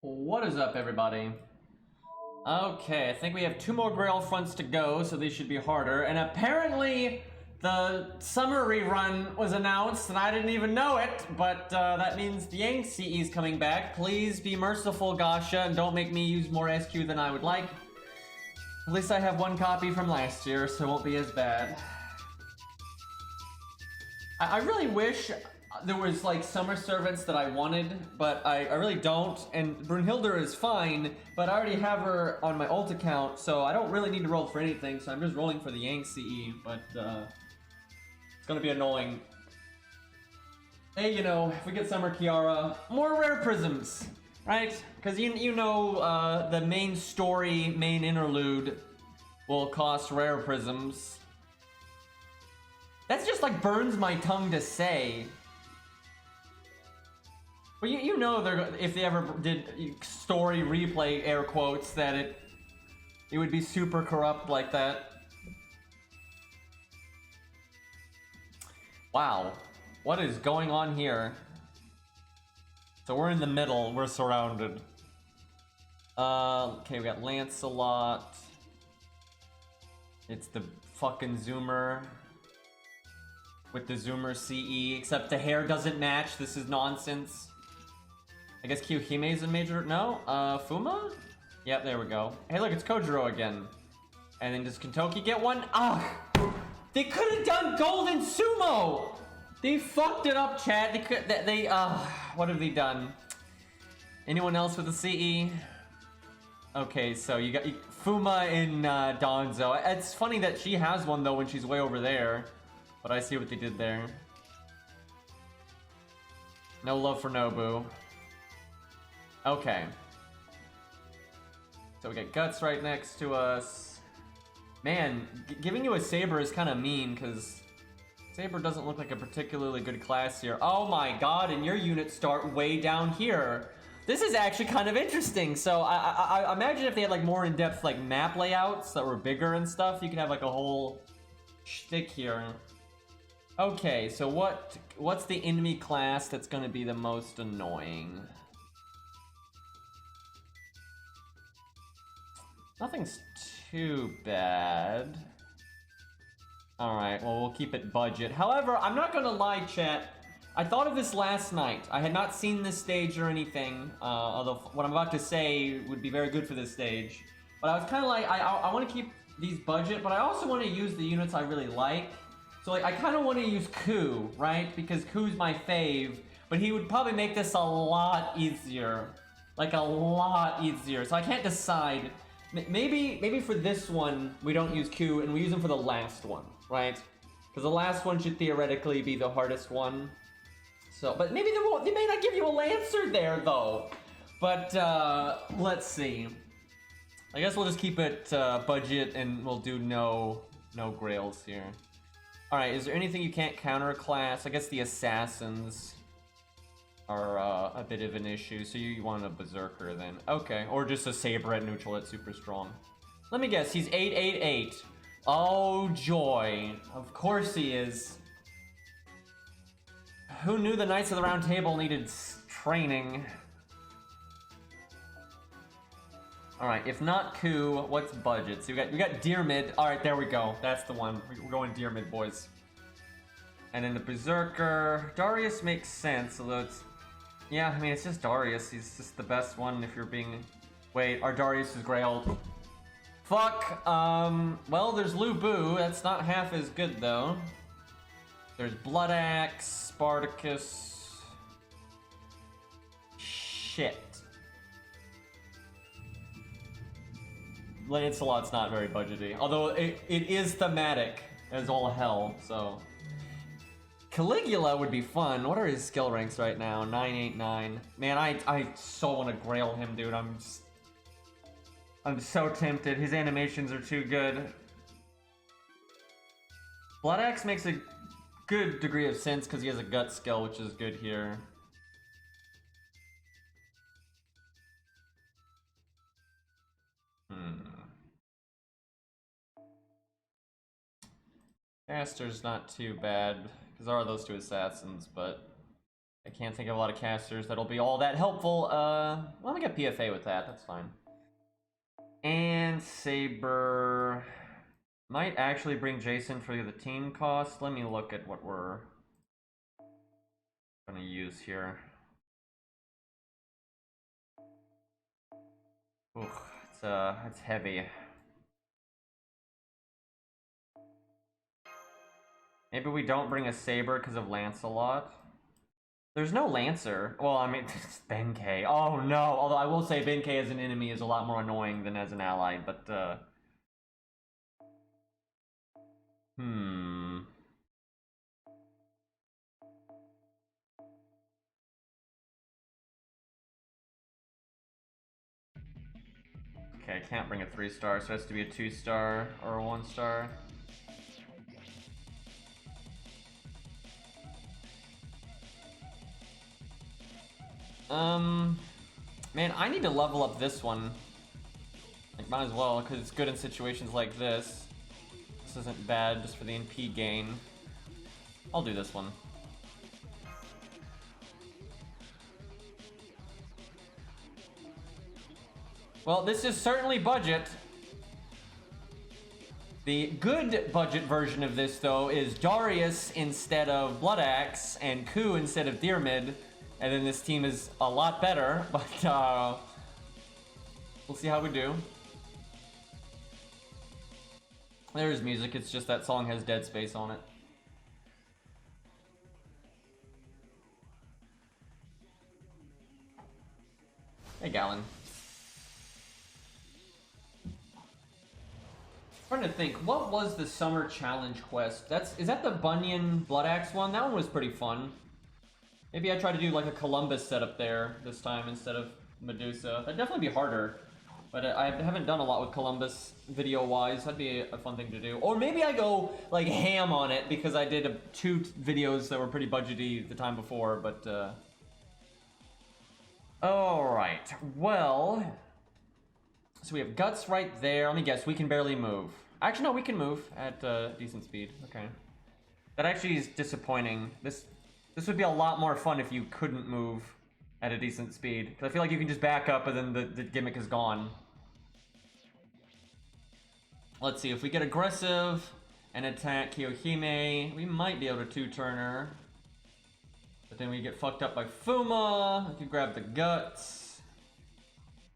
What is up, everybody? Okay, I think we have 2 more Grail fronts to go, so these should be harder. And apparently, the summer rerun was announced, and I didn't even know it. But that means the Yang CE is coming back. Please be merciful, Gasha, and don't make me use more SQ than I would like. At least I have 1 copy from last year, so it won't be as bad. I really wish there was like summer servants that I wanted, but I really don't. And Brunhilde is fine, but I already have her on my ult account, so I don't really need to roll for anything, so I'm just rolling for the Yang CE, but it's gonna be annoying. Hey, you know, if we get Summer Kiara, more rare prisms, right? Because you know the main story, main interlude will cost rare prisms. That just like burns my tongue to say. But you know they're, if they ever did story replay air quotes, that it would be super corrupt like that. Wow, what is going on here? So we're in the middle, we're surrounded. Okay, we got Lancelot. It's the fucking Zoomer. With the Zoomer CE, except the hair doesn't match. This is nonsense. I guess Kyuhime's in major. No? Fuma? Yep, there we go. Hey, look, it's Kojiro again. And then does Kentoki get one? Ah! They could have done Golden Sumo! They fucked it up, chat. What have they done? Anyone else with a CE? Okay, so you got Fuma in Donzo. It's funny that she has one, though, when she's way over there. But I see what they did there. No love for Nobu. Okay. So we got Guts right next to us. Man, giving you a Saber is kind of mean, because Saber doesn't look like a particularly good class here. Oh my god, and your units start way down here. This is actually kind of interesting. So I imagine if they had like more in-depth like map layouts that were bigger and stuff, you could have like a whole shtick here. Okay, so what's the enemy class that's gonna be the most annoying? Nothing's too bad. Alright, well, we'll keep it budget. However, I'm not gonna lie, chat. I thought of this last night. I had not seen this stage or anything, although what I'm about to say would be very good for this stage. But I was kind of like, I want to keep these budget, but I also want to use the units I really like. So like, I kind of want to use Ku, right? Because Ku's my fave, but he would probably make this a lot easier. Like a lot easier. So I can't decide. Maybe for this one, we don't use Ku and we use him for the last one, right? Because the last one should theoretically be the hardest one. So, but maybe they may not give you a Lancer there though. But let's see. I guess we'll just keep it budget and we'll do no Grails here. Alright, is there anything you can't counter class? I guess the Assassins are a bit of an issue, so you want a Berserker then. Okay, or just a Saber at neutral that's super strong. Let me guess, he's 888. Oh, joy. Of course he is. Who knew the Knights of the Round Table needed training? Alright, if not Ku, what's budget? So we got Deer Mid. Alright, there we go. That's the one. We're going Deer Mid, boys. And then the Berserker. Darius makes sense, although it's... Yeah, I mean, it's just Darius. He's just the best one if you're being... Wait, our Darius is Grail. Fuck! Well, there's Lu Bu. That's not half as good, though. There's Blood Axe, Spartacus... Shit. Lancelot's not very budgety, although it is thematic as all hell, so... Caligula would be fun. What are his skill ranks right now? 989. Man, I so want to Grail him, dude. I'm so tempted. His animations are too good. Blood Axe makes a good degree of sense because he has a gut skill, which is good here. Aster's not too bad, because there are those 2 assassins, but I can't think of a lot of casters that'll be all that helpful. Well, let me get PFA with that. That's fine. And Saber might actually bring Jason for the team cost. Let me look at what we're gonna use here. Ooh, it's heavy. Maybe we don't bring a Saber because of Lancelot. There's no Lancer. Well, I mean, it's Benkei. Oh no! Although I will say Benkei as an enemy is a lot more annoying than as an ally, but Okay, I can't bring a 3-star, so it has to be a 2-star or a 1-star. Man, I need to level up this one. Like, might as well, because it's good in situations like this. This isn't bad just for the NP gain. I'll do this one. Well, this is certainly budget. The good budget version of this, though, is Darius instead of Blood Axe and Ku instead of Diarmid. And then this team is a lot better, but we'll see how we do. There's music, it's just that song has dead space on it. Hey, Gallon. I'm trying to think, what was the summer challenge quest? Is that the Bunyan Blood Axe one? That one was pretty fun. Maybe I try to do like a Columbus setup there this time instead of Medusa. That'd definitely be harder. But I haven't done a lot with Columbus video-wise. That'd be a fun thing to do. Or maybe I go like ham on it because I did 2 videos that were pretty budgety the time before, but Alright, well... So we have Guts right there. Let me guess, we can barely move. Actually, no, we can move at decent speed. Okay. That actually is disappointing. This would be a lot more fun if you couldn't move at a decent speed. Because I feel like you can just back up and then the gimmick is gone. Let's see, if we get aggressive and attack Kiyohime, we might be able to 2-turn her. But then we get fucked up by Fuma. I could grab the Guts.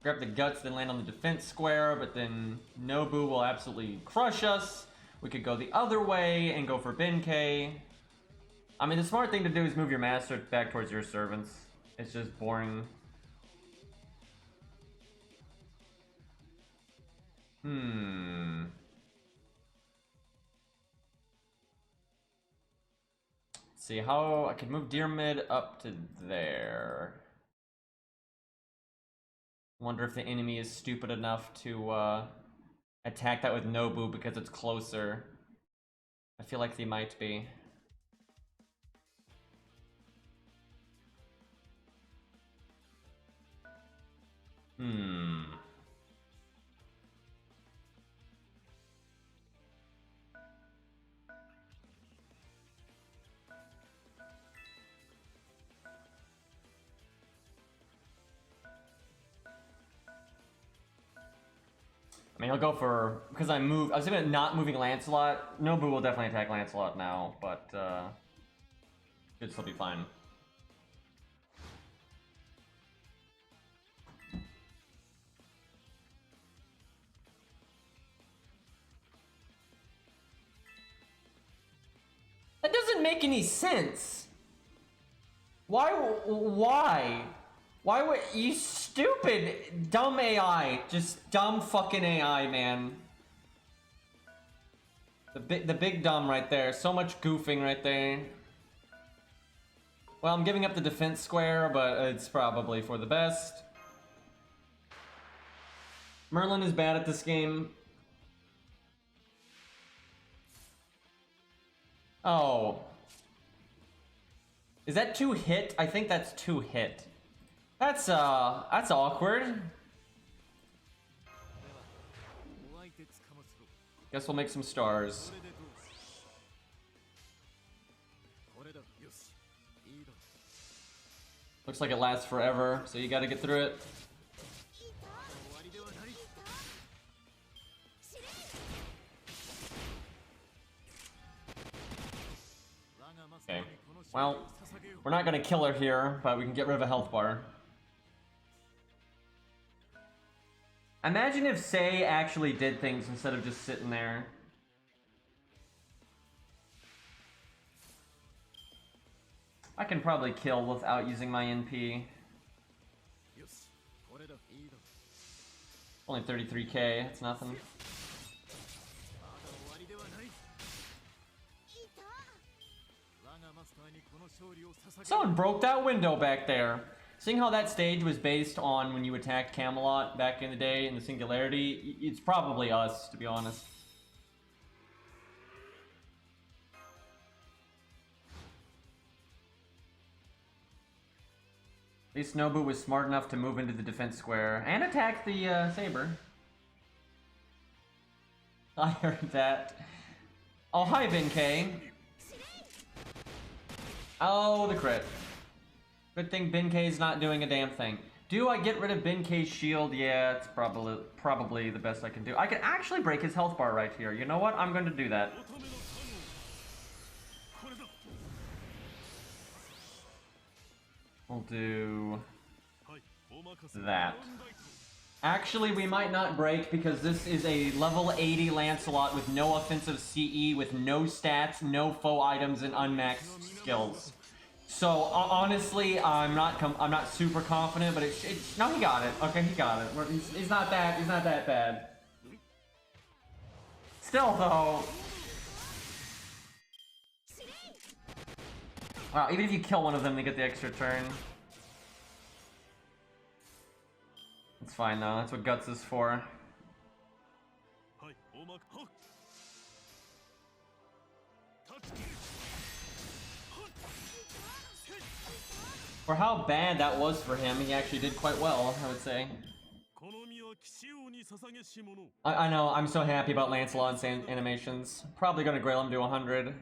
Grab the Guts, then land on the defense square, but then Nobu will absolutely crush us. We could go the other way and go for Benkei. I mean, the smart thing to do is move your master back towards your servants. It's just boring. Let's see how I could move Diarmid up to there. Wonder if the enemy is stupid enough to attack that with Nobu because it's closer. I feel like they might be. I mean, he'll go for... Because I was thinking of not moving Lancelot. Nobu will definitely attack Lancelot now, but should still be fine. That doesn't make any sense. Why? Why would you stupid dumb AI? Just dumb fucking AI, man. The big dumb right there. So much goofing right there. Well, I'm giving up the defense square, but it's probably for the best. Merlin is bad at this game. Oh. Is that 2 hit? I think that's 2 hit. That's awkward. Guess we'll make some stars. Looks like it lasts forever, so you gotta get through it. Okay. Well, we're not gonna kill her here, but we can get rid of a health bar. Imagine if Sei actually did things instead of just sitting there. I can probably kill without using my NP. Only 33k, that's nothing. Someone broke that window back there. Seeing how that stage was based on when you attacked Camelot back in the day in the Singularity, it's probably us, to be honest. At least Nobu was smart enough to move into the defense square and attack the saber. I heard that. Oh, hi, Benkei. Oh, the crit. Good thing Benkei's not doing a damn thing. Do I get rid of Benkei's shield? Yeah, it's probably the best I can do. I can actually break his health bar right here. You know what? I'm going to do that. We'll do that. Actually, we might not break because this is a level 80 Lancelot with no offensive CE, with no stats, no foe items, and unmaxed skills. So honestly, I'm not super confident, but it's no, he got it. Okay, he got it. He's not that bad. Still though. Wow, even if you kill one of them, they get the extra turn. It's fine though, that's what Guts is for. For how bad that was for him, he actually did quite well, I would say. I know, I'm so happy about Lancelot's animations. Probably gonna Grail him to 100.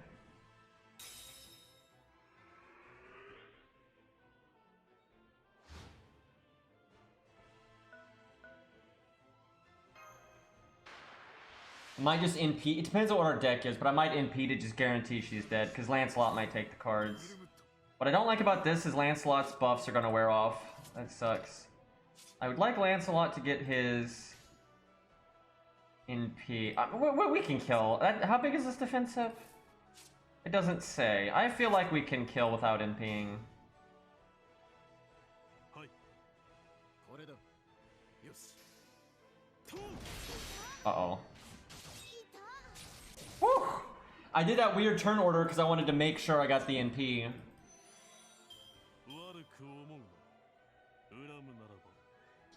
Might just NP. It depends on what our deck is, but I might NP to just guarantee she's dead, because Lancelot might take the cards. What I don't like about this is Lancelot's buffs are going to wear off. That sucks. I would like Lancelot to get his NP. We can kill. How big is this defensive? It doesn't say. I feel like we can kill without NPing. Uh-oh. Whew! I did that weird turn order because I wanted to make sure I got the NP.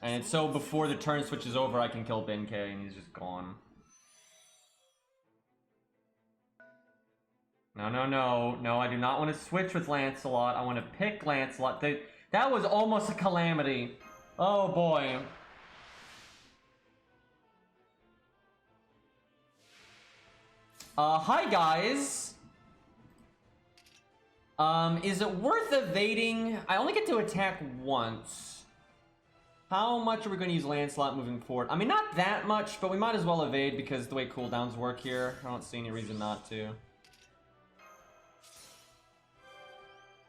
And so before the turn switches over, I can kill Benkei and he's just gone. No, no, no. No, I do not want to switch with Lancelot. I want to pick Lancelot. That was almost a calamity. Oh boy. Hi guys. Is it worth evading? I only get to attack once. How much are we going to use Lancelot moving forward? I mean, not that much, but we might as well evade because the way cooldowns work here. I don't see any reason not to.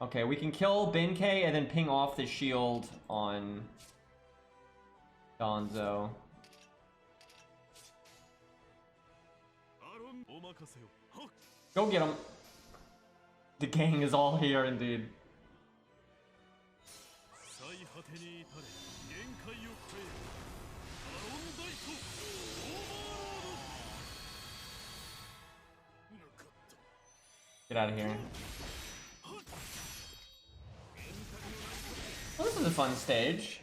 Okay, we can kill Benkei and then ping off the shield on Gonzo. Go get him. The gang is all here indeed. Get out of here. Well, this is a fun stage.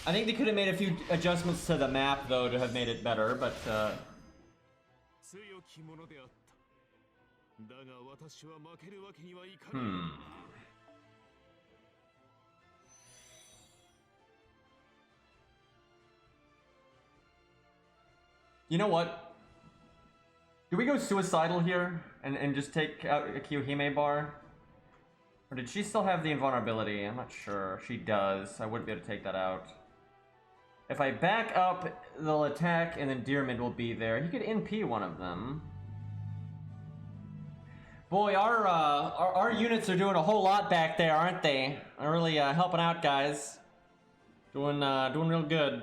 I think they could have made a few adjustments to the map though to have made it better, but You know what? Do we go suicidal here and just take out a Kiyohime bar? Or did she still have the invulnerability? I'm not sure. She does. I wouldn't be able to take that out. If I back up, they'll attack, and then Dearmid will be there. He could NP one of them. Boy, our units are doing a whole lot back there, aren't they? They're really helping out, guys. Doing real good.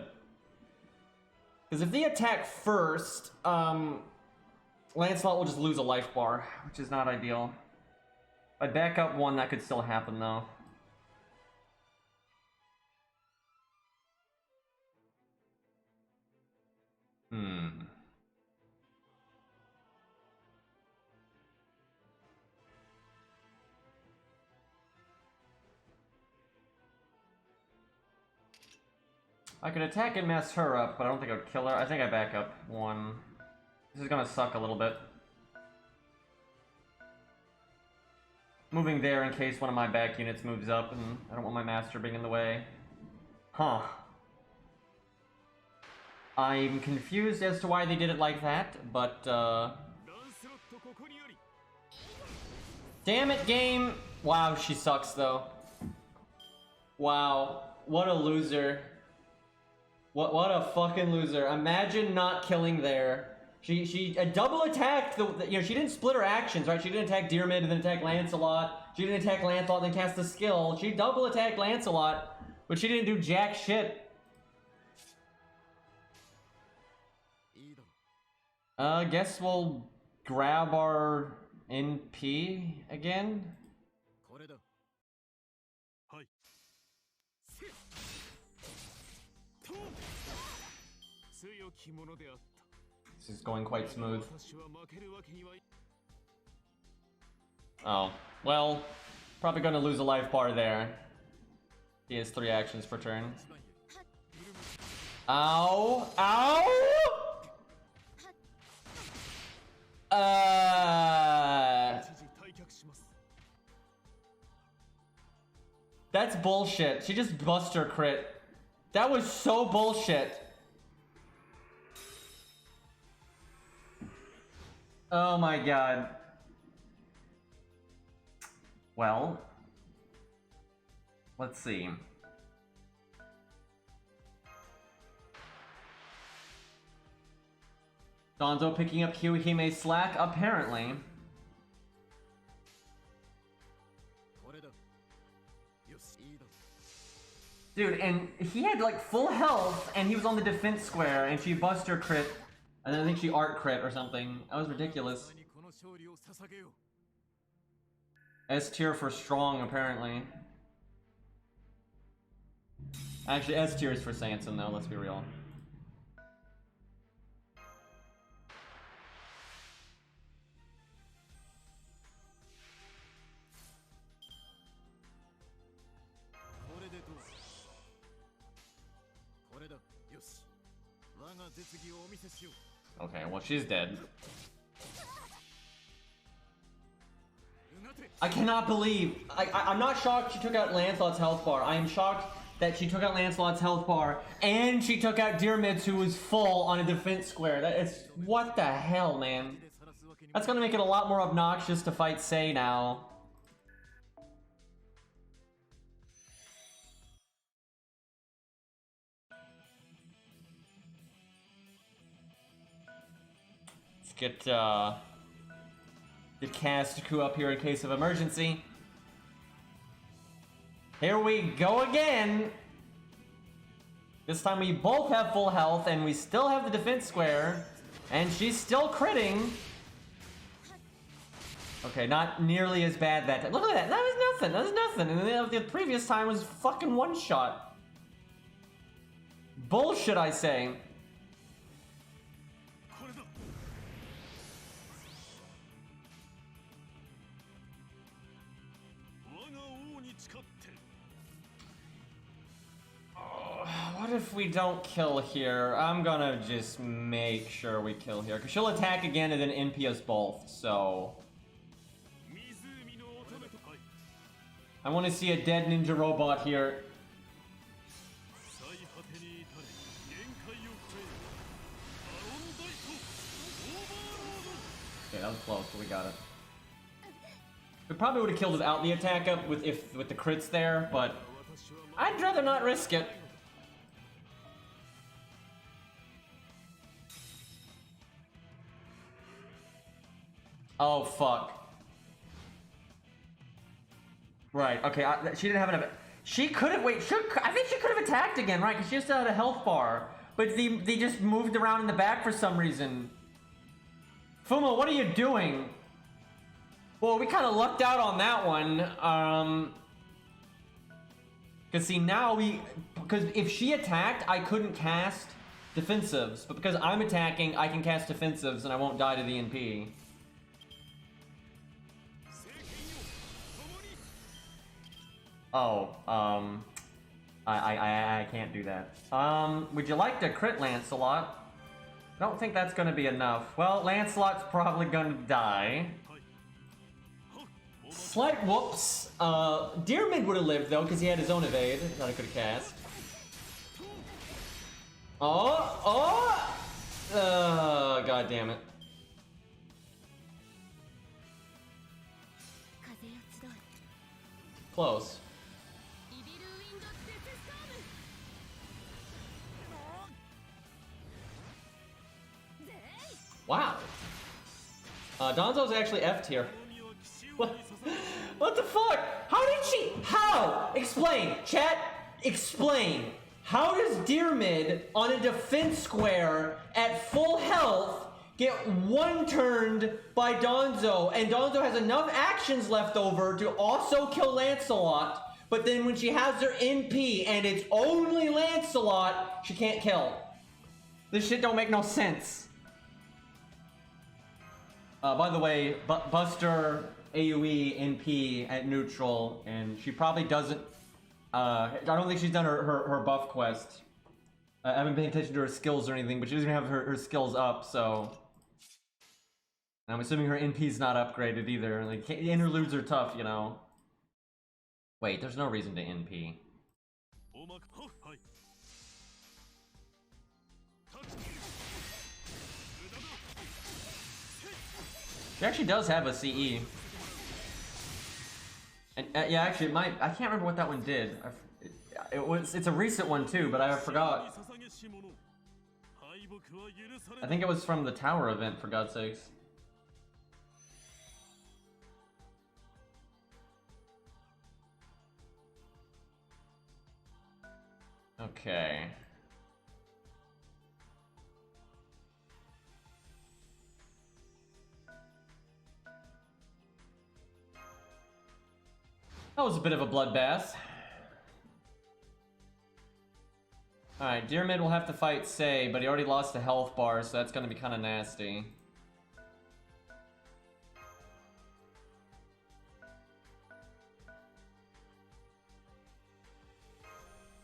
Because if they attack first, Lancelot will just lose a life bar, which is not ideal. If I back up one, that could still happen, though. I could attack and mess her up, but I don't think I would kill her. I think I back up one. This is gonna suck a little bit. Moving there in case one of my back units moves up, and I don't want my master being in the way. Huh. I'm confused as to why they did it like that, but, damn it, game! Wow, she sucks, though. Wow, what a loser. What a fucking loser. Imagine not killing there. She double attacked you know, she didn't split her actions, right? She didn't attack Dearmid and then attack Lancelot. She didn't attack Lancelot and then cast the skill. She double attacked Lancelot, but she didn't do jack shit. Guess we'll grab our NP again. This is going quite smooth. Oh, well, probably gonna lose a life bar there. He has 3 actions per turn. Ow! Ow! That's bullshit. She just bust her crit. That was so bullshit. Oh my god. Well, let's see. Donzo picking up Kiyohime's slack, apparently. Dude, and he had like full health, and he was on the defense square, and she busted her crit, and then I think she art crit or something. That was ridiculous. S tier for strong, apparently. Actually, S tier is for Sanson, though, let's be real. Okay, well, she's dead. I cannot believe... I'm not shocked she took out Lancelot's health bar. I am shocked that she took out Lancelot's health bar, and she took out Dearmid's, who was full on a defense square. That is... What the hell, man? That's gonna make it a lot more obnoxious to fight Sei now. Get Castiku up here in case of emergency. Here we go again. This time we both have full health and we still have the defense square. And she's still critting. Okay, not nearly as bad that time. Look at that. That was nothing. That was nothing. And the previous time was fucking one shot. Bullshit, I say. What if we don't kill here? I'm gonna just make sure we kill here, because she'll attack again and then NP us both, so... I want to see a dead ninja robot here. Okay, that was close, but we got it. We probably would have killed without the attack up with the crits there, but I'd rather not risk it. Oh fuck. Right. Okay. She didn't have enough. She could have. Wait. I think she could have attacked again, right? Because she just had a health bar, but they just moved around in the back for some reason. Fumo, what are you doing? Well, we kind of lucked out on that one. Because see, now because if she attacked, I couldn't cast defensives. But because I'm attacking, I can cast defensives and I won't die to the NP. Oh, I can't do that. Would you like to crit Lancelot? I don't think that's gonna be enough. Well, Lancelot's probably gonna die. Slight whoops. Dearmid would have lived though, because he had his own evade that I could have cast. God damn it. Close. Wow. Donzo's actually F'd here. What the fuck? How did she? How? Explain. Chat, explain. How does Dearmid on a defense square at full health get one-turned by Donzo, and Donzo has enough actions left over to also kill Lancelot, but then when she has her NP and it's only Lancelot, she can't kill. This shit don't make no sense. By the way, Buster AoE NP at neutral, and she probably doesn't. I don't think she's done her buff quest. I haven't been paying attention to her skills or anything, but she doesn't have her skills up, so. And I'm assuming her NP's not upgraded either. Like, interludes are tough, you know. Wait, there's no reason to NP. She actually does have a CE. And yeah, actually, I can't remember what that one did. It's a recent one too, but I forgot. I think it was from the tower event, for God's sakes. Okay. That was a bit of a bloodbath. Alright, Dearmid will have to fight Sei, but he already lost a health bar, so that's gonna be kinda nasty.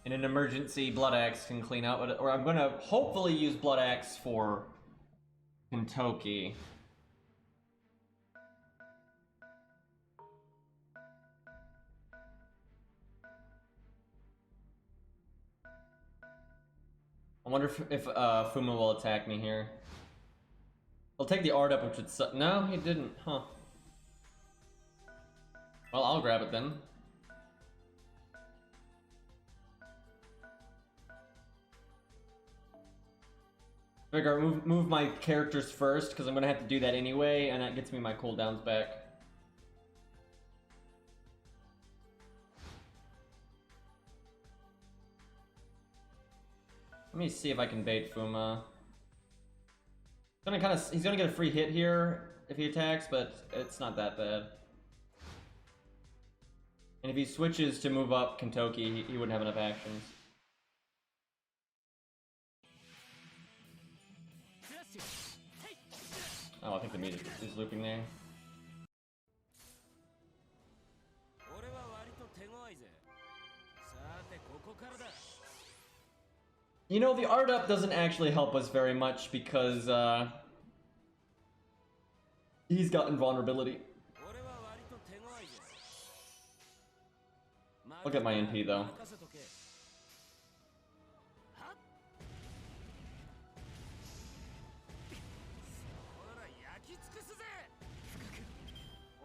In an emergency, Blood Axe can clean out, or I'm gonna hopefully use Blood Axe for Kentoki. I wonder if Fuma will attack me here. He'll take the art up, which would suck. No, he didn't, huh. Well, I'll grab it then. Figure move my characters first, because I'm gonna have to do that anyway, and that gets me my cooldowns back. Let me see if I can bait Fuma. He's gonna get a free hit here if he attacks, but it's not that bad. And if he switches to move up Kentoki, he wouldn't have enough actions. Oh, I think the meat is looping there. You know, the art up doesn't actually help us very much because he's got invulnerability. Look at my NP though.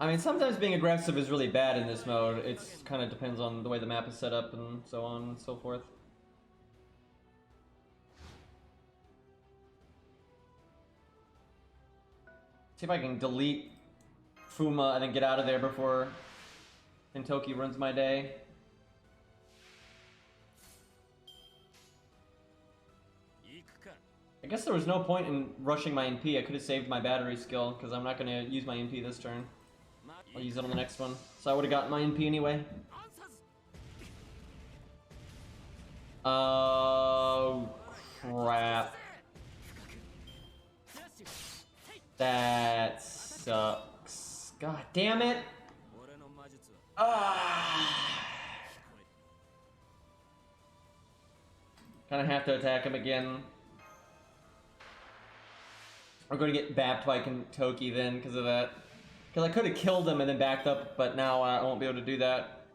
I mean, sometimes being aggressive is really bad in this mode. It's kind of depends on the way the map is set up and so on and so forth. See if I can delete Fuma and then get out of there before Intoki ruins my day. I guess there was no point in rushing my NP. I could have saved my battery skill, because I'm not going to use my NP this turn. I'll use it on the next one. So I would have gotten my NP anyway. Oh, crap. That sucks. God damn it. Kind of have to attack him again. We're going to get bapped by Kentoki then because of that. Because I could have killed him and then backed up, but now I won't be able to do that.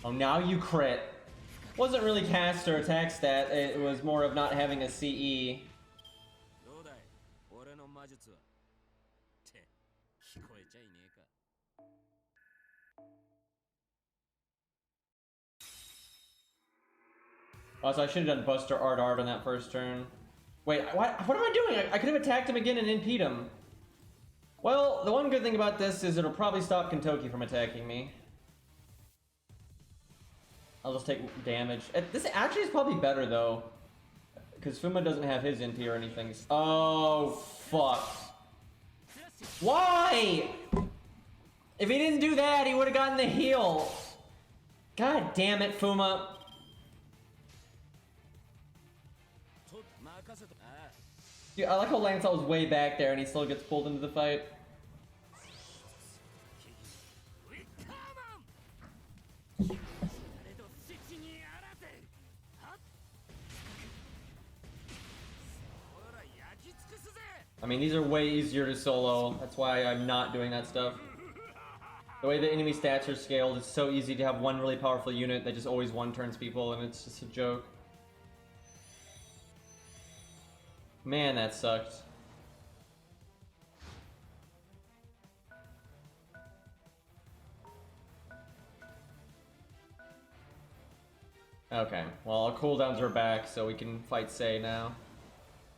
Oh, now you crit. Wasn't really cast or attack stat, it was more of not having a CE. Also, I should have done Buster Art on that first turn. Wait, what am I doing? I could have attacked him again and impede him. Well, the one good thing about this is it'll probably stop Kentoki from attacking me. I'll just take damage. This actually is probably better, though. Because Fuma doesn't have his NP or anything. Oh, fuck. Why? If he didn't do that, he would have gotten the heal. God damn it, Fuma. Dude, I like how Lancelot was way back there and he still gets pulled into the fight. I mean, these are way easier to solo. That's why I'm not doing that stuff. The way the enemy stats are scaled, it's so easy to have one really powerful unit that just always one-turns people, and it's just a joke. Man, that sucked. Okay, well, our cooldowns are back, so we can fight Sei now.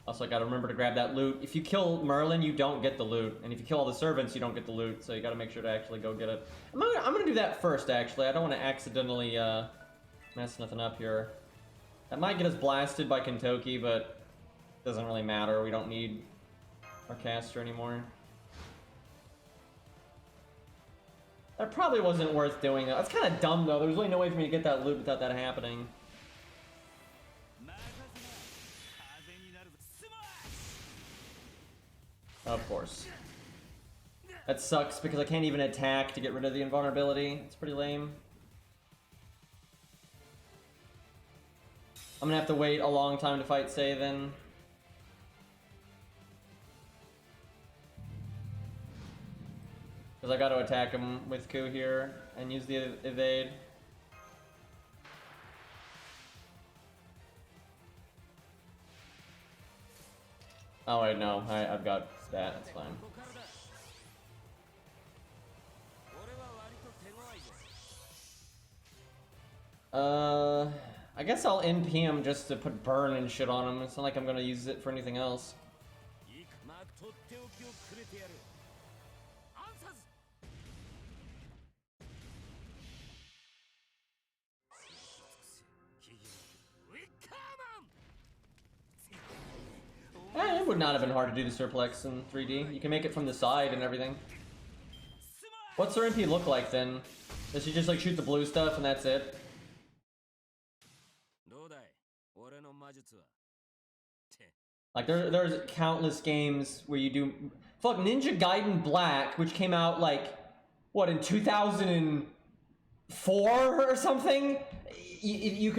Also, I gotta remember to grab that loot. If you kill Merlin, you don't get the loot. And if you kill all the servants, you don't get the loot, so you gotta make sure to actually go get it. I'm gonna do that first, actually. I don't want to accidentally mess nothing up here. That might get us blasted by Kentoki, but doesn't really matter. We don't need our caster anymore. That probably wasn't worth doing, though. That's kind of dumb, though. There's really no way for me to get that loot without that happening. Of course. That sucks because I can't even attack to get rid of the invulnerability. It's pretty lame. I'm gonna have to wait a long time to fight Sei then. Because I got to attack him with Ku here and use the evade. Oh wait, no, I've got that, that's fine. I guess I'll NP him just to put burn and shit on him. It's not like I'm gonna use it for anything else. It would not have been hard to do the Surplex in 3D. You can make it from the side and everything. What's her MP look like then? Does she just like shoot the blue stuff and that's it? Like there's countless games where you do... Fuck, Ninja Gaiden Black, which came out like, what, in 2004 or something? You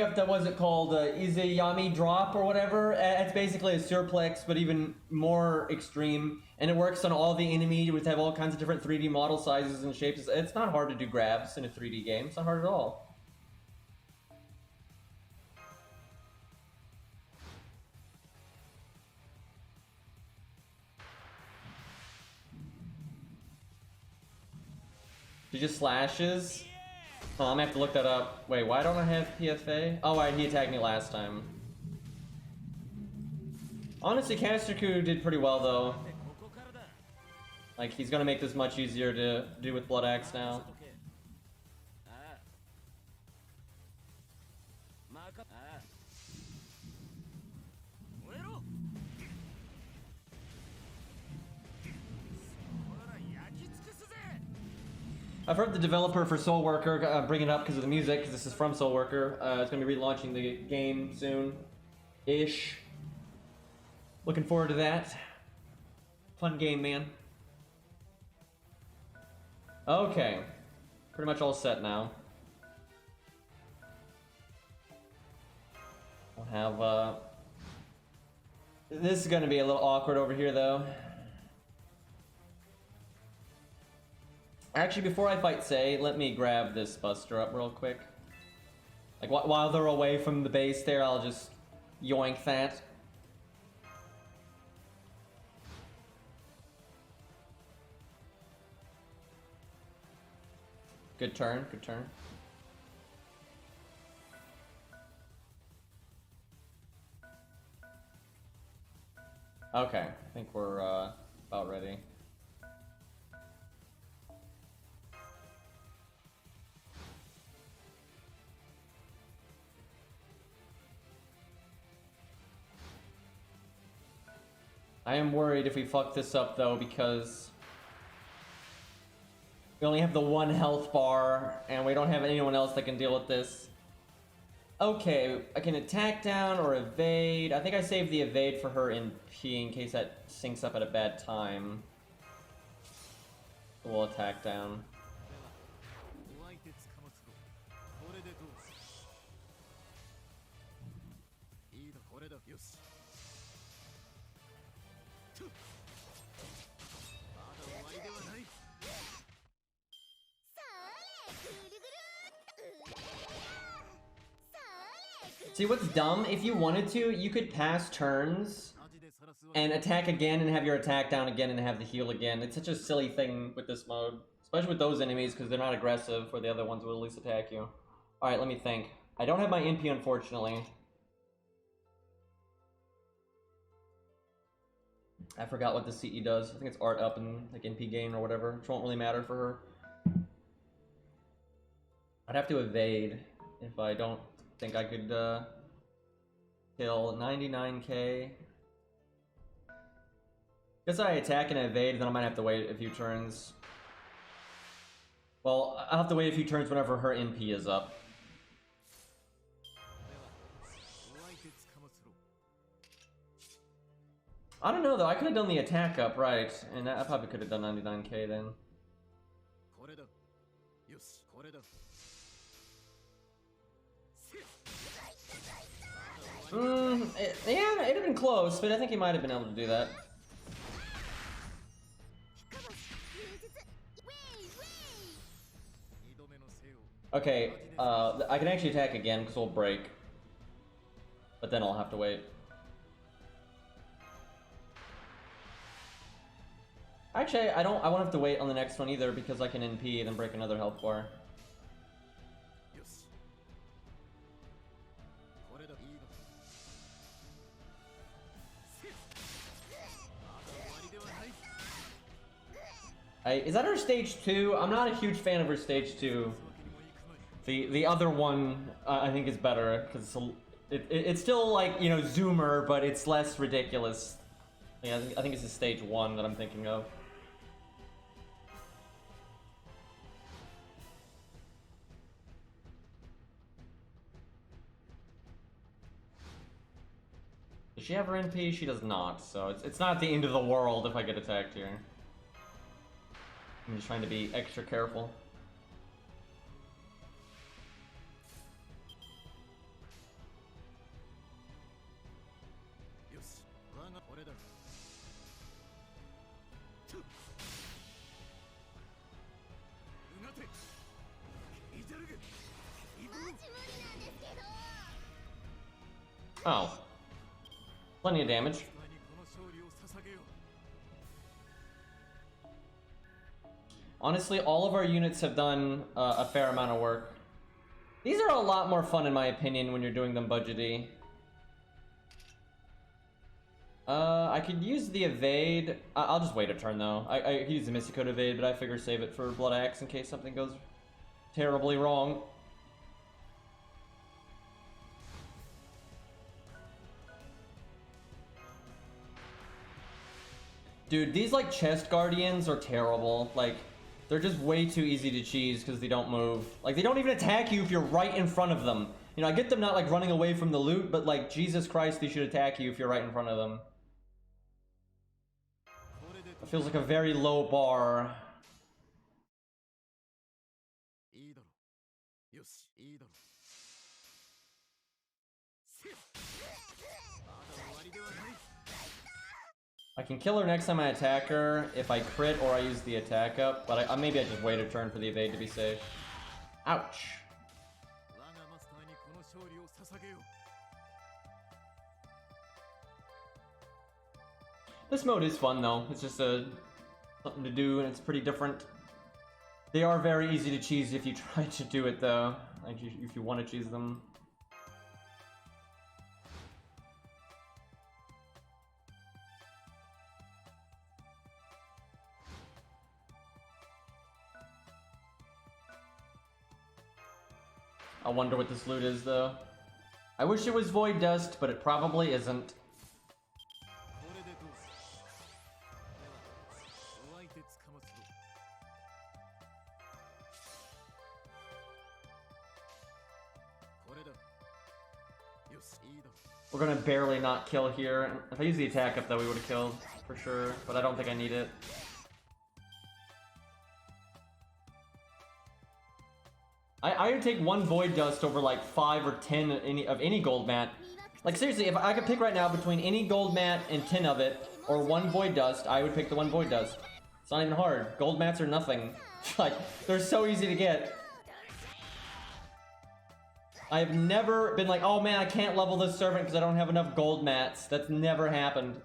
have to, what's it called, Izayami Drop or whatever. It's basically a Surplex, but even more extreme. And it works on all the enemies, which have all kinds of different 3D model sizes and shapes. It's not hard to do grabs in a 3D game. It's not hard at all. He just slashes. Oh, I'm gonna have to look that up. Wait, why don't I have PFA? Oh, right, he attacked me last time. Honestly, Casterku did pretty well, though. Like, he's gonna make this much easier to do with Blood Axe now. I've heard the developer for Soul Worker bring it up because of the music, because this is from Soul Worker. It's going to be relaunching the game soon-ish. Looking forward to that. Fun game, man. Okay. Pretty much all set now. I'll have, this is going to be a little awkward over here, though. Actually, before I fight Sei, let me grab this Buster up real quick. Like, while they're away from the base there, I'll just yoink that. Good turn, good turn. Okay, I think we're about ready. I am worried if we fuck this up, though, because we only have the one health bar, and we don't have anyone else that can deal with this. Okay, I can attack down or evade. I think I saved the evade for her in P in case that syncs up at a bad time. So we'll attack down. See, what's dumb? If you wanted to, you could pass turns and attack again and have your attack down again and have the heal again. It's such a silly thing with this mode. Especially with those enemies, because they're not aggressive, where the other ones will at least attack you. Alright, let me think. I don't have my NP, unfortunately. I forgot what the CE does. I think it's art up in like NP gain or whatever, which won't really matter for her. I'd have to evade if I don't think I could kill 99k. Guess I attack and evade, then I might have to wait a few turns. Well, I'll have to wait a few turns whenever her NP is up. I don't know though, I could have done the attack up, right? And I probably could have done 99k then. Yeah, it'd have been close, but I think he might have been able to do that. Okay, I can actually attack again because we'll break. But then I'll have to wait. Actually, I won't have to wait on the next one either because I can NP and then break another health bar. Is that her stage 2? I'm not a huge fan of her stage 2. The other one I think is better because it's still like, you know, zoomer, but it's less ridiculous. Yeah, I think it's the stage 1 that I'm thinking of. Does she have her NP? She does not, so it's not the end of the world if I get attacked here. I'm just trying to be extra careful. Oh. Plenty of damage. Honestly, all of our units have done a fair amount of work. These are a lot more fun, in my opinion, when you're doing them budgety. I could use the evade. I'll just wait a turn, though. I could use the Mystic Code evade, but I figure save it for Blood Axe in case something goes terribly wrong. Dude, these, like, chest guardians are terrible. Like, they're just way too easy to cheese because they don't move. Like, they don't even attack you if you're right in front of them. You know, I get them not, like, running away from the loot, but, like, Jesus Christ, they should attack you if you're right in front of them. It feels like a very low bar. I can kill her next time I attack her if I crit or I use the attack up, but maybe I just wait a turn for the evade to be safe. Ouch. This mode is fun though. It's just something to do and it's pretty different. They are very easy to cheese if you try to do it though. Like if you want to cheese them. I wonder what this loot is, though. I wish it was Void Dust, but it probably isn't. We're gonna barely not kill here. If I use the attack up, though, we would have killed, for sure. But I don't think I need it. I would take one Void Dust over like 5 or 10 of any gold mat. Like seriously, if I could pick right now between any gold mat and 10 of it, or one Void Dust, I would pick the one Void Dust. It's not even hard. Gold mats are nothing. Like, they're so easy to get. I've never been like, oh man, I can't level this servant because I don't have enough gold mats. That's never happened.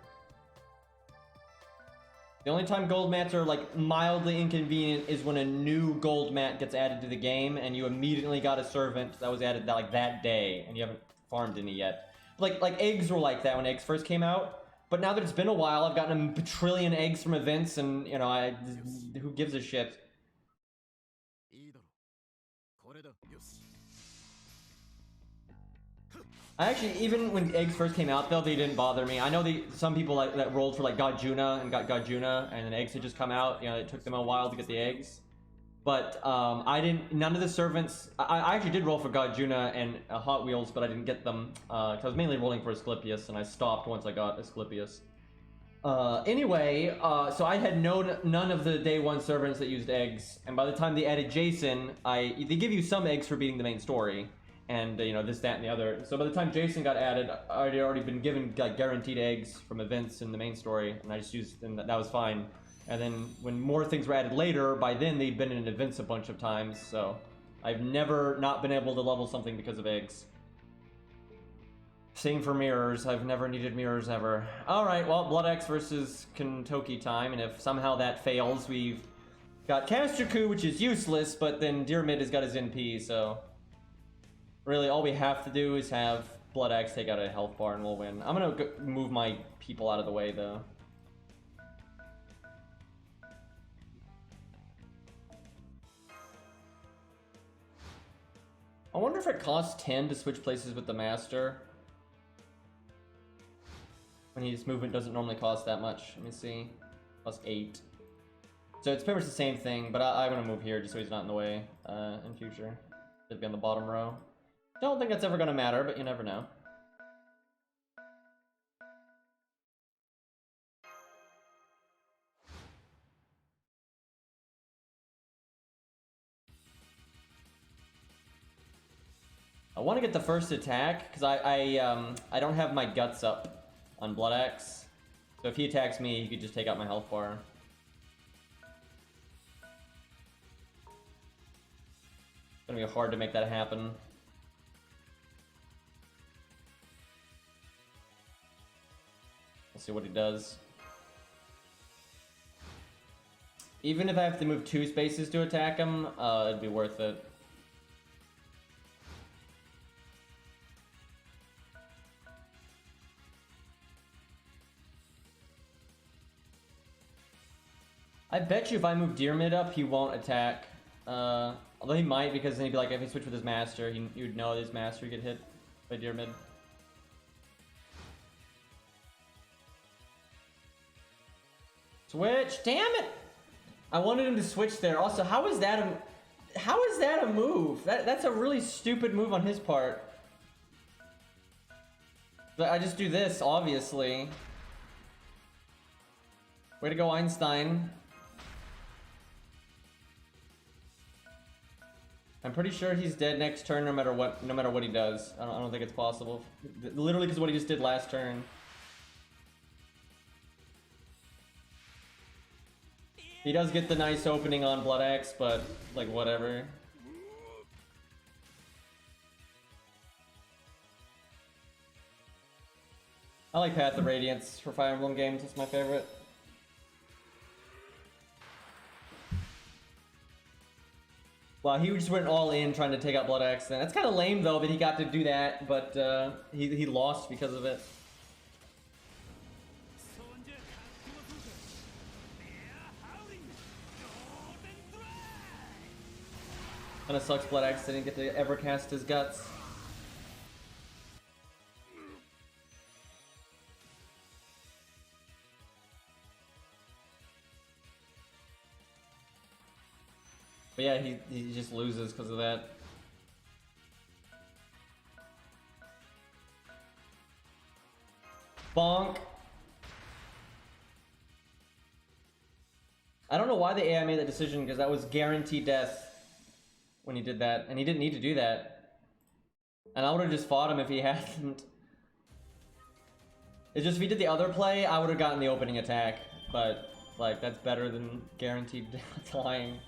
The only time gold mats are like mildly inconvenient is when a new gold mat gets added to the game and you immediately got a servant that was added like that day and you haven't farmed any yet. Like eggs were like that when eggs first came out, but now that it's been a while, I've gotten a trillion eggs from events and you know, who gives a shit? I actually, even when eggs first came out, though, they didn't bother me. I know some people that rolled for like God Juna and got God Juna, and then eggs had just come out. You know, it took them a while to get the eggs. But I didn't. None of the servants. I actually did roll for God Juna and Hot Wheels, but I didn't get them because I was mainly rolling for Asclepius, and I stopped once I got Asclepius. Anyway, so I had none of the day one servants that used eggs, and by the time they added Jason, they give you some eggs for beating the main story. And, you know, this, that, and the other. So by the time Jason got added, I'd already been given, like, guaranteed eggs from events in the main story, and I just used them, that was fine. And then when more things were added later, by then they'd been in events a bunch of times, so I've never not been able to level something because of eggs. Same for mirrors. I've never needed mirrors ever. Alright, well, Blood Axe versus Kentucky time, and if somehow that fails, we've got Castraku, which is useless, but then Dyrmid has got his NP, so... Really, all we have to do is have Blood Axe take out a health bar and we'll win. I'm gonna move my people out of the way, though. I wonder if it costs 10 to switch places with the Master. When his movement doesn't normally cost that much. Let me see. Plus 8. So it's pretty much the same thing, but I'm gonna move here just so he's not in the way in future. He'll be on the bottom row. Don't think that's ever gonna matter, but you never know. I want to get the first attack because I don't have my guts up on Blood Axe. So if he attacks me, he could just take out my health bar. It's gonna be hard to make that happen. Let's see what he does. Even if I have to move 2 spaces to attack him, it'd be worth it. I bet you if I move Deer Mid up, he won't attack. Although he might, because then he'd be like, if he switched with his Master, he would know his Master would get hit by Deer Mid. Switch! Damn it! I wanted him to switch there. Also, how is that a move? That's a really stupid move on his part. But I just do this, obviously. Way to go, Einstein. I'm pretty sure he's dead next turn no matter what he does. I don't think it's possible. Literally because of what he just did last turn. He does get the nice opening on Blood Axe, but like whatever. I like Path of Radiance for Fire Emblem games, it's my favorite. Wow, he just went all in trying to take out Blood Axe then. That's kind of lame though that he got to do that, but he lost because of it. Kinda sucks Blood Axe didn't get to ever cast his guts. But yeah, he just loses because of that. Bonk. I don't know why the AI made that decision, because that was guaranteed death when he did that, and he didn't need to do that. And I would have just fought him if he hadn't. It's just if he did the other play, I would have gotten the opening attack, but like that's better than guaranteed dying.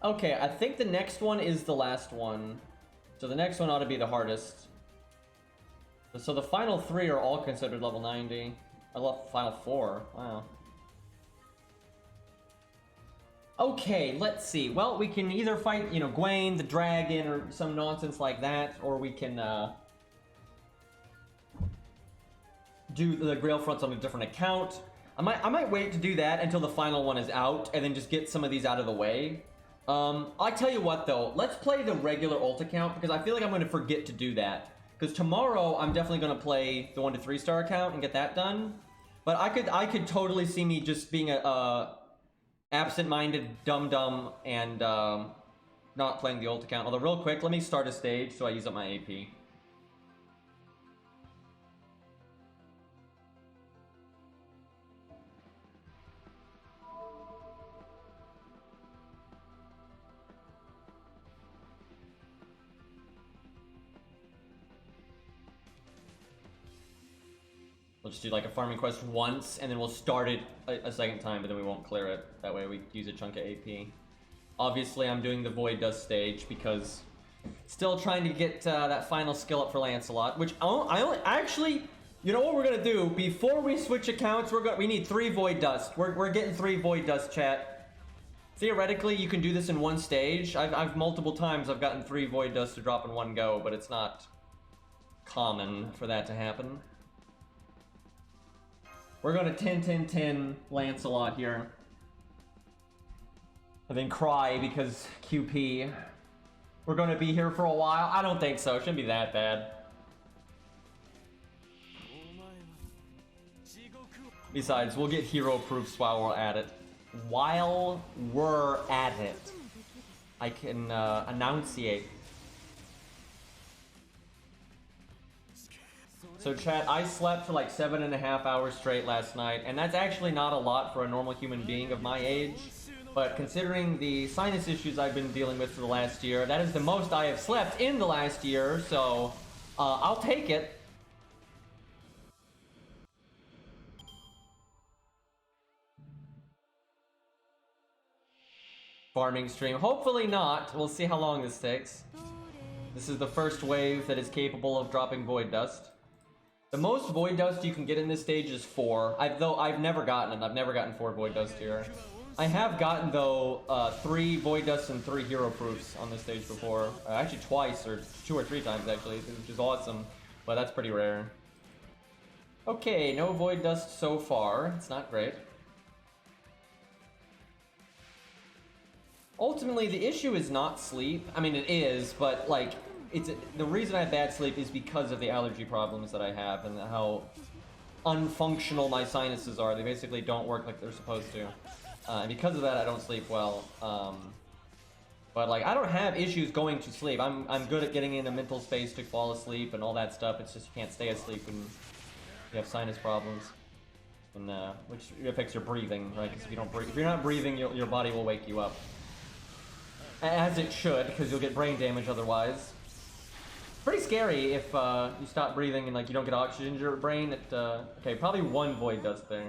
Okay, I think the next one is the last one. So the next one ought to be the hardest. So the final 3 are all considered level 90. I love final 4. Wow. Okay, let's see. Well, we can either fight, you know, Gwaine, the dragon, or some nonsense like that, or we can do the Grail fronts on a different account. I might wait to do that until the final one is out, and then just get some of these out of the way. I tell you what though, let's play the regular ult account, because I feel like I'm going to forget to do that. Because tomorrow I'm definitely going to play the 1 to 3 star account and get that done. But I could totally see me just being a absent-minded dum-dum and not playing the ult account. Although real quick, let me start a stage so I use up my AP. We'll just do like a farming quest once, and then we'll start it a second time, but then we won't clear it. That way we use a chunk of AP. Obviously, I'm doing the Void Dust stage because still trying to get that final skill up for Lancelot, which actually, you know what we're gonna do? Before we switch accounts, we need 3 Void Dust. We're getting 3 Void Dust, chat. Theoretically, you can do this in one stage. I've multiple times I've gotten 3 Void Dust to drop in one go, but it's not common for that to happen. We're going to 10-10-10 Lancelot here. And then cry because QP. We're going to be here for a while. I don't think so. It shouldn't be that bad. Besides, we'll get hero proofs while we're at it. While we're at it, I can enunciate. So chat, I slept for like 7.5 hours straight last night, and that's actually not a lot for a normal human being of my age. But considering the sinus issues I've been dealing with for the last year, that is the most I have slept in the last year, so I'll take it. Farming stream. Hopefully not. We'll see how long this takes. This is the first wave that is capable of dropping Void Dust. The most Void Dust you can get in this stage is 4. Though I've never gotten it. I've never gotten 4 Void Dust here. I have gotten, though, 3 Void Dusts and 3 Hero Proofs on this stage before. Actually twice, or 2 or 3 times, actually, which is awesome. But that's pretty rare. Okay, no Void Dust so far. It's not great. Ultimately, the issue is not sleep. I mean, it is, but, like, the reason I have bad sleep is because of the allergy problems that I have and how unfunctional my sinuses are. They basically don't work like they're supposed to. And because of that, I don't sleep well. But like, I don't have issues going to sleep. I'm good at getting in a mental space to fall asleep and all that stuff. It's just you can't stay asleep when you have sinus problems, and which affects your breathing, right? Because if you're not breathing, your body will wake you up, as it should, because you'll get brain damage otherwise. Pretty scary if you stop breathing and like you don't get oxygen to your brain. Okay, probably 1 Void Dust there.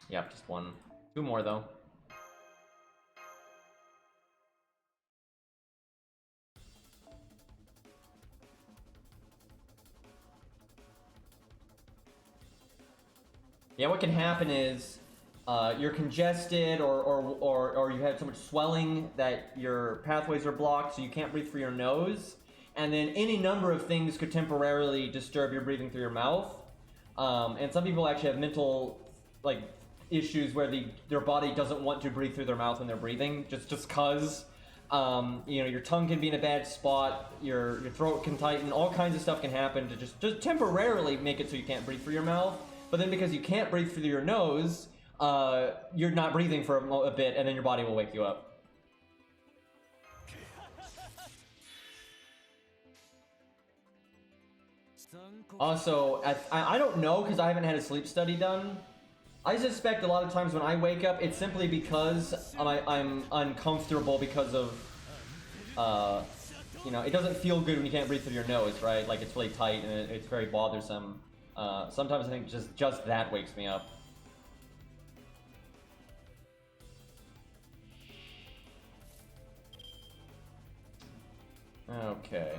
Yep, just 1. 2 more though. Yeah, what can happen is you're congested or you have so much swelling that your pathways are blocked, so you can't breathe through your nose. And then any number of things could temporarily disturb your breathing through your mouth. And some people actually have mental like issues where their body doesn't want to breathe through their mouth when they're breathing, just cause. You know, your tongue can be in a bad spot, your throat can tighten, all kinds of stuff can happen to just temporarily make it so you can't breathe through your mouth. But then because you can't breathe through your nose, you're not breathing for a bit, and then your body will wake you up. Also, I don't know because I haven't had a sleep study done. I suspect a lot of times when I wake up, it's simply because I'm uncomfortable because of, you know, it doesn't feel good when you can't breathe through your nose, right? Like it's really tight and it's very bothersome. Sometimes I think just that wakes me up. Okay.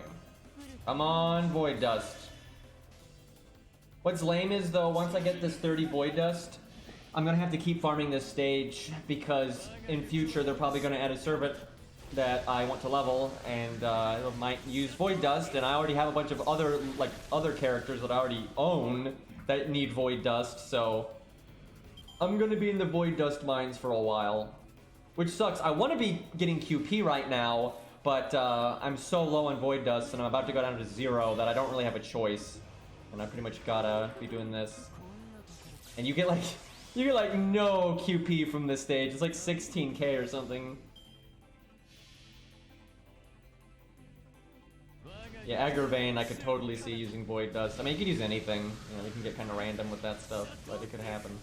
Come on, Void Dust. What's lame is, though, once I get this 30 Void Dust, I'm gonna have to keep farming this stage, because in future they're probably gonna add a servant that I want to level, and it might use Void Dust, and I already have a bunch of other characters that I already own that need Void Dust, so I'm gonna be in the Void Dust mines for a while. Which sucks. I want to be getting QP right now, but I'm so low on Void Dust, and I'm about to go down to 0 that I don't really have a choice. And I pretty much gotta be doing this. And you get like no QP from this stage. It's like 16k or something. Yeah, Agravain I could totally see using Void Dust. I mean, you could use anything. You know, you can get kind of random with that stuff, but it could happen.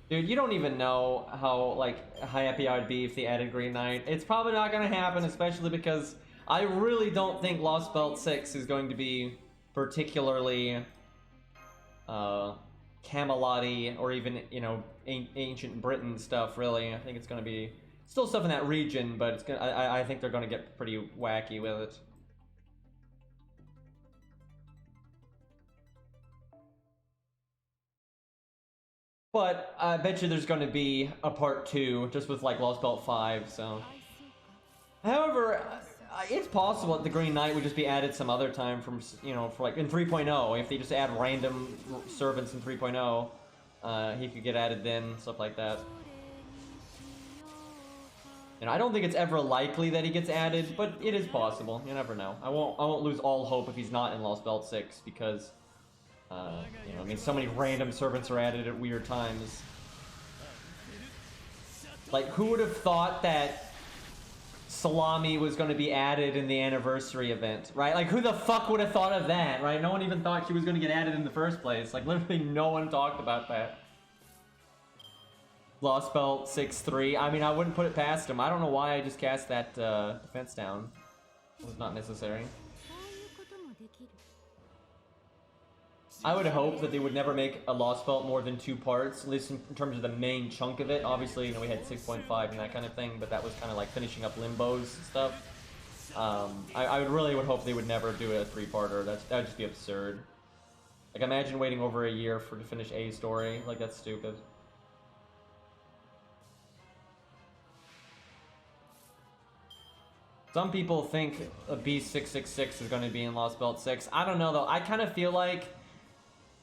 Dude, you don't even know how happy I would be if they added Green Knight. It's probably not gonna happen, especially because I really don't think Lost Belt 6 is going to be particularly Camelot-y or even, you know, ancient Britain stuff, really. I think it's going to be still stuff in that region, but it's gonna, I think they're going to get pretty wacky with it. But I bet you there's going to be a part 2 just with like Lost Belt 5, so. However, it's possible that the Green Knight would just be added some other time from, you know, for like in 3.0. If they just add random servants in 3.0, he could get added then, stuff like that. You know, I don't think it's ever likely that he gets added, but it is possible. You never know. I won't lose all hope if he's not in Lost Belt 6 because, you know, I mean, so many random servants are added at weird times. Like, who would have thought that Salami was going to be added in the anniversary event, right? Like, who the fuck would have thought of that, right? No one even thought she was going to get added in the first place. Like, literally no one talked about that. Lost Belt 6-3. I mean, I wouldn't put it past him. I don't know why I just cast that defense down. It was not necessary. I would hope that they would never make a Lost Belt more than 2 parts, at least in terms of the main chunk of it. Obviously, you know, we had 6.5 and that kind of thing, but that was kind of like finishing up Limbo's stuff. I really would hope they would never do a 3-parter. That'd just be absurd. Like, imagine waiting over a year to finish a story. Like, that's stupid. Some people think a Beast 666 is going to be in Lost Belt 6. I don't know, though. I kind of feel like,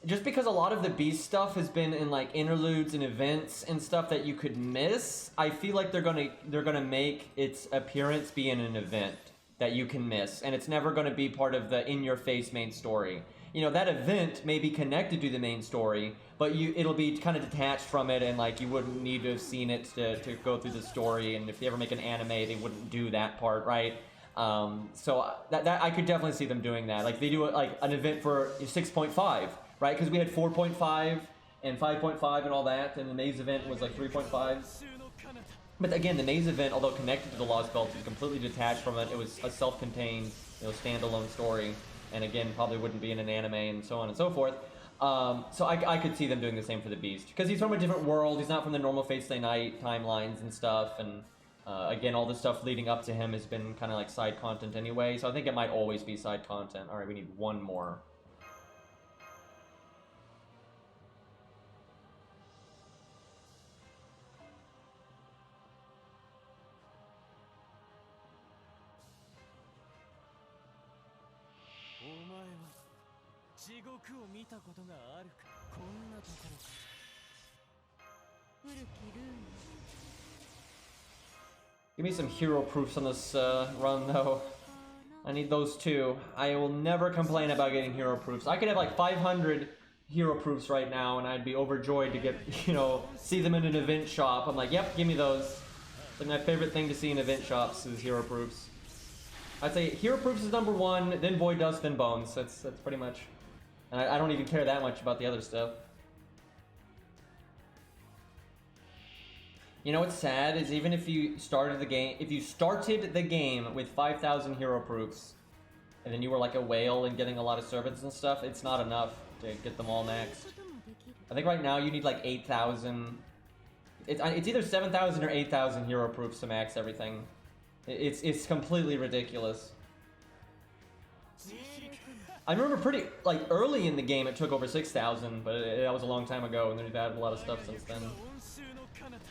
just because a lot of the Beast stuff has been in, like, interludes and events and stuff that you could miss, I feel like they're gonna make its appearance be in an event that you can miss, and it's never going to be part of the in-your-face main story. You know, that event may be connected to the main story, but it'll be kind of detached from it, and like you wouldn't need to have seen it to go through the story. And if they ever make an anime, they wouldn't do that part, right? So that I could definitely see them doing that. Like they do like an event for 6.5, right? Because we had 4.5 and 5.5 and all that, and the maze event was like 3.5. But again, the maze event, although connected to the Lost Belt, is completely detached from it. It was a self-contained, you know, standalone story. And again, probably wouldn't be in an anime and so on and so forth. So I could see them doing the same for the Beast. Because he's from a different world, he's not from the normal Fate Stay Night timelines and stuff. And again, all the stuff leading up to him has been kind of like side content anyway. So I think it might always be side content. Alright, we need one more. Give me some hero proofs on this run, though. I need those too. I will never complain about getting hero proofs. I could have like 500 hero proofs right now, and I'd be overjoyed to get, you know, see them in an event shop. I'm like, yep, give me those. It's like my favorite thing to see in event shops is hero proofs. I'd say hero proofs is number 1, then Void Dust, then Bones. That's pretty much. And I don't even care that much about the other stuff. You know what's sad is even if you started the game, with 5,000 hero proofs, and then you were like a whale and getting a lot of servants and stuff, it's not enough to get them all maxed. I think right now you need like 8,000. It's either 7,000 or 8,000 hero proofs to max everything. It's completely ridiculous. I remember pretty, like, early in the game it took over 6,000, but that was a long time ago, and they've added a lot of stuff since then.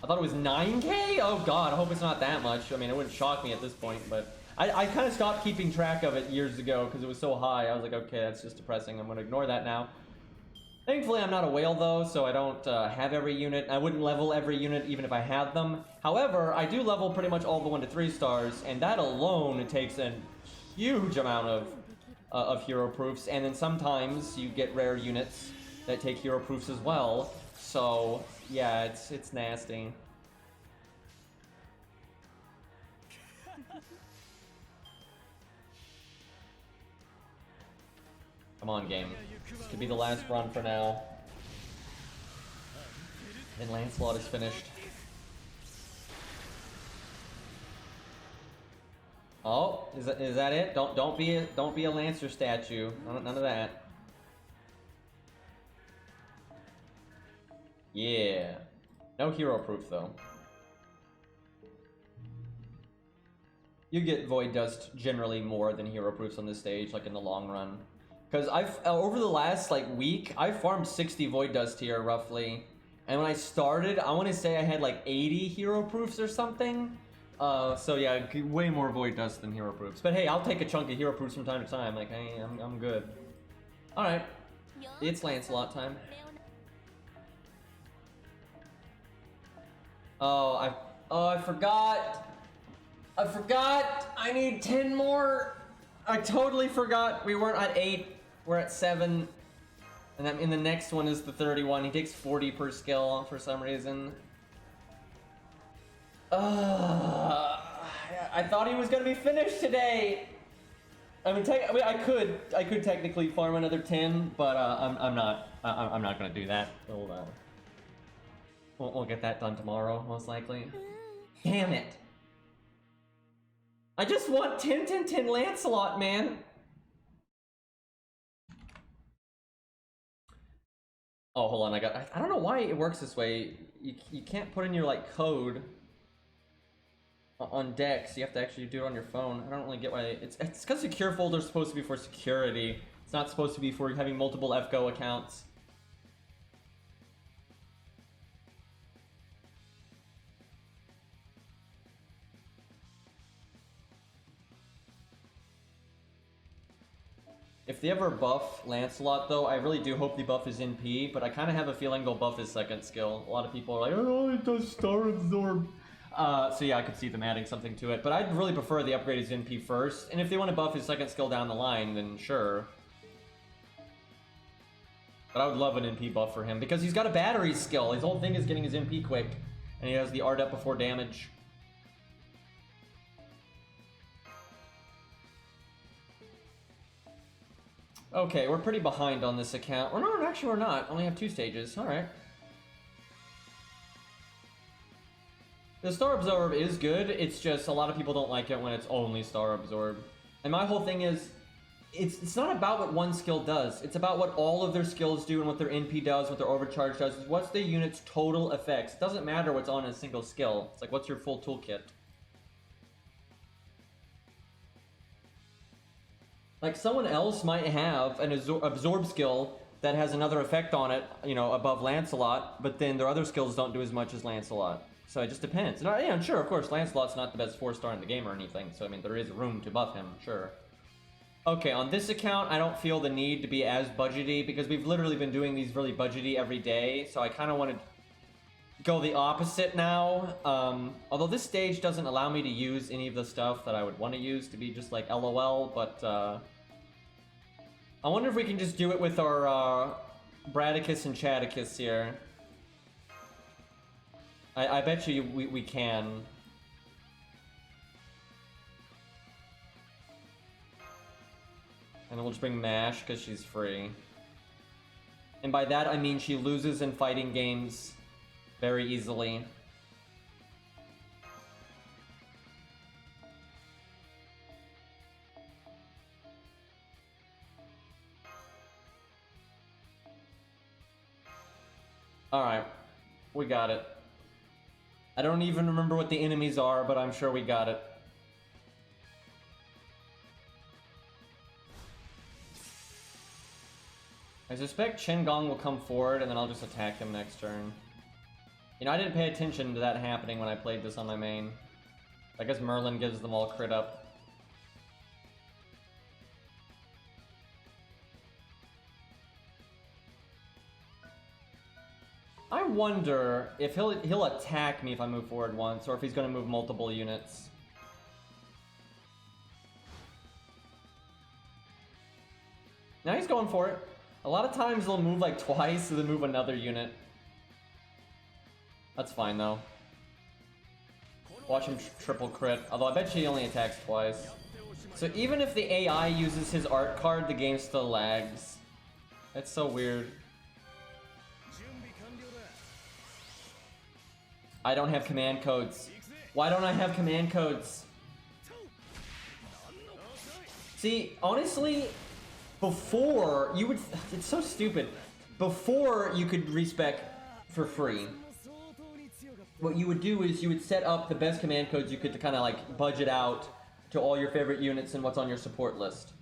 I thought it was 9K? Oh god, I hope it's not that much. I mean, it wouldn't shock me at this point, but I kind of stopped keeping track of it years ago because it was so high. I was like, okay, that's just depressing. I'm going to ignore that now. Thankfully, I'm not a whale, though, so I don't have every unit. I wouldn't level every unit even if I had them. However, I do level pretty much all the 1 to 3 stars, and that alone takes a huge amount of hero proofs, and then sometimes you get rare units that take hero proofs as well. So, yeah, it's nasty. Come on, game. This could be the last run for now. And Lancelot is finished. Oh, is that it? Don't be a Lancer statue. None of that. Yeah. No hero proof though. You get Void Dust generally more than hero proofs on this stage, like in the long run. Because I've over the last like week, I farmed 60 Void Dust here roughly. And when I started, I want to say I had like 80 hero proofs or something. So yeah, way more Void Dust than hero proofs. But hey, I'll take a chunk of hero proofs from time to time. Like, hey, I'm good. All right, it's Lancelot time. Oh, I forgot. I need 10 more. I totally forgot. We weren't at 8. We're at 7. And then in the next one is the 31. He takes 40 per skill for some reason. I thought he was gonna be finished today. I mean, I could technically farm another 10, but I'm not gonna do that. We'll get that done tomorrow, most likely. Damn it! I just want 10, 10, 10 Lancelot, man. Oh, hold on, I don't know why it works this way. You can't put in your, like, code on Dex. You have to actually do it on your phone. I don't really get why it's because secure folder is supposed to be for security. It's not supposed to be for having multiple FGO accounts. If they ever buff Lancelot, though, I really do hope they buff his NP, but I kind of have a feeling they'll buff his second skill. A lot of people are like, oh, it does Star Absorb. So yeah, I could see them adding something to it, but I'd really prefer they upgrade his NP first, and if they want to buff his second skill down the line, then sure. But I would love an NP buff for him, because he's got a battery skill. His whole thing is getting his NP quick, and he has the art up before damage. Okay, we're pretty behind on this account. Or no, actually we're not. Only have 2 stages. Alright. The Star Absorb is good, it's just a lot of people don't like it when it's only Star Absorb. And my whole thing is, it's not about what one skill does, it's about what all of their skills do and what their NP does, what their overcharge does. What's the unit's total effects? It doesn't matter what's on a single skill. It's like, what's your full toolkit? Like, someone else might have an absorb skill that has another effect on it, you know, above Lancelot, but then their other skills don't do as much as Lancelot. So it just depends. And, yeah, sure, of course, Lancelot's not the best 4-star in the game or anything, so I mean, there is room to buff him, sure. Okay, on this account, I don't feel the need to be as budgety, because we've literally been doing these really budgety every day, so I kind of want to go the opposite now. Although this stage doesn't allow me to use any of the stuff that I would want to use to be just like LOL, but I wonder if we can just do it with our Bradicus and Chadicus here. I bet you we can. And then we'll just bring Mash because she's free. And by that I mean she loses in fighting games very easily. Alright, we got it. I don't even remember what the enemies are, but I'm sure we got it. I suspect Qingong will come forward, and then I'll just attack him next turn. You know, I didn't pay attention to that happening when I played this on my main. I guess Merlin gives them all crit up. I wonder if he'll attack me if I move forward once, or if he's going to move multiple units. Now he's going for it. A lot of times they'll move like twice, and then move another unit. That's fine though. Watch him triple crit, although I bet he only attacks twice. So even if the AI uses his art card, the game still lags. That's so weird. I don't have command codes. Why don't I have command codes? See, honestly, before you would... It's so stupid. Before you could respec for free, what you would do is you would set up the best command codes you could to kind of like budget out to all your favorite units and what's on your support list.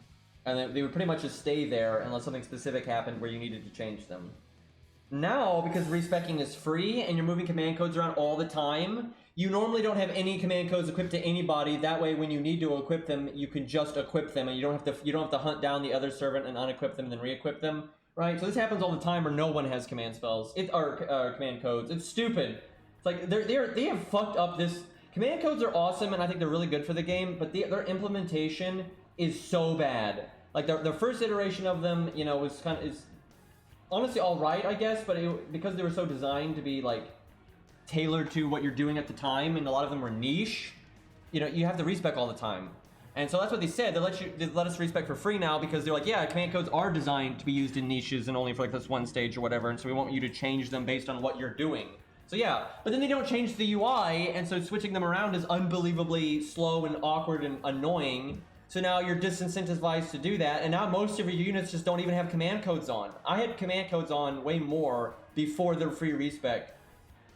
And then they would pretty much just stay there unless something specific happened where you needed to change them. Now, because respecking is free and you're moving command codes around all the time, you normally don't have any command codes equipped to anybody. That way, when you need to equip them, you can just equip them, and you don't have to hunt down the other servant and unequip them and then re-equip them, right? So this happens all the time where no one has command spells. Command codes. It's stupid. It's like they have fucked up this. Command codes are awesome, and I think they're really good for the game, but their implementation is so bad. Like their first iteration of them, you know, was honestly all right, I guess, but because they were so designed to be like tailored to what you're doing at the time, and a lot of them were niche, you know, you have to respec all the time. And so that's what they said. They let us respec for free now because they're like, yeah, command codes are designed to be used in niches and only for like this one stage or whatever, and so we want you to change them based on what you're doing. So yeah, but then they don't change the UI, and so switching them around is unbelievably slow and awkward and annoying. So now you're disincentivized to do that, and now most of your units just don't even have command codes on. I had command codes on way more before the free respec.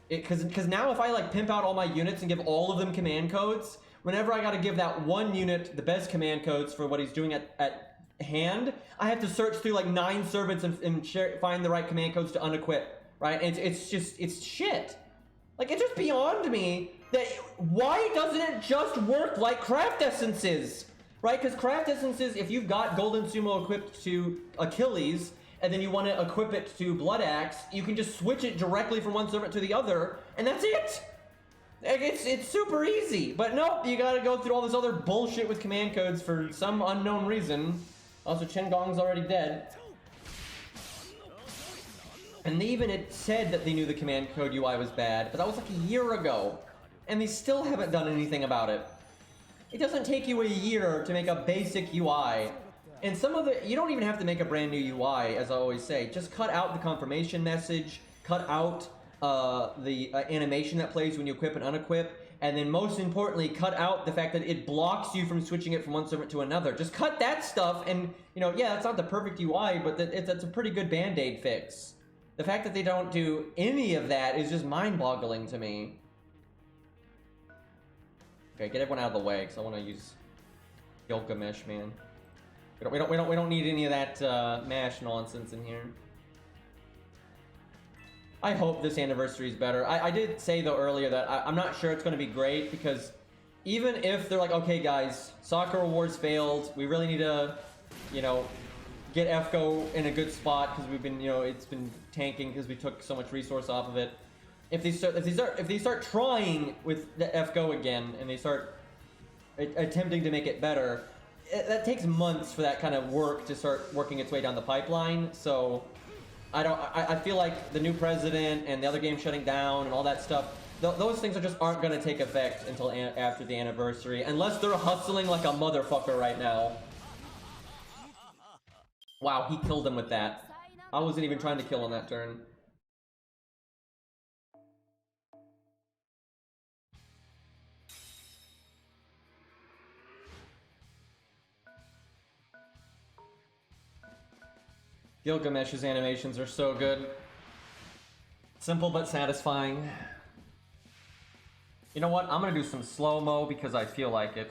Because now if I like pimp out all my units and give all of them command codes, whenever I gotta give that one unit the best command codes for what he's doing at hand, I have to search through like 9 servants and find the right command codes to unequip, right? It's shit. Like, it's just beyond me that why doesn't it just work like craft essences? Right, because craft essences, if you've got Golden Sumo equipped to Achilles, and then you want to equip it to Blood Axe, you can just switch it directly from one servant to the other, and that's it! It's super easy, but nope, you gotta go through all this other bullshit with command codes for some unknown reason. Also, Chen Gong's already dead. And they even had said that they knew the command code UI was bad, but that was like a year ago, and they still haven't done anything about it. It doesn't take you a year to make a basic UI. And some of the, you don't even have to make a brand new UI, as I always say. Just cut out the confirmation message, cut out the animation that plays when you equip and unequip, and then most importantly, cut out the fact that it blocks you from switching it from one servant to another. Just cut that stuff, and, you know, yeah, that's not the perfect UI, but that's a pretty good band-aid fix. The fact that they don't do any of that is just mind-boggling to me. Okay, get everyone out of the way, because I want to use Gilgamesh, man. We don't need any of that mash nonsense in here. I hope this anniversary is better. I did say though earlier that I'm not sure it's going to be great, because even if they're like, okay guys, soccer awards failed, we really need to, you know, get FGO in a good spot because we've been, you know, it's been tanking because we took so much resource off of it. If they start trying with the FGO again and they start attempting to make it better, that takes months for that kind of work to start working its way down the pipeline. So I feel like the new president and the other game shutting down and all that stuff, those things aren't going to take effect until after the anniversary, unless they're hustling like a motherfucker right now. Wow, he killed him with that. I wasn't even trying to kill on that turn. Gilgamesh's animations are so good. Simple but satisfying. You know what? I'm gonna do some slow-mo because I feel like it.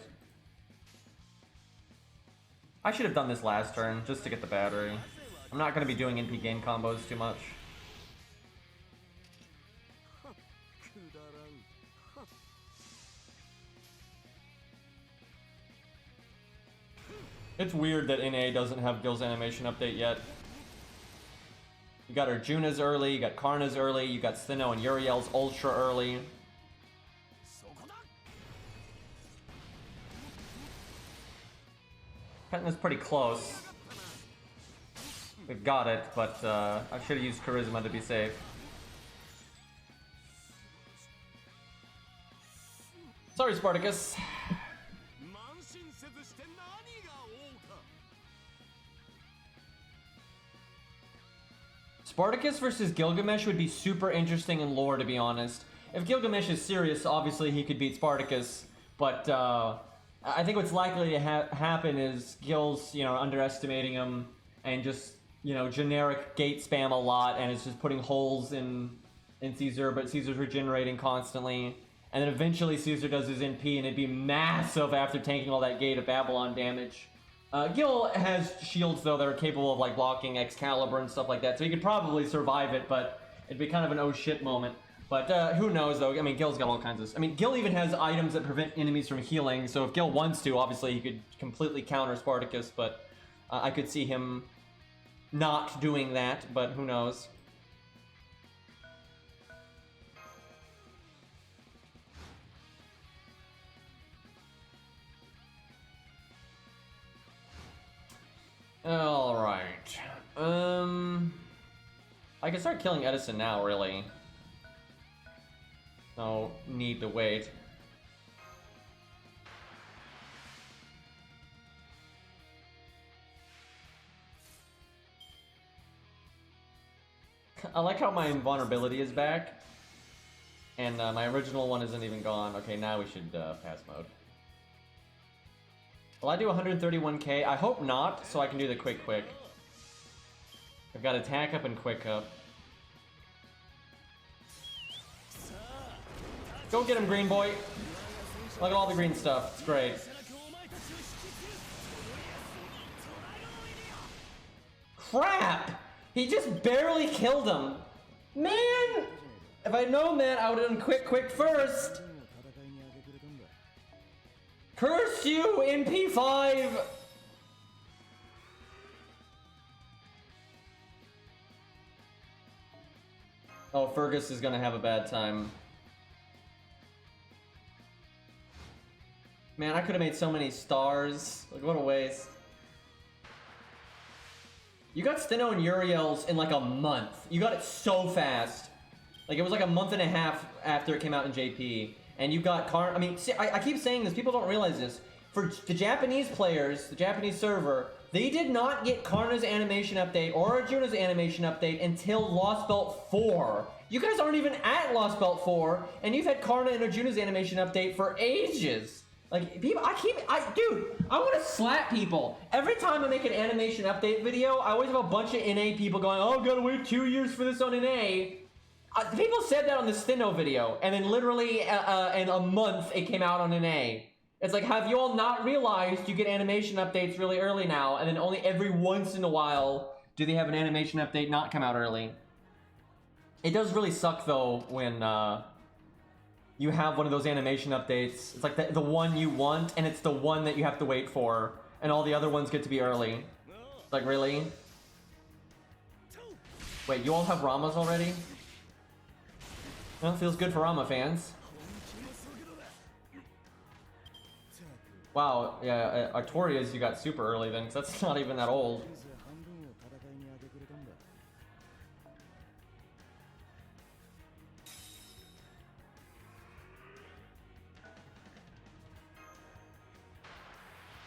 I should have done this last turn just to get the battery. I'm not gonna be doing NP game combos too much. It's weird that NA doesn't have Gil's animation update yet. You got Arjuna's early, you got Karna's early, you got Sinnoh and Uriel's ultra early. Kenton's pretty close. We've got it, but I should have used Charisma to be safe. Sorry, Spartacus. Spartacus versus Gilgamesh would be super interesting in lore, to be honest. If Gilgamesh is serious, obviously he could beat Spartacus, but I think what's likely to happen is Gil's, you know, underestimating him and just, you know, generic gate spam a lot, and it's just putting holes in Caesar, but Caesar's regenerating constantly. And then eventually Caesar does his NP, and it'd be massive after tanking all that Gate of Babylon damage. Gil has shields, though, that are capable of, like, blocking Excalibur and stuff like that, so he could probably survive it, but it'd be kind of an oh shit moment. But who knows, though? I mean, Gil's got all kinds of... I mean, Gil even has items that prevent enemies from healing, so if Gil wants to, obviously he could completely counter Spartacus, but I could see him not doing that, but who knows. Alright. I can start killing Edison now, really. No need to wait. I like how my invulnerability is back. And my original one isn't even gone. Okay, now we should pass mode. Will I do 131k? I hope not, so I can do the quick. I've got attack up and quick up. Go get him, green boy. Look at all the green stuff. It's great. Crap! He just barely killed him. Man! If I'd known that, I would have done quick first. Curse you, MP5! Oh, Fergus is gonna have a bad time. Man, I could have made so many stars. Like, what a waste. You got Steno and Uriel's in like a month. You got it so fast. Like, it was like a month and a half after it came out in JP. And you got I mean, see, I keep saying this, people don't realize this. For the Japanese players, the Japanese server, they did not get Karna's animation update or Arjuna's animation update until Lost Belt 4. You guys aren't even at Lost Belt 4, and you've had Karna and Arjuna's animation update for ages. Like, people, dude, I want to slap people. Every time I make an animation update video, I always have a bunch of NA people going, oh, gotta wait 2 years for this on NA. People said that on the Steno video, and then literally in a month it came out on NA. It's like, have you all not realized you get animation updates really early now, and then only every once in a while do they have an animation update not come out early? It does really suck, though, when you have one of those animation updates. It's like the one you want, and it's the one that you have to wait for, and all the other ones get to be early. Like, really? Wait, you all have Ramas already? Well, feels good for Rama fans. Wow, yeah, Artorias you got super early then, because that's not even that old.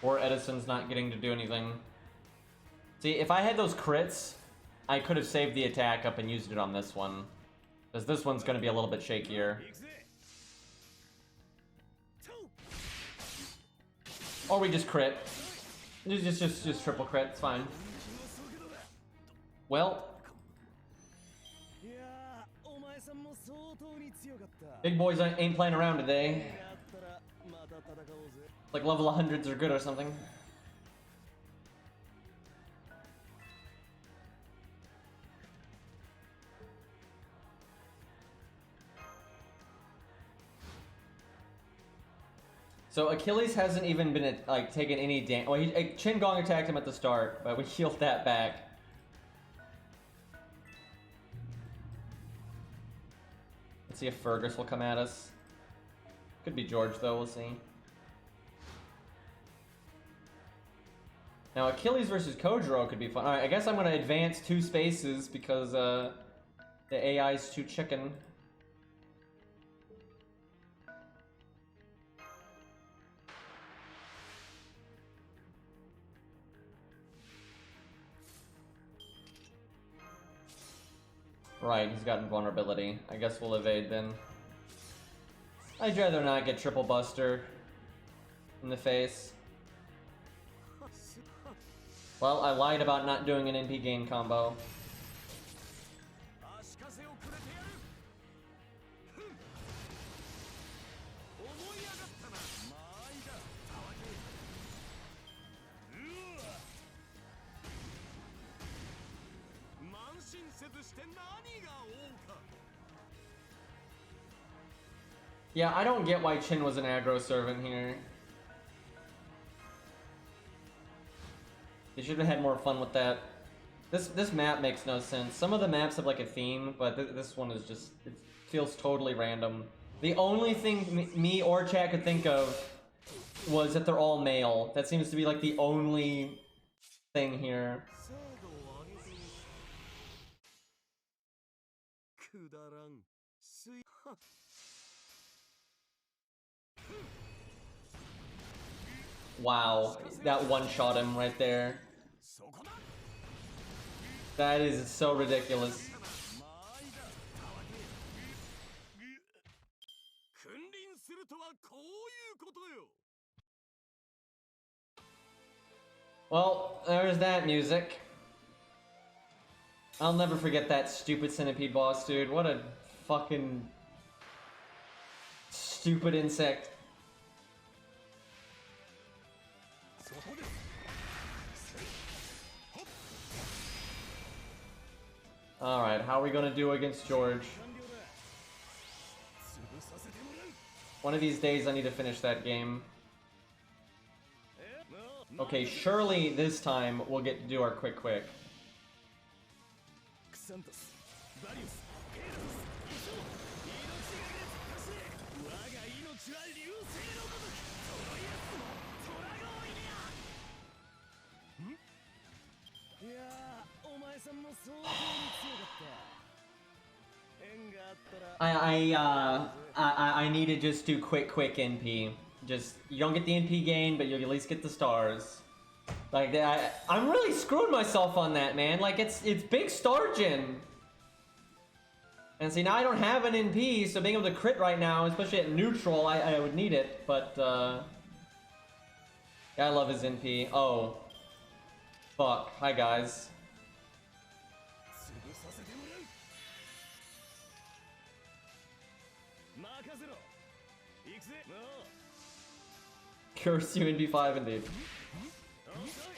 Or Edison's not getting to do anything. See, if I had those crits, I could have saved the attack up and used it on this one. Because this one's going to be a little bit shakier. Or we just crit. Just triple crit, it's fine. Well. Big boys ain't playing around today. Like level 100s are good or something. So Achilles hasn't even been like taken any damage. Well, Chin Gong attacked him at the start, but we healed that back. Let's see if Fergus will come at us. Could be George though. We'll see. Now Achilles versus Kojiro could be fun. All right, I guess I'm gonna advance 2 spaces because the AI's too chicken. Right, he's got invulnerability. I guess we'll evade then. I'd rather not get triple buster in the face. Well, I lied about not doing an NP gain combo. Yeah, I don't get why Chin was an aggro servant here. They should have had more fun with that. This map makes no sense. Some of the maps have like a theme, but this one is just, it feels totally random. The only thing me or chat could think of was that they're all male. That seems to be like the only thing here. Wow, that one-shot him right there. That is so ridiculous. Well, there's that music. I'll never forget that stupid centipede boss, dude. What a fucking stupid insect. Alright, how are we gonna do against George? One of these days I need to finish that game. Okay, surely this time we'll get to do our quick. I need to just do quick NP. Just, you don't get the NP gain, but you'll at least get the stars. Like, I'm really screwing myself on that, man. Like, it's big star gen. And see, now I don't have an NP, so being able to crit right now, especially at neutral, I would need it. But, yeah, I love his NP. Oh. Fuck. Hi, guys. Curse you NP5 indeed.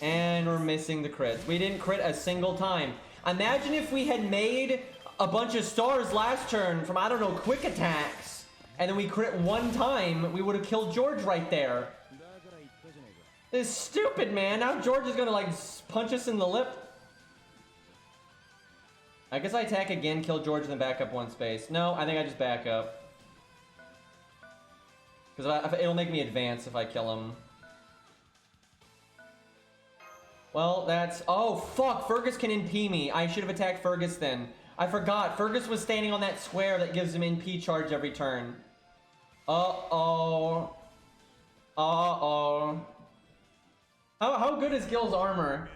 And we're missing the crits. We didn't crit a single time. Imagine if we had made a bunch of stars last turn from, I don't know, quick attacks. And then we crit one time, we would have killed George right there. This is stupid, man. Now George is gonna, like, punch us in the lip. I guess I attack again, kill George, and then back up one space. No, I think I just back up. Because it'll make me advance if I kill him. Well, that's... Oh, fuck! Fergus can NP me. I should have attacked Fergus then. I forgot. Fergus was standing on that square that gives him NP charge every turn. Uh-oh. Uh-oh. How good is Gil's armor?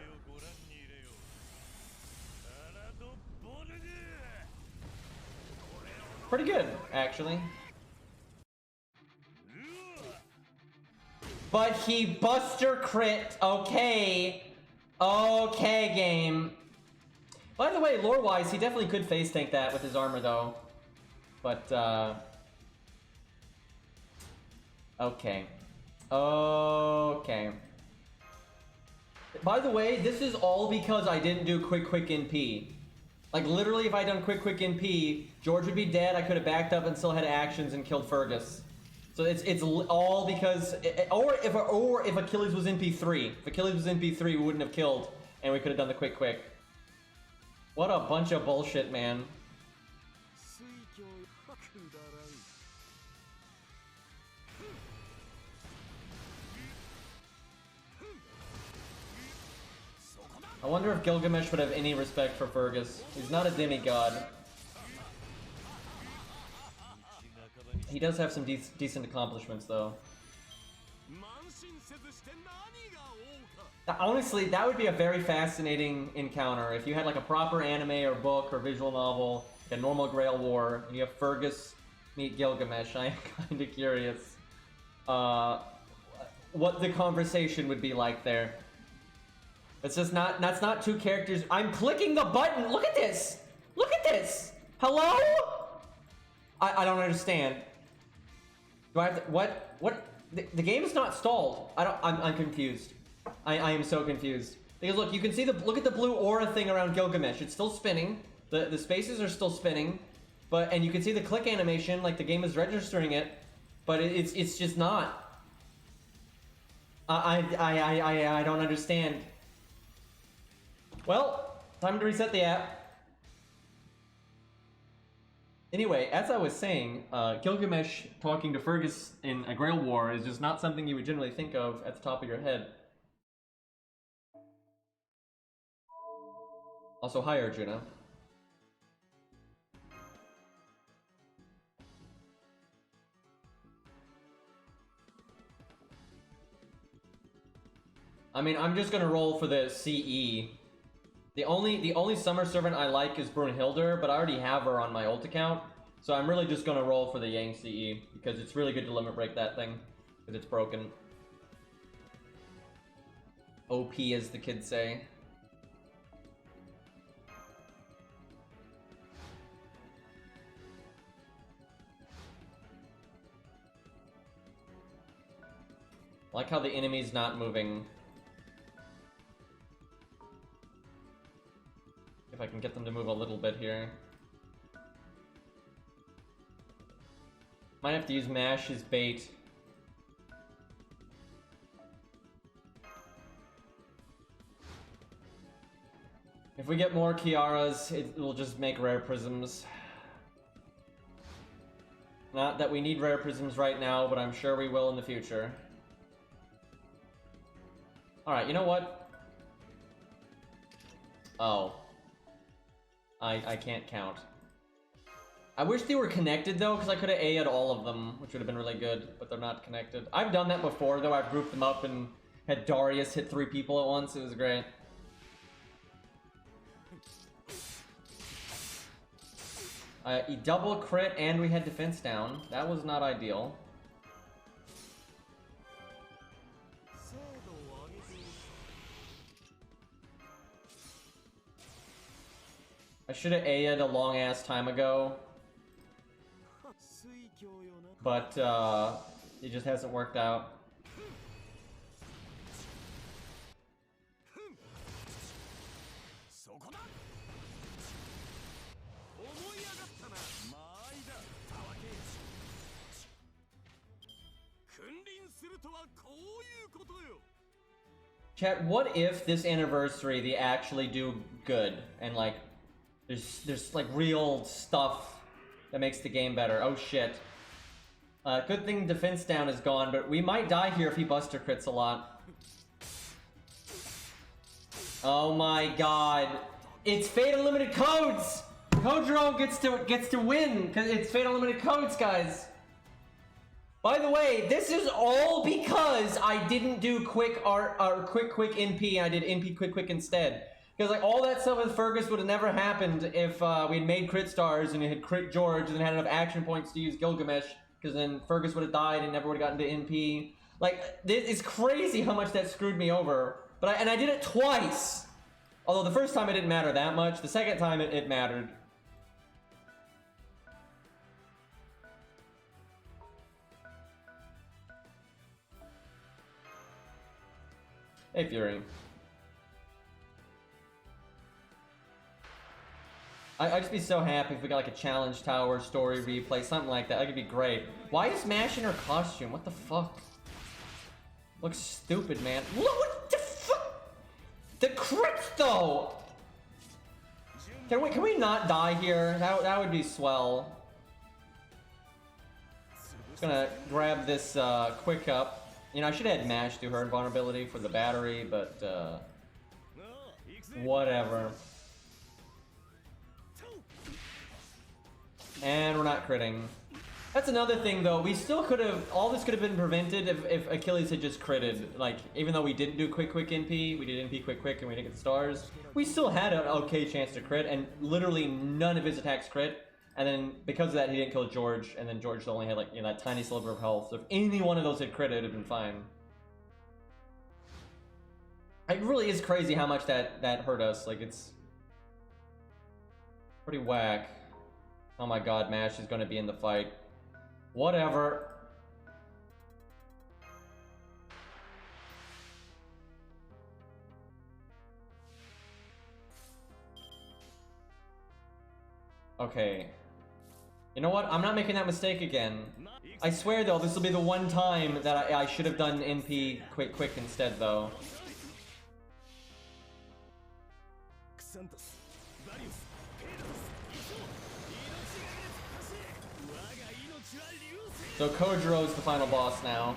Pretty good, actually. But he buster crit. Okay. Okay, game. By the way, lore-wise, he definitely could face tank that with his armor, though. But, okay. Okay. By the way, this is all because I didn't do quick NP. Like, literally, if I had done quick NP, George would be dead, I could have backed up and still had actions and killed Fergus. So it's all because... Or if Achilles was NP3. If Achilles was NP3, we wouldn't have killed, and we could have done the quick. What a bunch of bullshit, man. I wonder if Gilgamesh would have any respect for Fergus. He's not a demigod. He does have some decent accomplishments, though. Honestly, that would be a very fascinating encounter. If you had like a proper anime or book or visual novel, like a normal Grail War, and you have Fergus meet Gilgamesh, I'm kind of curious what the conversation would be like there. It's just not, that's not two characters. I'm clicking the button. Look at this. Look at this. Hello? I don't understand. Do I have to, what? The game is not stalled. I'm confused. I am so confused. Because look, you can see look at the blue aura thing around Gilgamesh. It's still spinning. The spaces are still spinning. And you can see the click animation, like the game is registering it. But it's just not. I don't understand. Well, time to reset the app. Anyway, as I was saying, Gilgamesh talking to Fergus in a Grail War is just not something you would generally think of at the top of your head. Also, hi Arjuna. I mean, I'm just gonna roll for the CE. The only summer servant I like is Brunhilde, but I already have her on my ult account, so I'm really just gonna roll for the Yang CE because it's really good to limit break that thing because it's broken. OP, as the kids say. I like how the enemy's not moving. If I can get them to move a little bit here. Might have to use Mash as bait. If we get more Kiaras, it will just make rare prisms. Not that we need rare prisms right now, but I'm sure we will in the future. Alright, you know what? Oh. I can't count. I wish they were connected though, because I could have AI'd all of them, which would have been really good, but they're not connected. I've done that before though, I've grouped them up and had Darius hit 3 people at once, it was great. He double crit and we had defense down. That was not ideal. I should have AI'd a long ass time ago. But it just hasn't worked out. Chat, what if this anniversary they actually do good and like there's like real stuff that makes the game better? Oh shit. Good thing defense down is gone, but we might die here if he buster crits a lot. Oh my god. It's Fate Unlimited codes! Kojiro gets to win because it's Fate Unlimited codes, guys. By the way, this is all because I didn't do quick NP and I did NP quick instead. Because like all that stuff with Fergus would have never happened if we had made crit stars and it had crit George and then had enough action points to use Gilgamesh, because then Fergus would have died and never would have gotten to NP. Like, it's crazy how much that screwed me over. But I did it twice. Although the first time it didn't matter that much, the second time it mattered. Hey, Fury. I'd just be so happy if we got like a challenge tower, story replay, something like that. That could be great. Why is Mash in her costume? What the fuck? Looks stupid, man. What the fuck? The crits, though! Can we not die here? That would be swell. Just gonna grab this quick up. You know, I should have had Mash do her invulnerability for the battery, but whatever. And we're not critting. That's another thing, though. We still could have... All this could have been prevented if Achilles had just critted. Like, even though we didn't do quick NP, we did NP quick and we didn't get the stars, we still had an okay chance to crit, and literally none of his attacks crit. And then, because of that, he didn't kill George, and then George only had, like, you know, that tiny sliver of health. So if any one of those had critted, it would have been fine. It really is crazy how much that hurt us. Like, it's pretty whack. Oh my god, Mash is going to be in the fight. Whatever. Okay. You know what? I'm not making that mistake again. I swear, though, this will be the one time that I should have done NP quick instead, though. So Kojiro's the final boss now.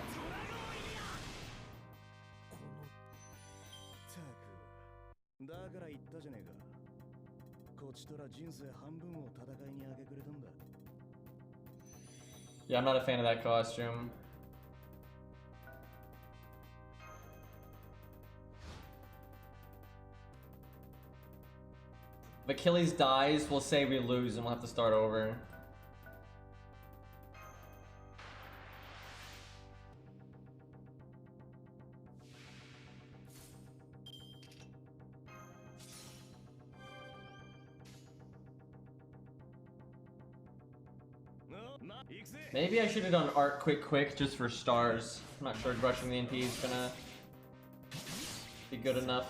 Yeah, I'm not a fan of that costume. If Achilles dies, we'll say we lose and we'll have to start over. Maybe I should have done art quick just for stars. I'm not sure rushing the NP is gonna be good enough.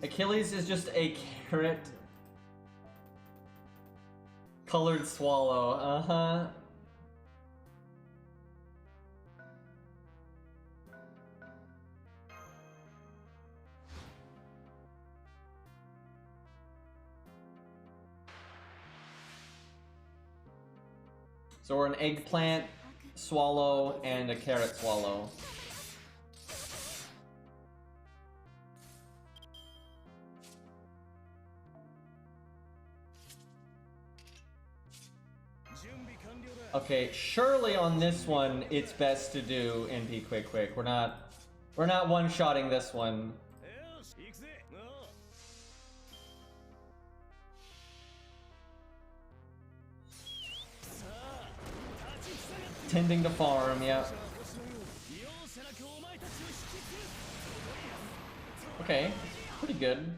Achilles is just a carrot colored swallow. Uh-huh. So we're an eggplant swallow and a carrot swallow. Okay, surely on this one it's best to do NP quick. We're not one-shotting this one. Tending to farm, yeah. Okay, pretty good.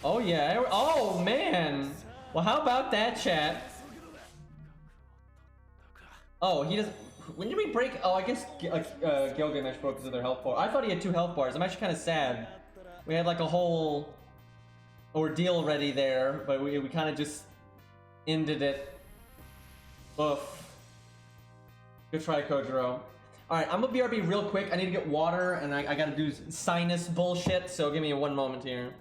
Oh yeah, oh man! Well, how about that, chat? Oh, he doesn't. When did we break? Oh, I guess Gilgamesh broke because of their health bar. I thought he had 2 health bars. I'm actually kind of sad. We had like a whole ordeal ready there, but we kind of just ended it. Oof. Good try, Kojiro. Alright, I'm gonna BRB real quick. I need to get water, and I gotta do sinus bullshit, so give me 1 moment here.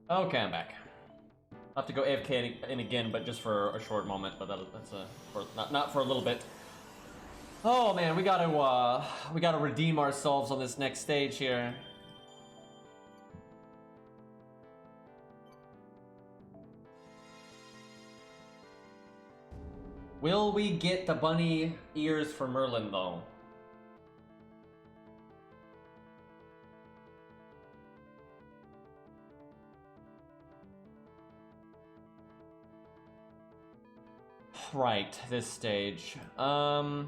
Okay, I'm back. I'll have to go AFK in again, but just for a short moment. But that's not for a little bit. Oh man, we gotta redeem ourselves on this next stage here. Will we get the bunny ears for Merlin though? Right, this stage. So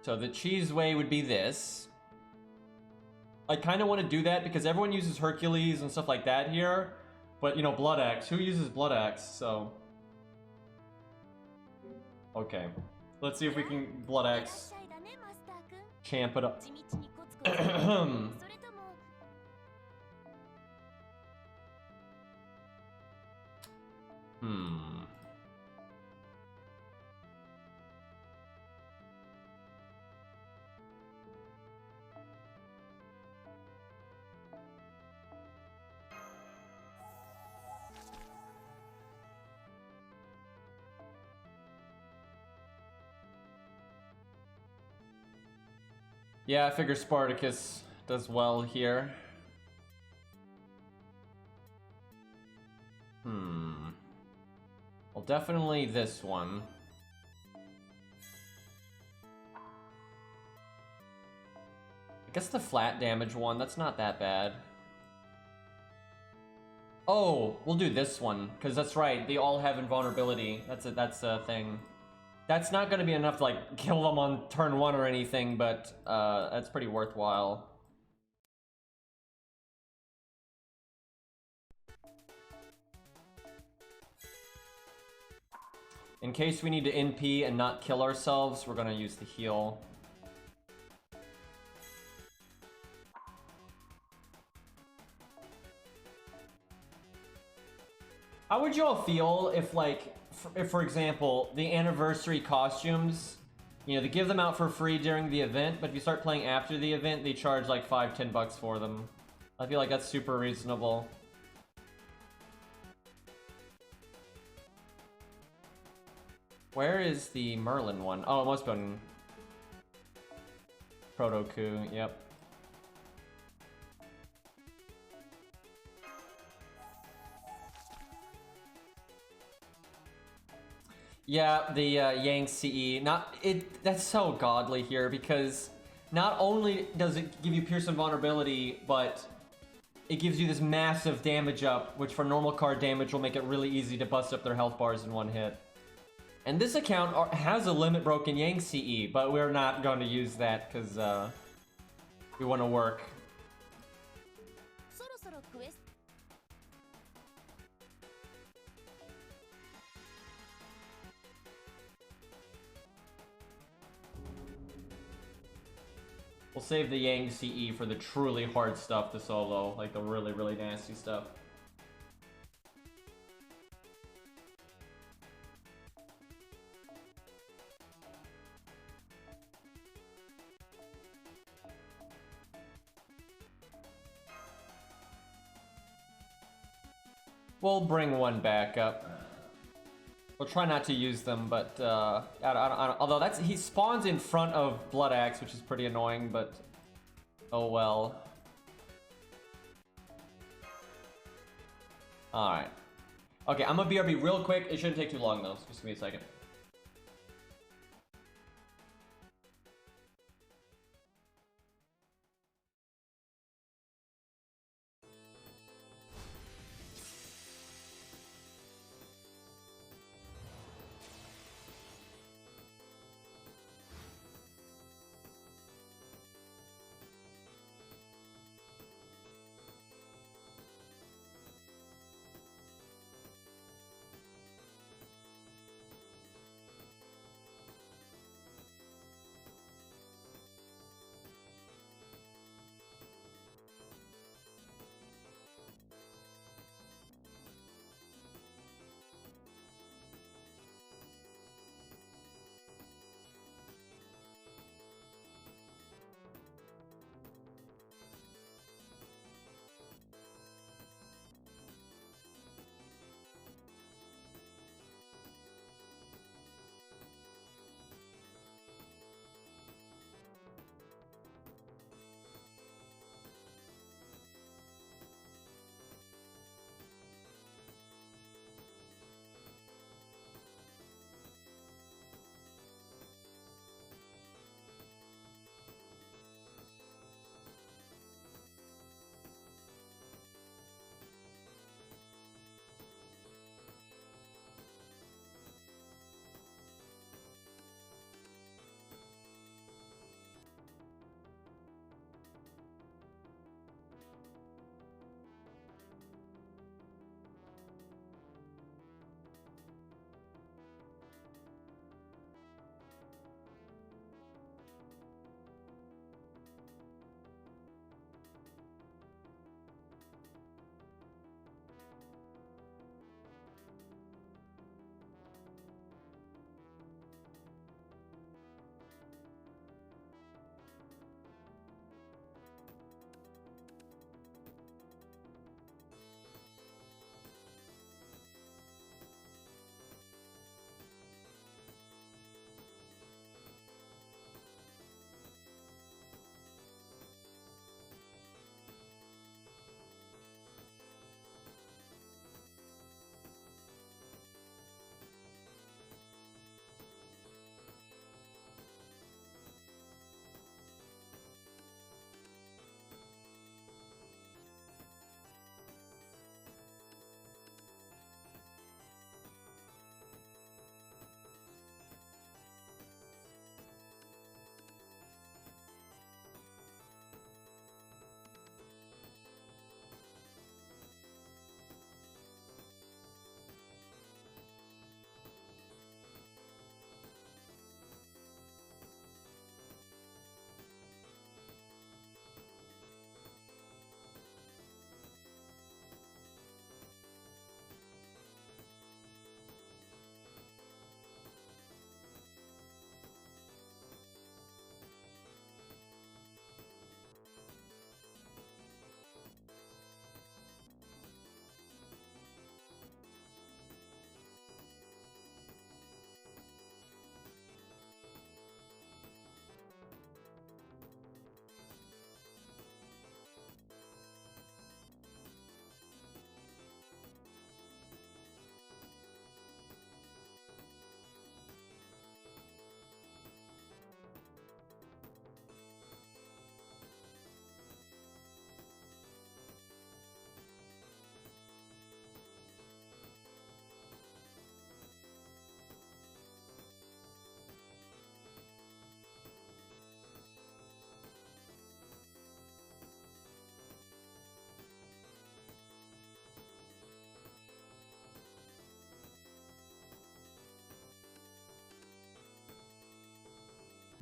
the cheese way would be this. I kind of want to do that because everyone uses Hercules and stuff like that here. But, you know, Blood Axe. Who uses Blood Axe? So... Okay. Let's see if we can Blood Axe champ it up. Yeah, I figure Spartacus does well here. Well, definitely this one. I guess the flat damage one, that's not that bad. Oh, we'll do this one, because that's right, they all have invulnerability. That's a thing. That's not going to be enough to, like, kill them on turn 1 or anything, but that's pretty worthwhile. In case we need to NP and not kill ourselves, we're going to use the heal. How would you all feel if, like, if, for example, the anniversary costumes, you know, they give them out for free during the event, but if you start playing after the event, they charge like $5-10 for them. I feel like that's super reasonable. Where is the Merlin one? Oh, it must have been Proto-Coup, yep. Yeah, the Yang CE, that's so godly here because not only does it give you Pierce and Vulnerability, but it gives you this massive damage up, which for normal card damage will make it really easy to bust up their health bars in one hit. And this account has a limit broken Yang CE, but we're not going to use that because we want to work. We'll save the Yang CE for the truly hard stuff to solo, like the really, really nasty stuff. We'll bring one back up. We'll try not to use them, but although he spawns in front of Blood Axe, which is pretty annoying, but oh well. Alright. Okay, I'm gonna BRB real quick. It shouldn't take too long though, so just give me a second.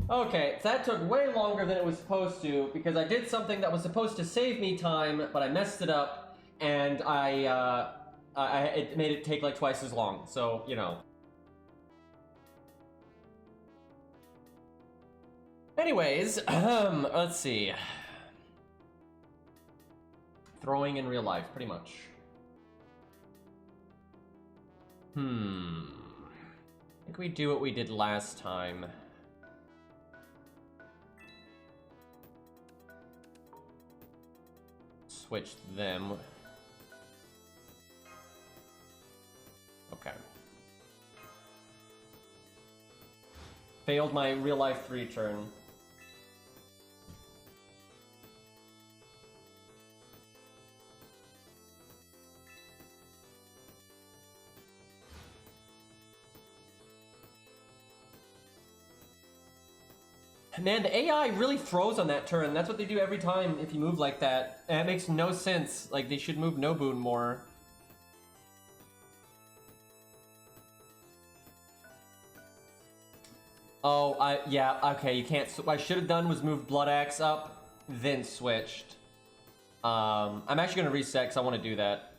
Okay, that took way longer than it was supposed to because I did something that was supposed to save me time, but I messed it up, and it made it take like twice as long. So, you know. Anyways, let's see. Throwing in real life, pretty much. I think we do what we did last time. Switch them. Okay. Failed my real life 3 turn. Man, the AI really throws on that turn. That's what they do every time if you move like that. And it makes no sense. Like, they should move Nobu more. Oh, yeah, okay, you can't... What I should have done was move Blood Axe up, then switched. I'm actually going to reset because I want to do that.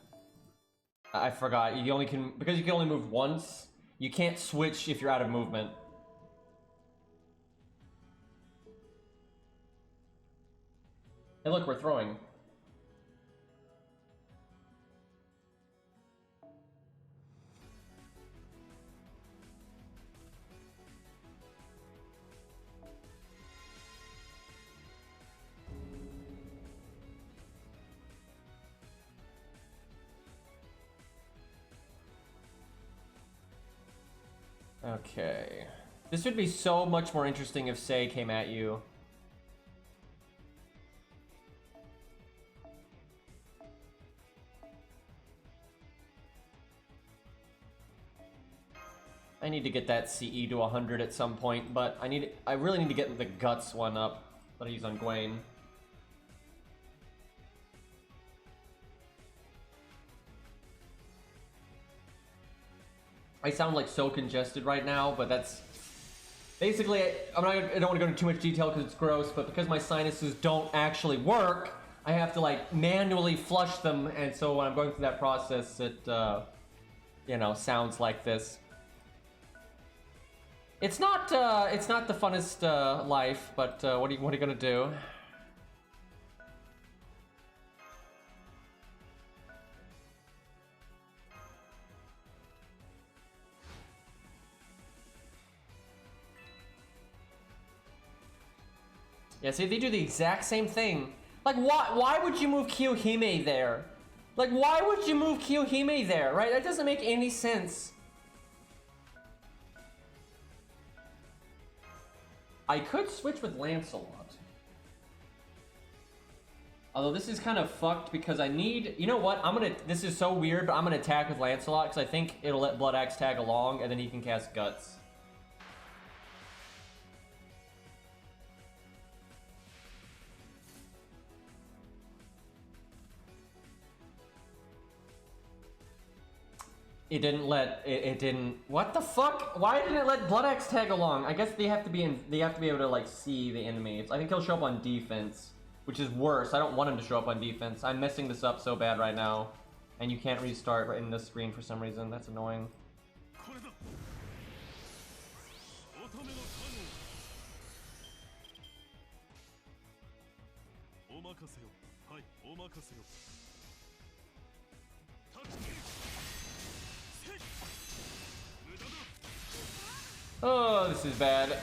I forgot. You only can... Because you can only move once, you can't switch if you're out of movement. Hey, look, we're throwing. Okay. This would be so much more interesting if Sei came at you. I need to get that CE to 100 at some point, but I really need to get the Guts one up that I use on Gwaine. I sound like so congested right now, but that's basically, I don't want to go into too much detail because it's gross, but because my sinuses don't actually work, I have to like manually flush them, and so when I'm going through that process, it you know, sounds like this. It's not the funnest life, but what are you gonna do? Yeah, see, they do the exact same thing. Like, why would you move Kiyohime there? Like, why would you move Kiyohime there, right? That doesn't make any sense. I could switch with Lancelot. Although this is kind of fucked because I need... You know what? This is so weird, but I'm gonna attack with Lancelot because I think it'll let Blood Axe tag along and then he can cast Guts. It didn't... What the fuck? Why didn't it let Blood Axe tag along? I guess they have to be able to, like, see the enemies. I think he'll show up on defense, which is worse. I don't want him to show up on defense. I'm messing this up so bad right now. And you can't restart right in this screen for some reason. That's annoying. Oh, this is bad.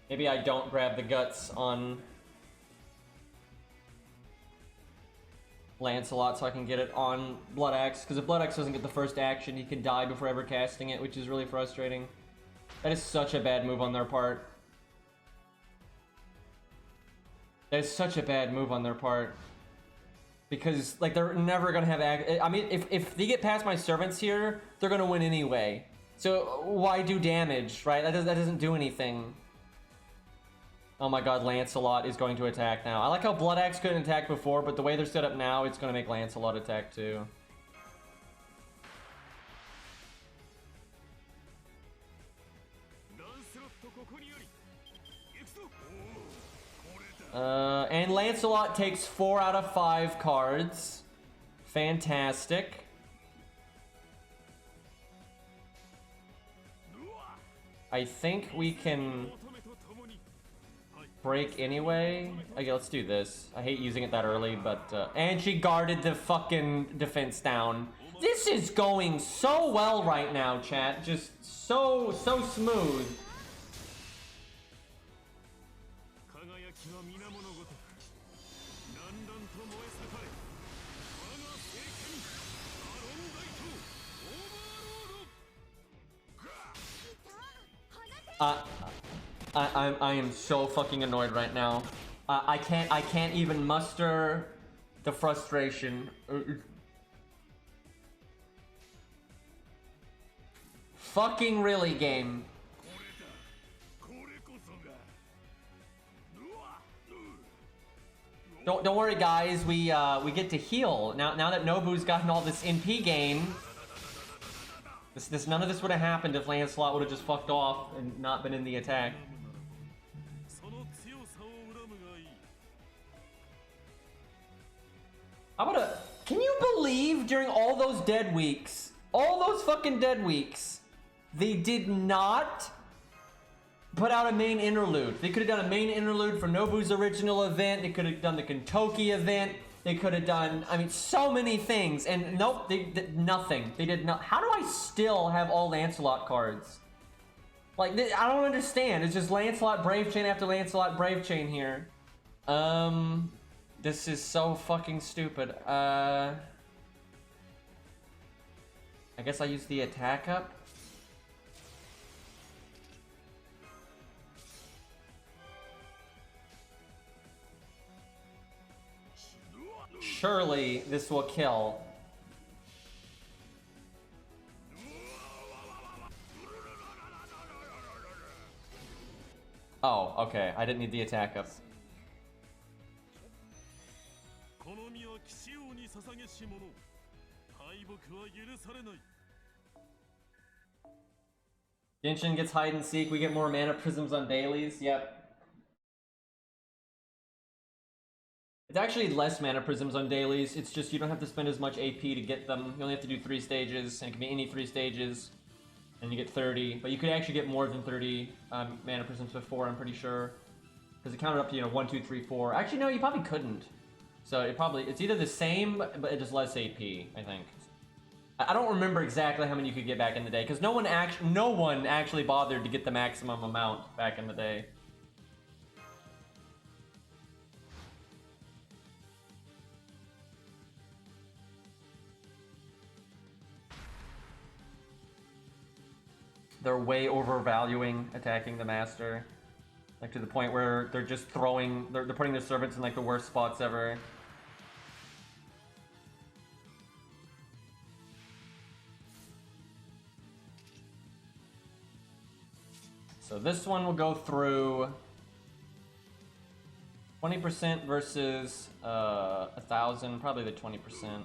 Maybe I don't grab the Guts on Lancelot so I can get it on Blood Axe, because if Blood Axe doesn't get the first action, he can die before ever casting it, which is really frustrating. That is such a bad move on their part. That is such a bad move on their part. Because, like, they're never gonna have I mean, if they get past my servants here, they're gonna win anyway. So, why do damage, right? That doesn't do anything. Oh my god, Lancelot is going to attack now. I like how Blood Axe couldn't attack before, but the way they're set up now, it's going to make Lancelot attack too. And Lancelot takes 4 out of 5 cards. Fantastic. I think we can break anyway. Okay, let's do this. I hate using it that early, but and she guarded the fucking defense down. This is going so well right now, chat. Just so smooth. I am so fucking annoyed right now. I can't even muster the frustration. Fucking really, game. Don't worry, guys. We get to heal now that Nobu's gotten all this NP gain. None of this would have happened if Lancelot would have just fucked off and not been in the attack. Can you believe during all those dead weeks, all those fucking dead weeks, they did not put out a main interlude? They could have done a main interlude for Nobu's original event. They could have done the Kentucky event. They could have done, I mean, so many things, and nope, they did nothing. They did not. How do I still have all Lancelot cards? Like, I don't understand. It's just Lancelot Brave Chain after Lancelot Brave Chain here. This is so fucking stupid. I guess I use the attack up. Surely this will kill. Oh, okay. I didn't need the attack up. Genshin gets hide and seek. We get more mana prisms on dailies. Yep. It's actually less mana prisms on dailies. It's just you don't have to spend as much AP to get them. You only have to do 3 stages, and it can be any 3 stages, and you get 30. But you could actually get more than 30 mana prisms before, I'm pretty sure, because it counted up to 1, 2, 3, 4. Actually, no, you probably couldn't. So it's either the same, but it's just less AP, I think. I don't remember exactly how many you could get back in the day, because no one actually bothered to get the maximum amount back in the day. They're way overvaluing attacking the master, like to the point where they're just throwing, they're putting their servants in like the worst spots ever. So this one will go through 20% versus 1,000, probably the 20%.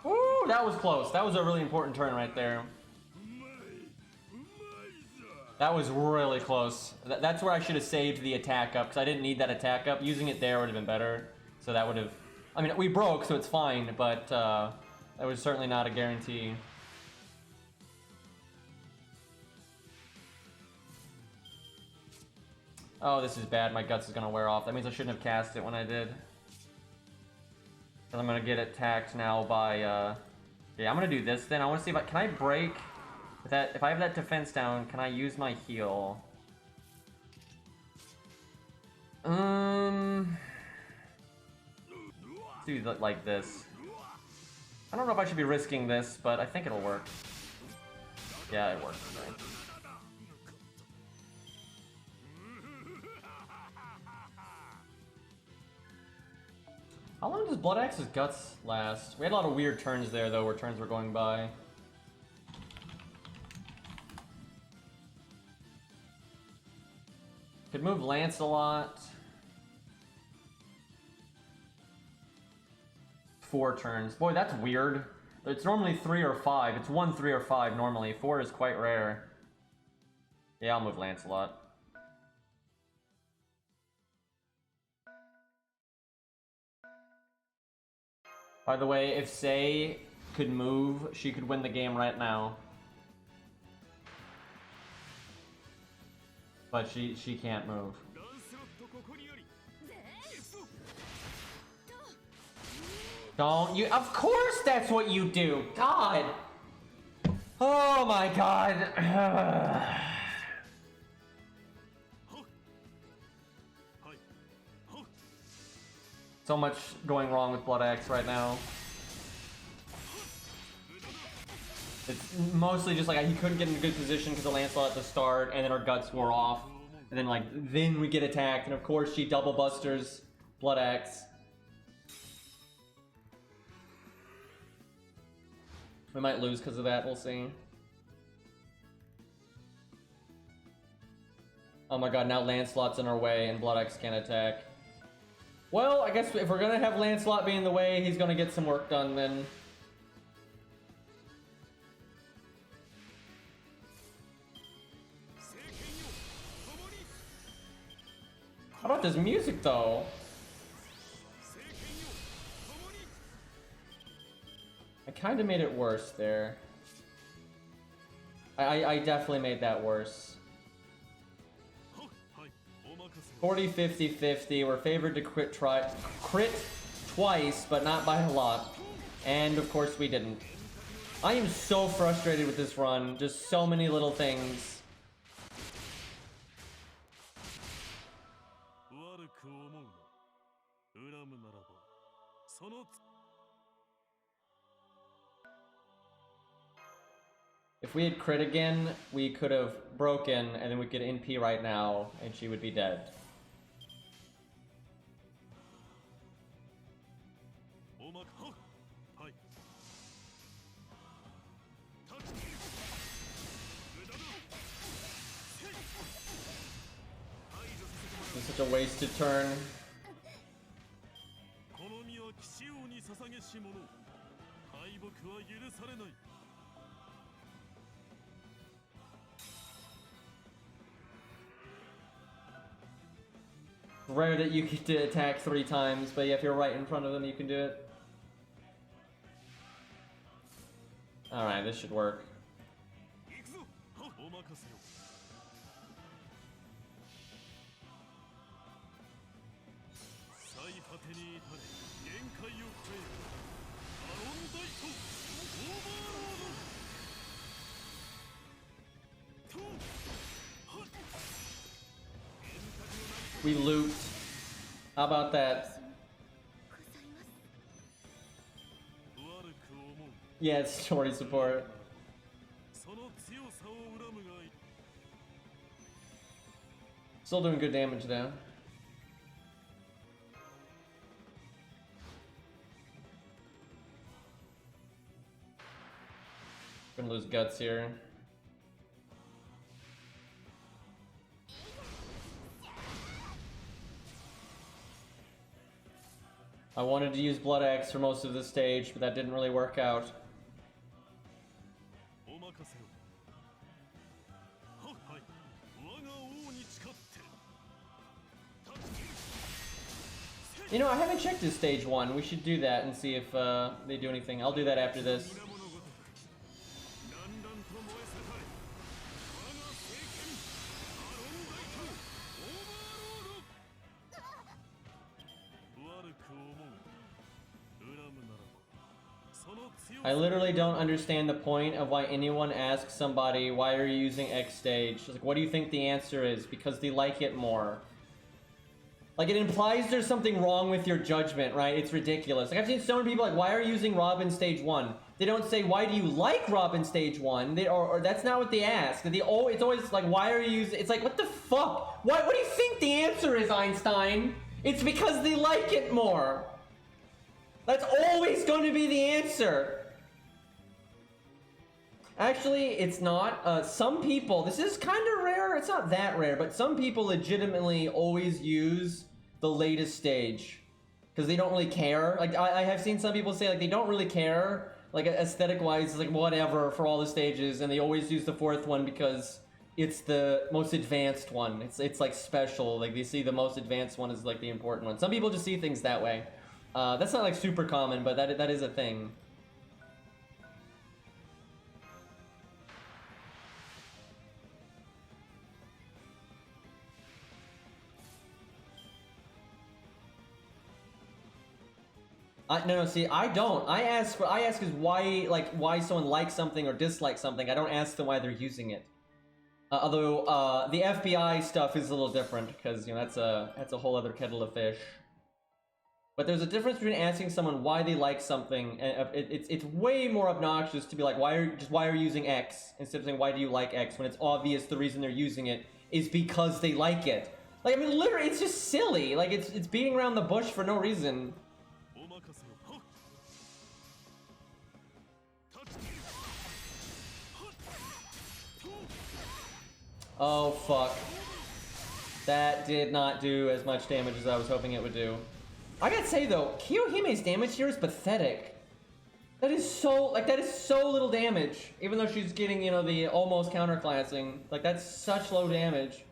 Ooh, that was close. That was a really important turn right there. That was really close. That's where I should have saved the attack up, because I didn't need that attack up. Using it there would have been better. So that would have... I mean, we broke, so it's fine, but that was certainly not a guarantee. Oh, this is bad. My guts is going to wear off. That means I shouldn't have cast it when I did. I'm gonna get attacked now by, yeah, I'm gonna do this then. I wanna see if can I break that, if I have that defense down, can I use my heal? Do it like this. I don't know if I should be risking this, but I think it'll work. Yeah, it works. Right. How long does Blood Axe's Guts last? We had a lot of weird turns there, though, where turns were going by. Could move Lancelot. 4 turns. Boy, that's weird. It's normally 3 or 5. It's 1, 3, or 5 normally. 4 is quite rare. Yeah, I'll move Lancelot. By the way, if Sei could move, she could win the game right now. But she can't move. Don't you? Of course that's what you do! God! Oh my god! So much going wrong with Blood Axe right now. It's mostly just like he couldn't get in a good position because of Lancelot at the start, and then our guts wore off. And then then we get attacked, and of course she double busters Blood Axe. We might lose because of that, we'll see. Oh my god, now Lancelot's in our way and Blood Axe can't attack. Well, I guess if we're gonna have Lancelot be in the way, he's gonna get some work done then. How about this music though? I kind of made it worse there. I definitely made that worse. 40, 50, 50. We're favored to crit twice, but not by a lot. And of course we didn't. I am so frustrated with this run. Just so many little things. If we had crit again, we could have broken, and then we could NP right now, and she would be dead. It's such a wasted turn. Rare that you get to attack 3 times, but yeah, if you're right in front of them, you can do it. Alright, this should work. We looped. How about that? Yeah, it's story support. Still doing good damage though. Gonna lose guts here. I wanted to use Blood Axe for most of the stage, but that didn't really work out. You know, I haven't checked his stage 1. We should do that and see if they do anything. I'll do that after this. I literally don't understand the point of why anyone asks somebody, why are you using X stage? It's like, what do you think the answer is? Because they like it more. Like, it implies there's something wrong with your judgment, right? It's ridiculous. Like, I've seen so many people like, why are you using Robin stage 1? They don't say, why do you like Robin stage 1? Or that's not what they ask. It's always like, why are you using... It's like, what the fuck? What do you think the answer is, Einstein? It's because they like it more. That's always going to be the answer. Actually, it's not. Some people, this is kind of rare. It's not that rare, but some people legitimately always use the latest stage because they don't really care. Like I have seen some people say like they don't really care, like aesthetic wise, it's like whatever for all the stages, and they always use the fourth one because it's the most advanced one. It's like special. Like they see the most advanced one as like the important one. Some people just see things that way. That's not like super common, but that is a thing. No, see, I don't. I ask is why, like, why someone likes something or dislikes something. I don't ask them why they're using it. Although, the FBI stuff is a little different, because, you know, that's a whole other kettle of fish. But there's a difference between asking someone why they like something, and it's way more obnoxious to be like, why are you using X, instead of saying, why do you like X, when it's obvious the reason they're using it is because they like it. Like, I mean, literally, it's just silly. Like, it's beating around the bush for no reason. Oh, fuck. That did not do as much damage as I was hoping it would do. I gotta say, though, Kiyohime's damage here is pathetic. That is so little damage. Even though she's getting, you know, the almost counterclassing. Like, that's such low damage.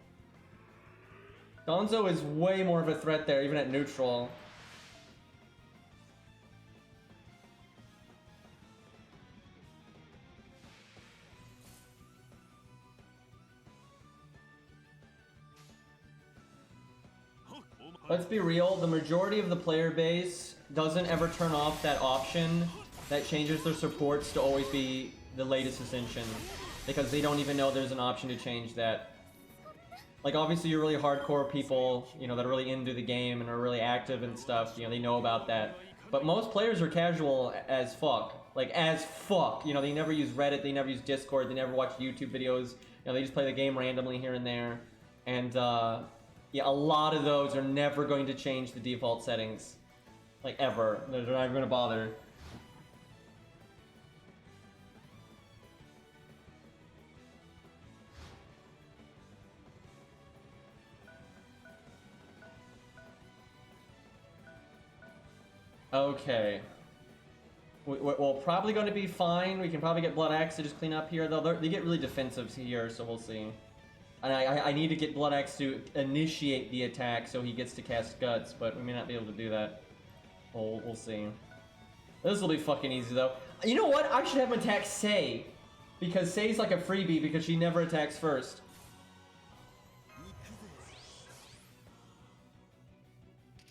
Gonzo is way more of a threat there, even at neutral. Let's be real, the majority of the player base doesn't ever turn off that option that changes their supports to always be the latest ascension, because they don't even know there's an option to change that. Like, obviously you're really hardcore people, you know, that are really into the game and are really active and stuff, you know, they know about that. But most players are casual as fuck. Like, as fuck. You know, they never use Reddit, they never use Discord, they never watch YouTube videos. You know, they just play the game randomly here and there. And, yeah, a lot of those are never going to change the default settings. Like, ever. They're not even going to bother. Okay. We're probably going to be fine. We can probably get Blood Axe to just clean up here, though. They get really defensive here, so we'll see. And I need to get Blood Axe to initiate the attack so he gets to cast Guts, but we may not be able to do that. We'll see. This will be fucking easy, though. You know what? I should have him attack Sei. Because Sei's like a freebie because she never attacks first.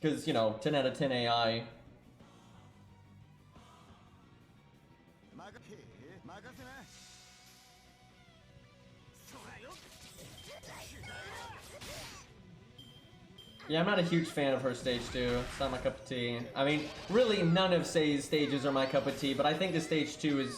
Because, you know, 10 out of 10 AI. Yeah, I'm not a huge fan of her stage 2. It's not my cup of tea. I mean, really, none of Sei's stages are my cup of tea, but I think the stage 2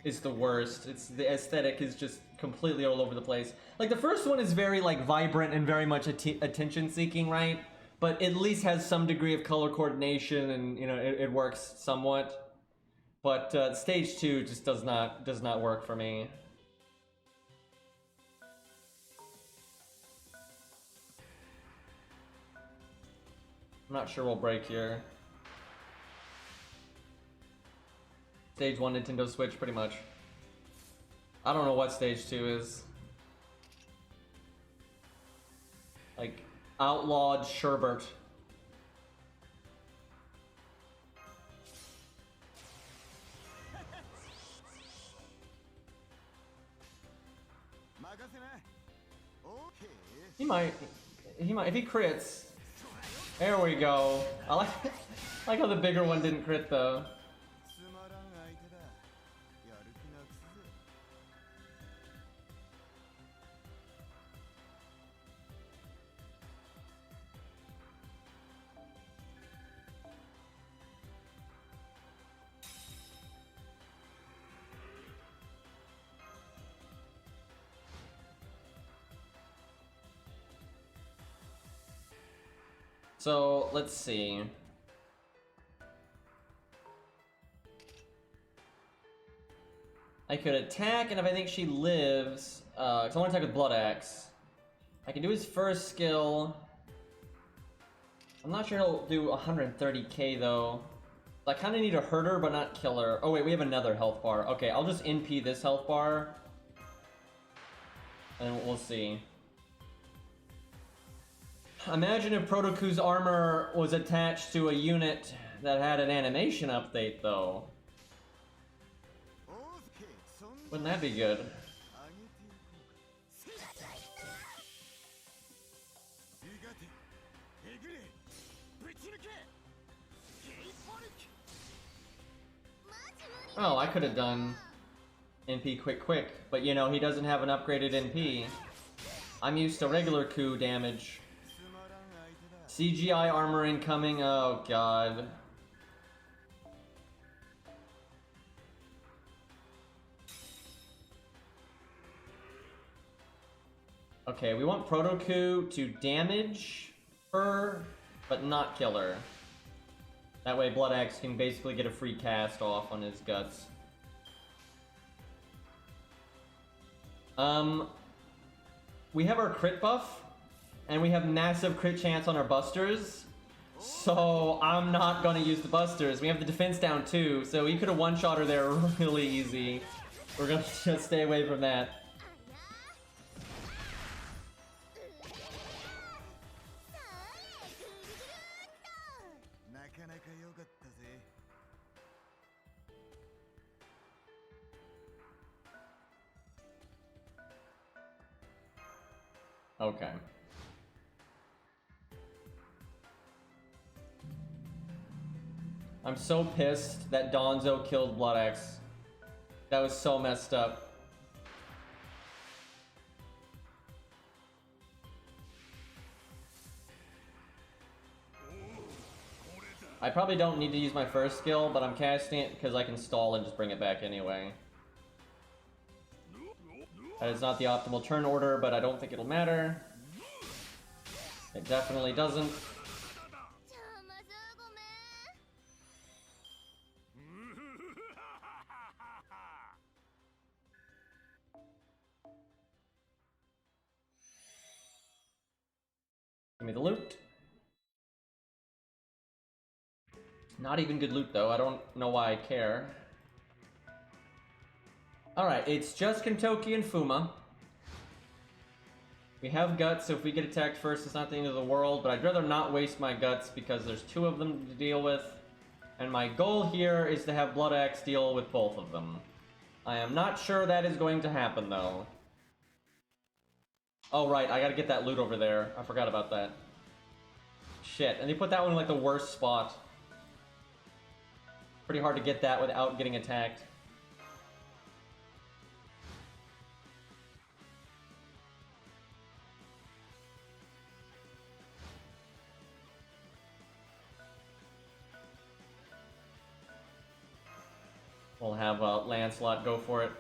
is the worst. The aesthetic is just completely all over the place. Like, the first one is very, like, vibrant and very much attention-seeking, right? But at least has some degree of color coordination, and, you know, it works somewhat. But stage 2 just does not work for me. I'm not sure we'll break here. Stage 1 Nintendo Switch, pretty much. I don't know what stage 2 is. Like, Outlawed Sherbert. He might, if he crits. There we go. I like how the bigger one didn't crit though. So, let's see. I could attack, and if I think she lives, because I want to attack with Blood Axe. I can do his first skill. I'm not sure he'll do 130k though. I kind of need to hurt her, but not kill her. Oh wait, we have another health bar. Okay, I'll just NP this health bar. And we'll see. Imagine if Protoku's armor was attached to a unit that had an animation update though. Wouldn't that be good? Oh, I could have done NP quick, but you know, he doesn't have an upgraded NP. I'm used to regular coup damage. CGI armor incoming, oh god. Okay, we want Protoku to damage her, but not kill her. That way Blood Axe can basically get a free cast off on his guts. We have our crit buff, and we have massive crit chance on our busters, so I'm not gonna use the busters. We have the defense down too, so he could have one-shot her there really easy. We're gonna just stay away from that. Okay. I'm so pissed that Donzo killed Blood Axe. That was so messed up. I probably don't need to use my first skill, but I'm casting it because I can stall and just bring it back anyway. That is not the optimal turn order, but I don't think it'll matter. It definitely doesn't. Give me the loot. Not even good loot though, I don't know why I care. Alright, it's just Kentoki and Fuma. We have guts, so if we get attacked first, it's not the end of the world, but I'd rather not waste my guts because there's two of them to deal with. And my goal here is to have Blood Axe deal with both of them. I am not sure that is going to happen, though. Oh, right, I gotta get that loot over there. I forgot about that. Shit, and they put that one in, like, the worst spot. Pretty hard to get that without getting attacked. We'll have Lancelot go for it.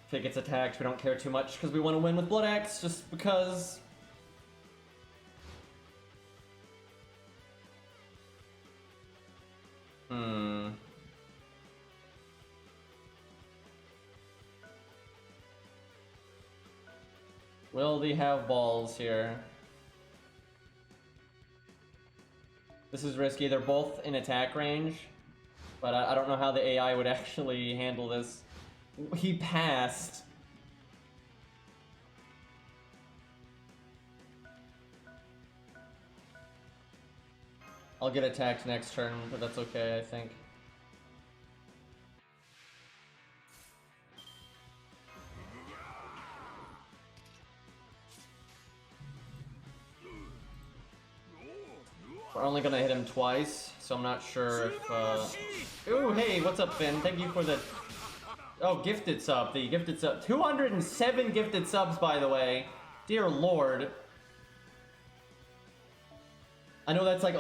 If it gets attacked, we don't care too much because we want to win with Blood Axe, just because. Will they have balls here? This is risky. They're both in attack range. But I don't know how the AI would actually handle this. He passed. I'll get attacked next turn, but that's okay, I think. We're only gonna hit him twice, so I'm not sure if, Ooh, hey, what's up, Finn? Thank you for the... Oh, gifted sub, the gifted sub. 207 gifted subs, by the way. Dear Lord. I know that's like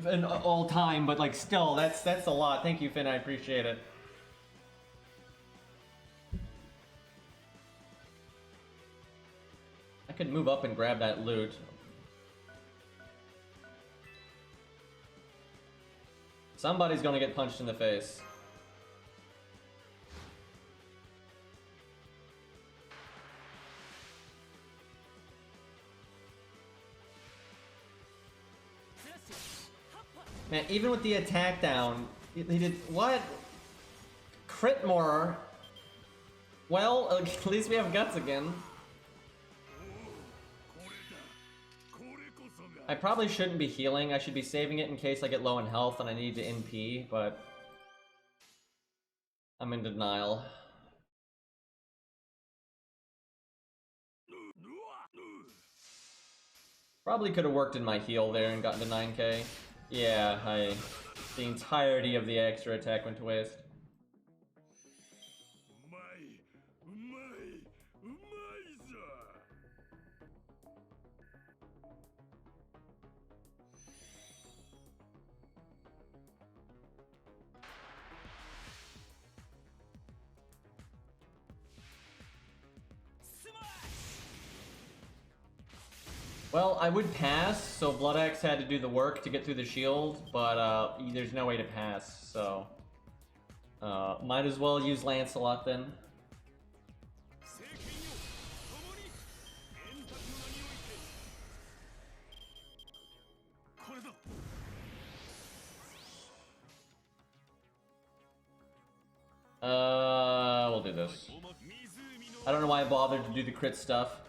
an all time, but like still, that's a lot. Thank you, Finn, I appreciate it. I could move up and grab that loot. Somebody's gonna get punched in the face. man. Even with the attack down, he did what? Crit more. Well, at least we have guts again. I probably shouldn't be healing. I should be saving it in case I get low in health and I need to NP, but I'm in denial. Probably could have worked in my heal there and gotten to 9k. Yeah, the entirety of the extra attack went to waste. Well, I would pass, so Blood Axe had to do the work to get through the shield, but there's no way to pass, so might as well use Lancelot then. We'll do this. I don't know why I bothered to do the crit stuff.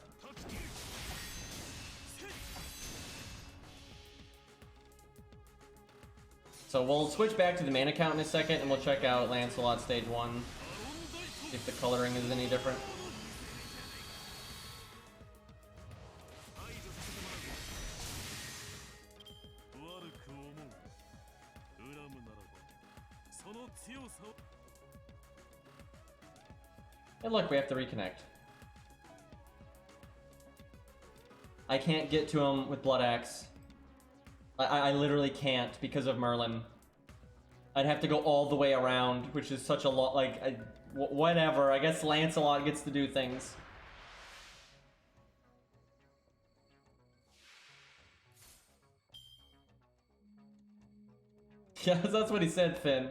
So we'll switch back to the mana count in a second, and we'll check out Lancelot stage 1, see if the coloring is any different. And look, we have to reconnect. I can't get to him with Blood Axe. I literally can't because of Merlin. I'd have to go all the way around, which is such a lot, like, whatever. I guess Lancelot gets to do things. Yeah, that's what he said, Finn.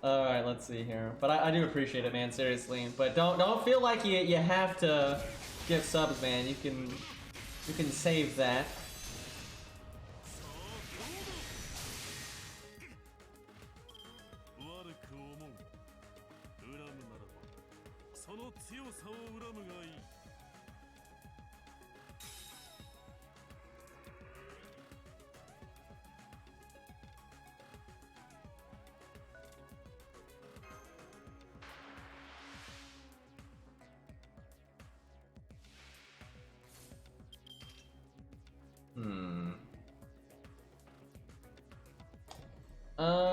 Alright, let's see here. But I do appreciate it, man, seriously. But don't feel like you have to give subs, man. You can save that.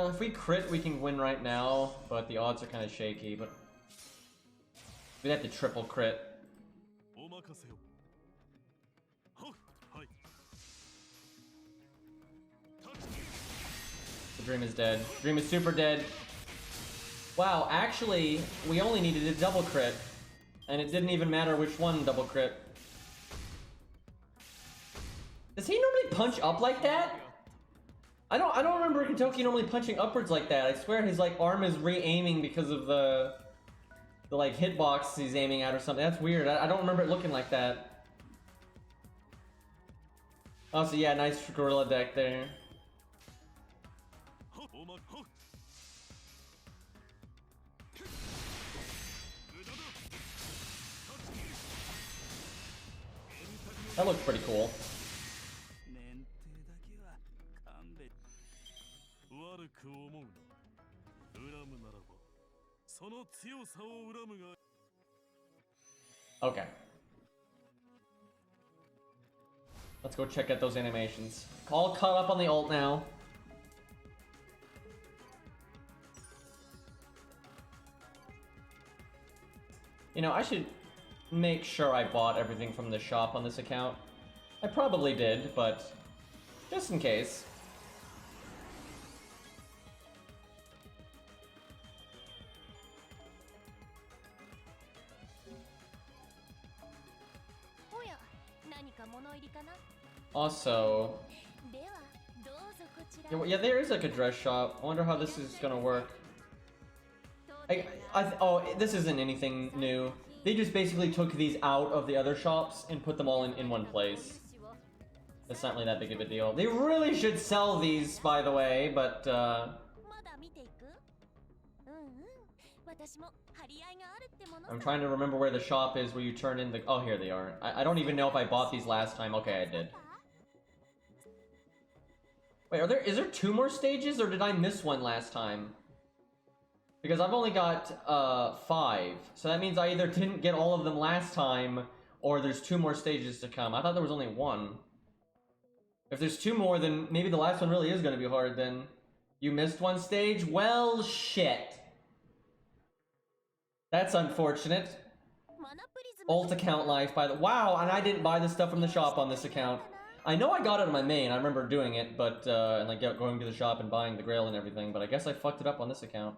If we crit, we can win right now, but the odds are kind of shaky, but we'd have to triple crit. The Dream is dead. Dream is super dead. Wow, actually, we only needed a double crit, and it didn't even matter which one double crit. Does he normally punch up like that? I don't remember Kentucky normally punching upwards like that. I swear his like arm is re-aiming because of the like hitbox he's aiming at or something. That's weird. I don't remember it looking like that. Oh, so yeah, nice gorilla deck there. That looks pretty cool. Okay. Let's go check out those animations. All caught up on the ult now. You know, I should make sure I bought everything from the shop on this account. I probably did, but just in case. Also, yeah, there is like a dress shop. I wonder how this is gonna work. Oh, this isn't anything new. They just basically took these out of the other shops and put them all in one place. It's not really that big of a deal. They really should sell these, by the way, but I'm trying to remember where the shop is where you turn in the... Oh, here they are. I don't even know if I bought these last time. Okay, I did. Wait, is there 2 more stages, or did I miss one last time? Because I've only got 5. So that means I either didn't get all of them last time, or there's 2 more stages to come. I thought there was only 1. If there's 2 more, then maybe the last one really is going to be hard, then. You missed 1 stage? Well, shit. That's unfortunate. Alt account life, by the... Wow, and I didn't buy the stuff from the shop on this account. I know I got it on my main, I remember doing it, but, and like going to the shop and buying the Grail and everything, but I guess I fucked it up on this account.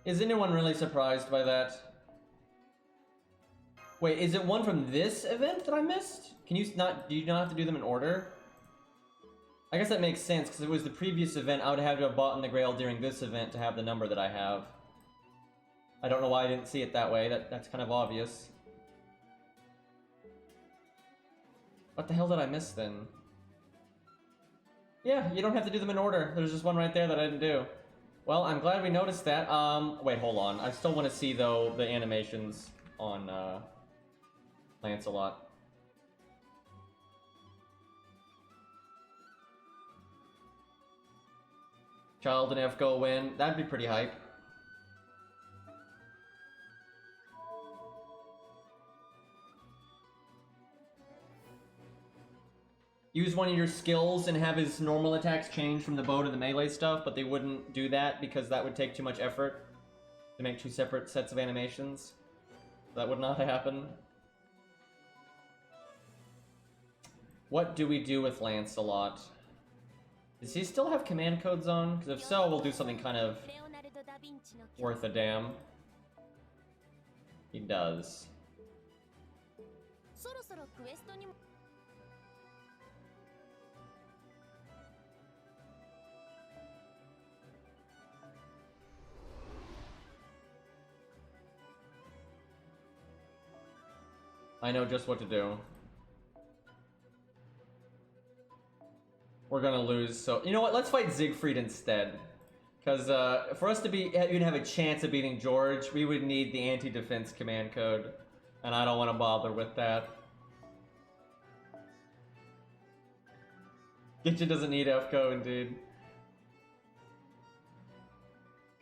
Is anyone really surprised by that? Wait, is it one from this event that I missed? Can you not, do you not have to do them in order? I guess that makes sense, because if it was the previous event, I would have to have bought in the Grail during this event to have the number that I have. I don't know why I didn't see it that way, that's kind of obvious. What the hell did I miss then? Yeah, you don't have to do them in order. There's just one right there that I didn't do. Well, I'm glad we noticed that. Wait, hold on. I still want to see, though, the animations on, Lancelot. Child and FGO win. That'd be pretty hype. Use one of your skills and have his normal attacks change from the bow to the melee stuff, but they wouldn't do that because that would take too much effort to make 2 separate sets of animations. That would not happen. What do we do with Lancelot? Does he still have command codes on? Because if so, we'll do something kind of worth a damn. He does. I know just what to do. We're gonna lose, so... You know what, let's fight Siegfried instead. Because, for us to even have a chance of beating George, we would need the anti-defense command code. And I don't want to bother with that. Genshin doesn't need FGO, indeed.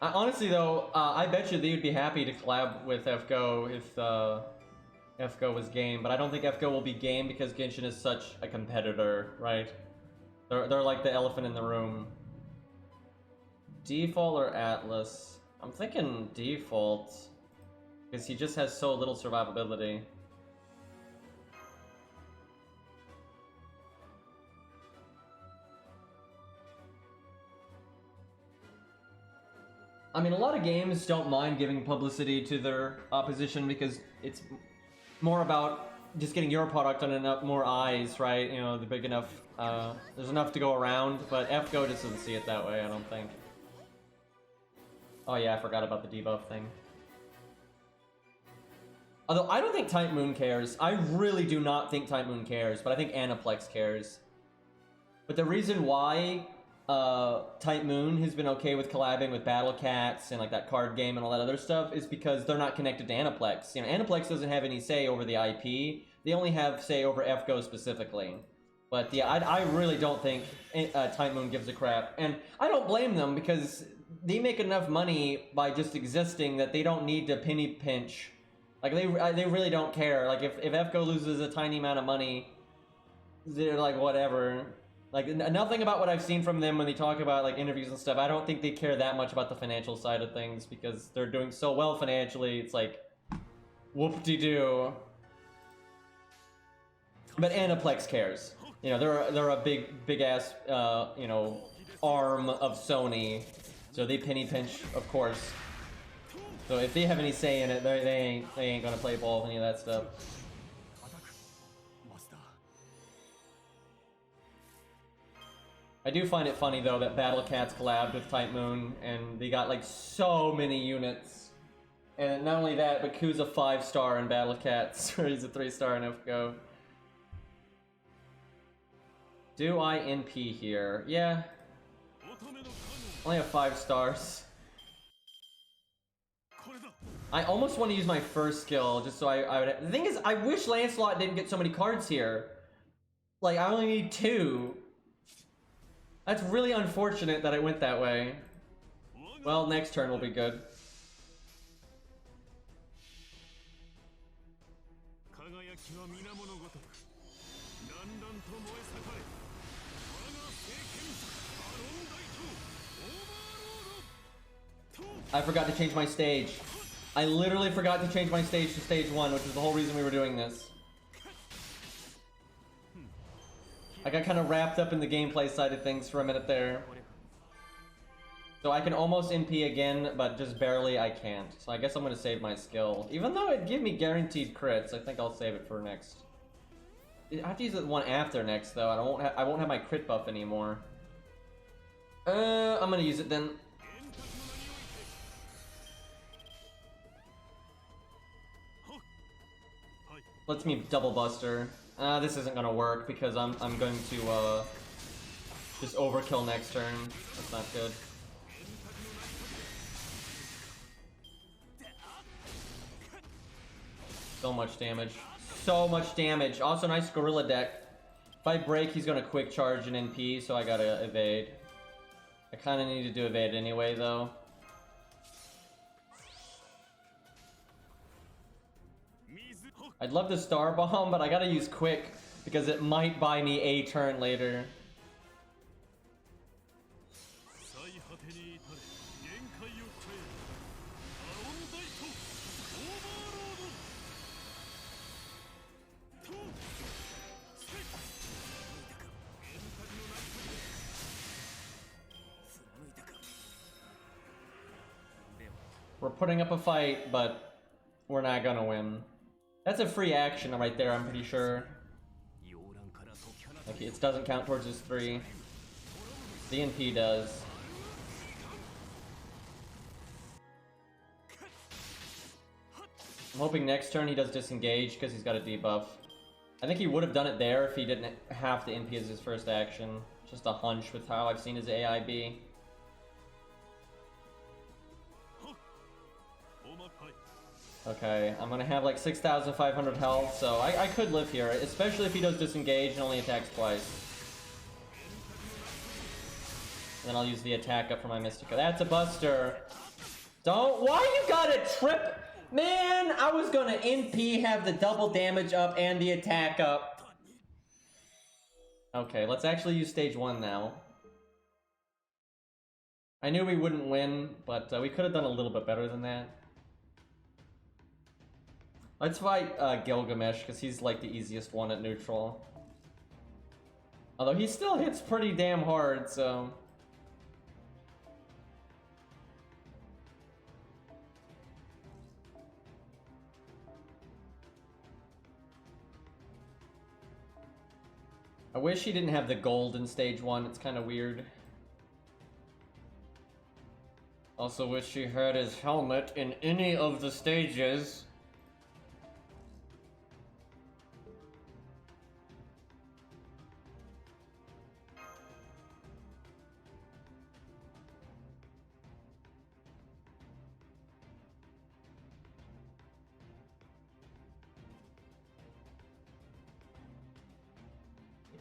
Honestly, though, I bet you they would be happy to collab with FGO if, FGO was game, but I don't think FGO will be game because Genshin is such a competitor, right? They're like the elephant in the room. Default or Atlas? I'm thinking default, because he just has so little survivability. I mean, a lot of games don't mind giving publicity to their opposition because it's more about just getting your product on enough more eyes, right? You know, the big enough, there's enough to go around, but FGO just doesn't see it that way, I don't think. Oh yeah, I forgot about the debuff thing. Although, I don't think Type Moon cares. I really do not think Type Moon cares, but I think Aniplex cares. But the reason why Type Moon has been okay with collabing with Battle Cats and like that card game and all that other stuff is because they're not connected to Aniplex. You know, Aniplex doesn't have any say over the IP. They only have say over FGO specifically. But yeah, I really don't think Type Moon gives a crap. And I don't blame them because they make enough money by just existing that they don't need to penny pinch. Like, they really don't care. Like, if FGO loses a tiny amount of money, they're like, whatever. Like, nothing about what I've seen from them when they talk about, like, interviews and stuff, I don't think they care that much about the financial side of things, because they're doing so well financially, it's like, whoop-de-doo. But Aniplex cares. You know, they're a big-ass, you know, arm of Sony, so they penny pinch, of course. So if they have any say in it, they ain't gonna play ball with any of that stuff. I do find it funny though that Battle Cats collabed with Type Moon and they got like so many units. And not only that, but Ku's a 5-star in Battle of Cats, or he's a 3-star in FGO. Do I NP here? Yeah. Only have 5 stars. I almost want to use my first skill, just so I would... The thing is, I wish Lancelot didn't get so many cards here. Like, I only need 2. That's really unfortunate that it went that way. Well, next turn will be good. I forgot to change my stage. I literally forgot to change my stage to stage 1, which is the whole reason we were doing this. I got kind of wrapped up in the gameplay side of things for a minute there. So I can almost NP again, but just barely I can't. So I guess I'm going to save my skill. Even though it gave me guaranteed crits, I think I'll save it for next. I have to use the one after next, though. I won't have my crit buff anymore. I'm going to use it then. Lets me double buster. This isn't gonna work because I'm going to just overkill next turn. That's not good. So much damage. So much damage. Also nice gorilla deck. If I break, he's gonna quick charge an NP, so I gotta evade. I kinda need to evade anyway though. I'd love the Star Bomb, but I gotta use Quick, because it might buy me a turn later. We're putting up a fight, but we're not gonna win. That's a free action right there, I'm pretty sure. Okay, it doesn't count towards his 3. DNP does. I'm hoping next turn he does disengage because he's got a debuff. I think he would have done it there if he didn't have to NP as his first action. Just a hunch with how I've seen his AI be. Okay, I'm gonna have like 6,500 health, so I could live here, especially if he does disengage and only attacks twice. And then I'll use the attack up for my Mystica. That's a buster. Why you gotta trip? Man, I was gonna NP, have the double damage up and the attack up. Okay, let's actually use stage 1 now. I knew we wouldn't win, but we could have done a little bit better than that. Let's fight Gilgamesh, because he's like the easiest one at neutral. Although he still hits pretty damn hard, so... I wish he didn't have the gold in stage 1, it's kind of weird. Also wish he had his helmet in any of the stages.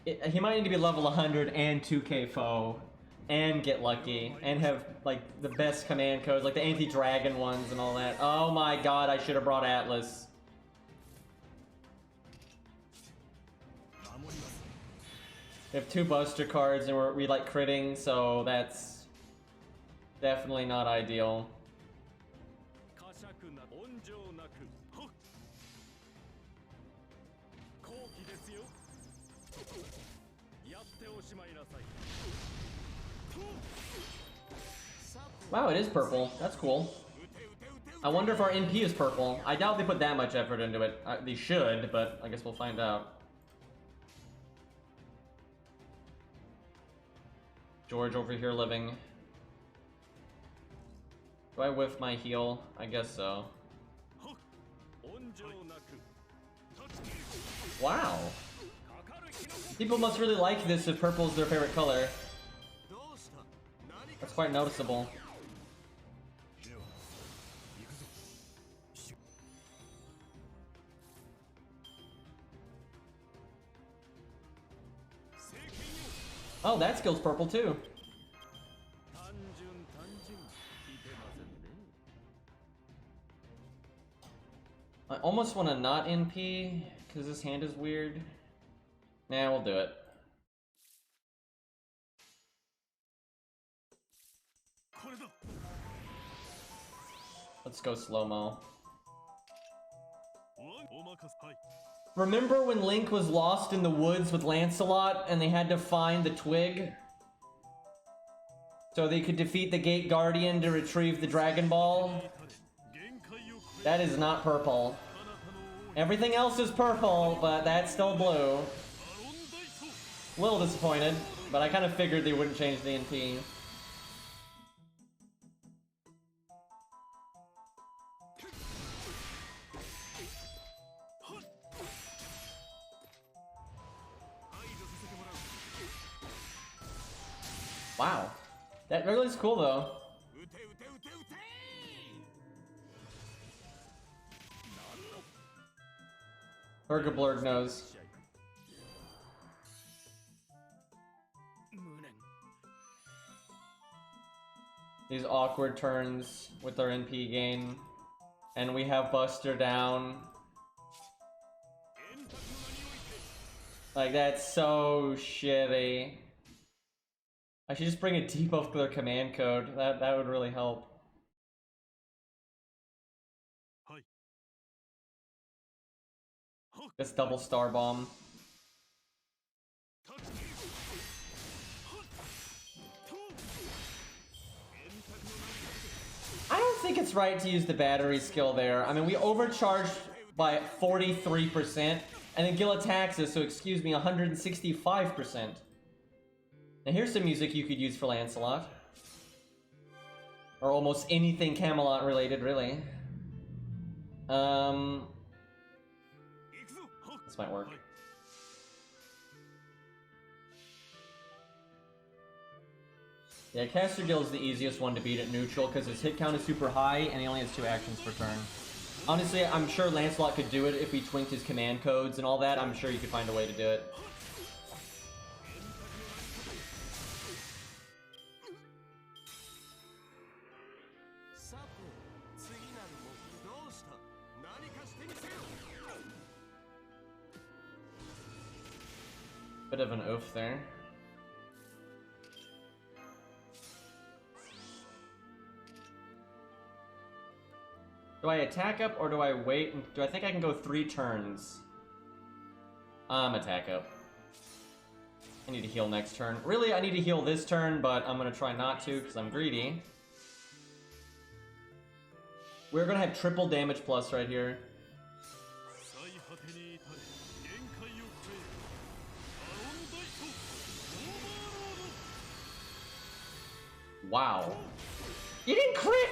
He might need to be level 100 and 2k foe, and get lucky, and have, like, the best command codes, like the anti-dragon ones and all that. Oh my god, I should have brought Atlas. We have 2 buster cards and we like critting, so that's definitely not ideal. Wow, it is purple. That's cool. I wonder if our NP is purple. I doubt they put that much effort into it. They should, but I guess we'll find out. George over here living. Do I whiff my heal? I guess so. Wow. People must really like this if purple is their favorite color. That's quite noticeable. Oh, that skill's purple too. I almost want to not NP, because this hand is weird. Nah, we'll do it. Let's go slow-mo. Remember when Link was lost in the woods with Lancelot and they had to find the twig? So they could defeat the Gate Guardian to retrieve the Dragon Ball? That is not purple. Everything else is purple, but that's still blue. A little disappointed, but I kind of figured they wouldn't change the NP. Wow. That really is cool though. Urgablurg knows. These awkward turns with our NP gain. And we have Buster down. Like, that's so shitty. I should just bring a debuff to their command code. That would really help. This double star bomb. I don't think it's right to use the battery skill there. I mean, we overcharged by 43%, and then Gil attacks us, so excuse me, 165%. Now here's some music you could use for Lancelot. Or almost anything Camelot related, really. This might work. Yeah, Caster Gil is the easiest one to beat at neutral because his hit count is super high and he only has 2 actions per turn. Honestly, I'm sure Lancelot could do it if he twinked his command codes and all that. I'm sure you could find a way to do it. Bit of an oof there. Do I attack up or do I wait? Do I think I can go 3 turns? Attack up. I need to heal next turn. Really, I need to heal this turn, but I'm gonna try not to because I'm greedy. We're gonna have triple damage plus right here. Wow. You didn't crit!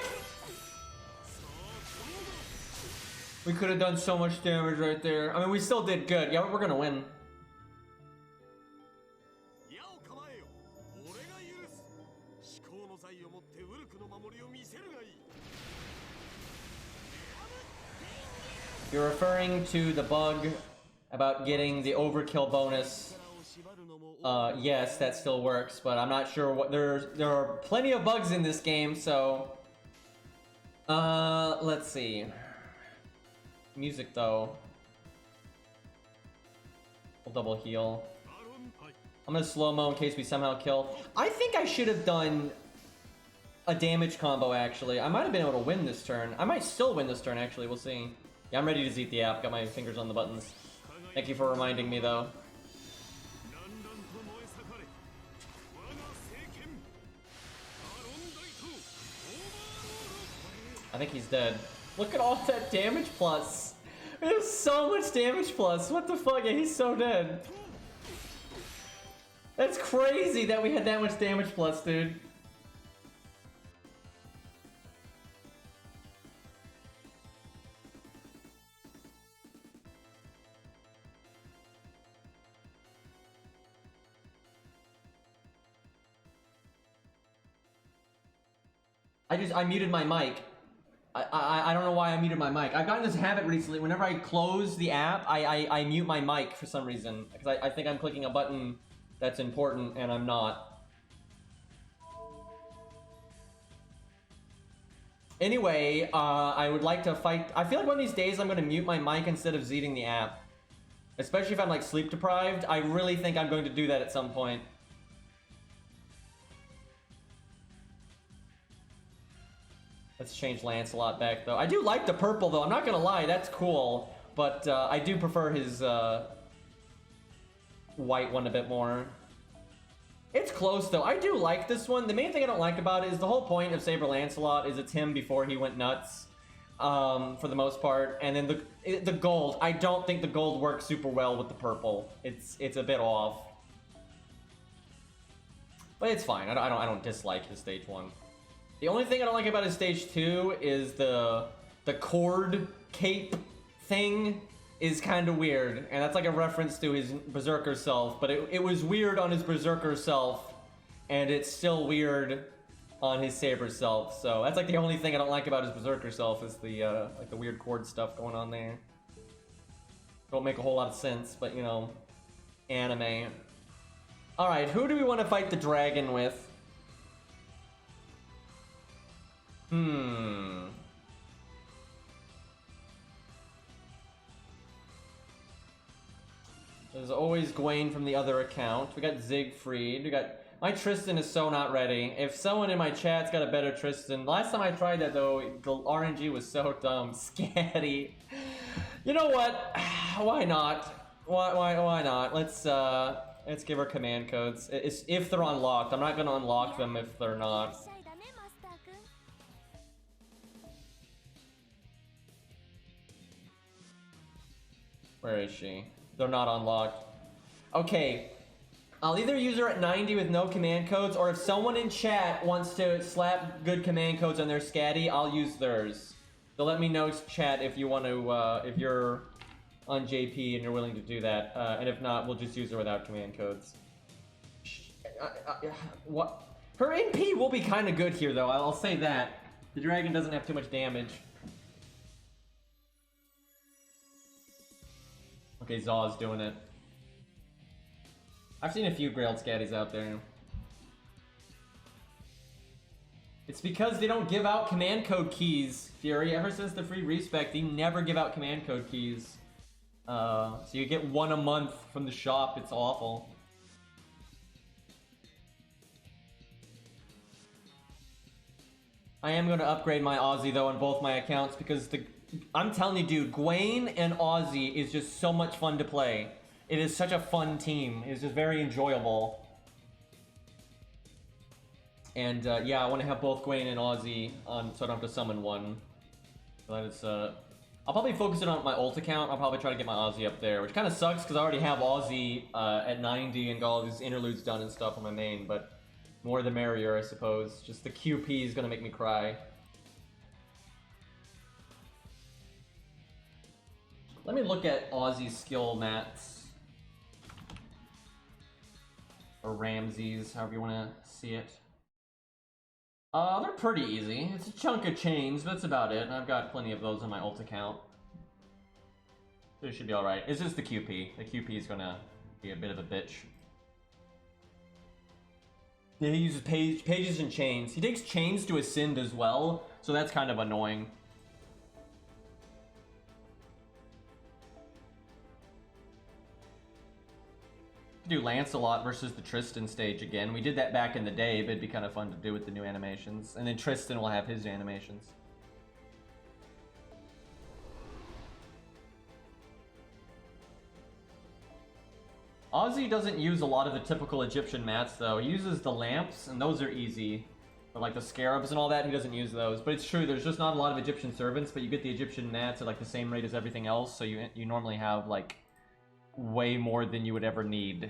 We could have done so much damage right there. I mean, we still did good. Yeah, we're gonna win. You're referring to the bug about getting the overkill bonus. Yes, that still works, but I'm not sure what there are plenty of bugs in this game, so let's see. Music though. We'll double heal. I'm gonna slow-mo in case we somehow kill. I think I should have done a damage combo actually. I might have been able to win this turn. I might still win this turn actually, we'll see. Yeah, I'm ready to zeet the app. Got my fingers on the buttons. Thank you for reminding me though. I think he's dead. Look at all that damage plus. There's so much damage plus. What the fuck? Yeah, he's so dead. That's crazy that we had that much damage plus, dude. I muted my mic. I don't know why I muted my mic. I've gotten this habit recently. Whenever I close the app, I mute my mic for some reason. Because I think I'm clicking a button that's important, and I'm not. Anyway, I would like to fight. I feel like one of these days I'm going to mute my mic instead of zeeting the app. Especially if I'm like sleep deprived. I really think I'm going to do that at some point. Let's change Lancelot back, though. I do like the purple, though. I'm not gonna lie, that's cool. But I do prefer his white one a bit more. It's close, though. I do like this one. The main thing I don't like about it is the whole point of Saber Lancelot is it's him before he went nuts, for the most part. And then the gold. I don't think the gold works super well with the purple. It's a bit off. But it's fine. I don't dislike his stage 1. The only thing I don't like about his stage 2 is the cord cape thing is kind of weird. And that's like a reference to his Berserker self. But it was weird on his Berserker self. And it's still weird on his Saber self. So that's like the only thing I don't like about his Berserker self is the like the weird cord stuff going on there. Don't make a whole lot of sense, but you know, anime. Alright, who do we want to fight the dragon with? There's always Gwaine from the other account. We got Siegfried. We got... My Tristan is so not ready. If someone in my chat's got a better Tristan... Last time I tried that, though, the RNG was so dumb. Scatty. You know what? Why not? Why not? Let's give her command codes. If they're unlocked. I'm not gonna unlock them if they're not. Where is she? They're not unlocked. Okay. I'll either use her at 90 with no command codes, or if someone in chat wants to slap good command codes on their scatty, I'll use theirs. So let me know, chat, if you want to, if you're on JP and you're willing to do that. And if not, we'll just use her without command codes. What? Her NP will be kind of good here, though. I'll say that. The dragon doesn't have too much damage. Okay, Zaw's doing it. I've seen a few Grail scatties out there. It's because they don't give out command code keys, Fury. Ever since the free respec, they never give out command code keys. So you get one a month from the shop. It's awful. I am going to upgrade my Aussie, though, on both my accounts because I'm telling you, dude, Gwaine and Aussie is just so much fun to play. It is such a fun team. It's just very enjoyable. And yeah, I want to have both Gwaine and Aussie on, so I don't have to summon one. So that is, I'll probably focus it on my ult account. I'll probably try to get my Aussie up there, which kind of sucks because I already have Aussie at 90 and got all these interludes done and stuff on my main. But more the merrier, I suppose. Just the QP is gonna make me cry. Let me look at Aussie's skill mats. Or Ramsey's, however you want to see it. They're pretty easy. It's a chunk of chains, but that's about it. And I've got plenty of those on my ult account. So it should be alright. It's just the QP. The QP is gonna be a bit of a bitch. Yeah, he uses pages and chains. He takes chains to ascend as well, so that's kind of annoying. Do Lancelot versus the Tristan stage again. We did that back in the day, but it'd be kind of fun to do with the new animations. And then Tristan will have his animations. Aussie doesn't use a lot of the typical Egyptian mats, though. He uses the lamps, and those are easy. But like the scarabs and all that, he doesn't use those. But it's true, there's just not a lot of Egyptian servants, but you get the Egyptian mats at like the same rate as everything else, so you normally have like way more than you would ever need.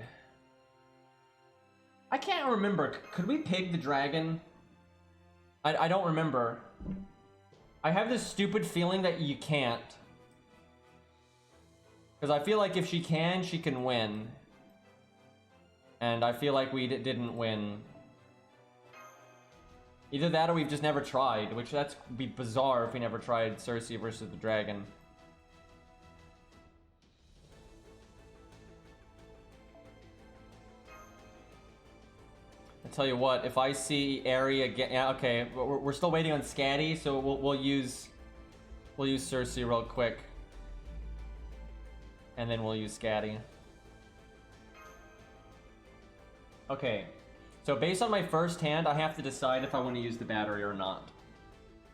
I can't remember. Could we pig the dragon? I don't remember. I have this stupid feeling that you can't. Because I feel like if she can win. And I feel like we didn't win. Either that or we've just never tried, which that's be bizarre if we never tried Cersei versus the dragon. I tell you what, if I see area get, yeah, okay, we're still waiting on Scatty, so we'll use Cersei real quick, and then we'll use Scatty. Okay, so based on my first hand, I have to decide if I want to use the battery or not.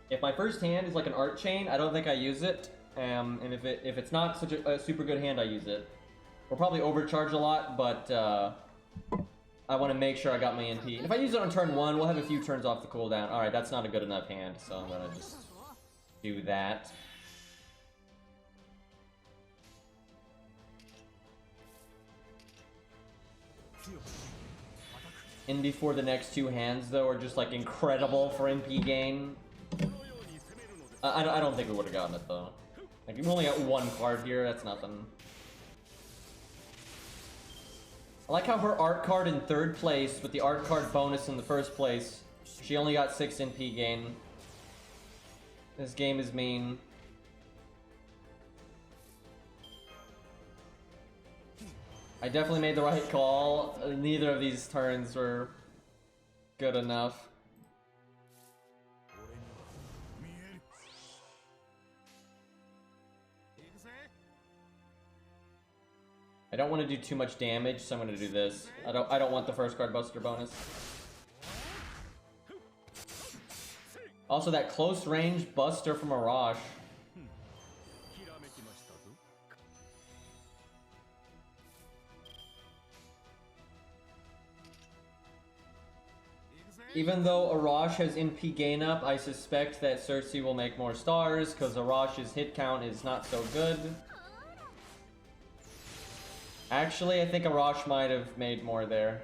If my first hand is like an art chain, I don't think I use it, and if it's not such a super good hand, I use it. We'll probably overcharge a lot, but I want to make sure I got my NP. If I use it on turn 1, we'll have a few turns off the cooldown. Alright, that's not a good enough hand, so I'm gonna just do that. In before the next 2 hands, though, are just like incredible for NP gain. I don't think we would have gotten it, though. Like, we've only got 1 card here, that's nothing. I like how her art card in 3rd place, with the art card bonus in the 1st place, she only got 6 NP gain. This game is mean. I definitely made the right call. Neither of these turns were good enough. I don't want to do too much damage, so I'm going to do this. I don't want the first card buster bonus. Also, that close range buster from Arash. Even though Arash has NP gain up, I suspect that Cersei will make more stars, because Arash's hit count is not so good. Actually, I think Arash might have made more there.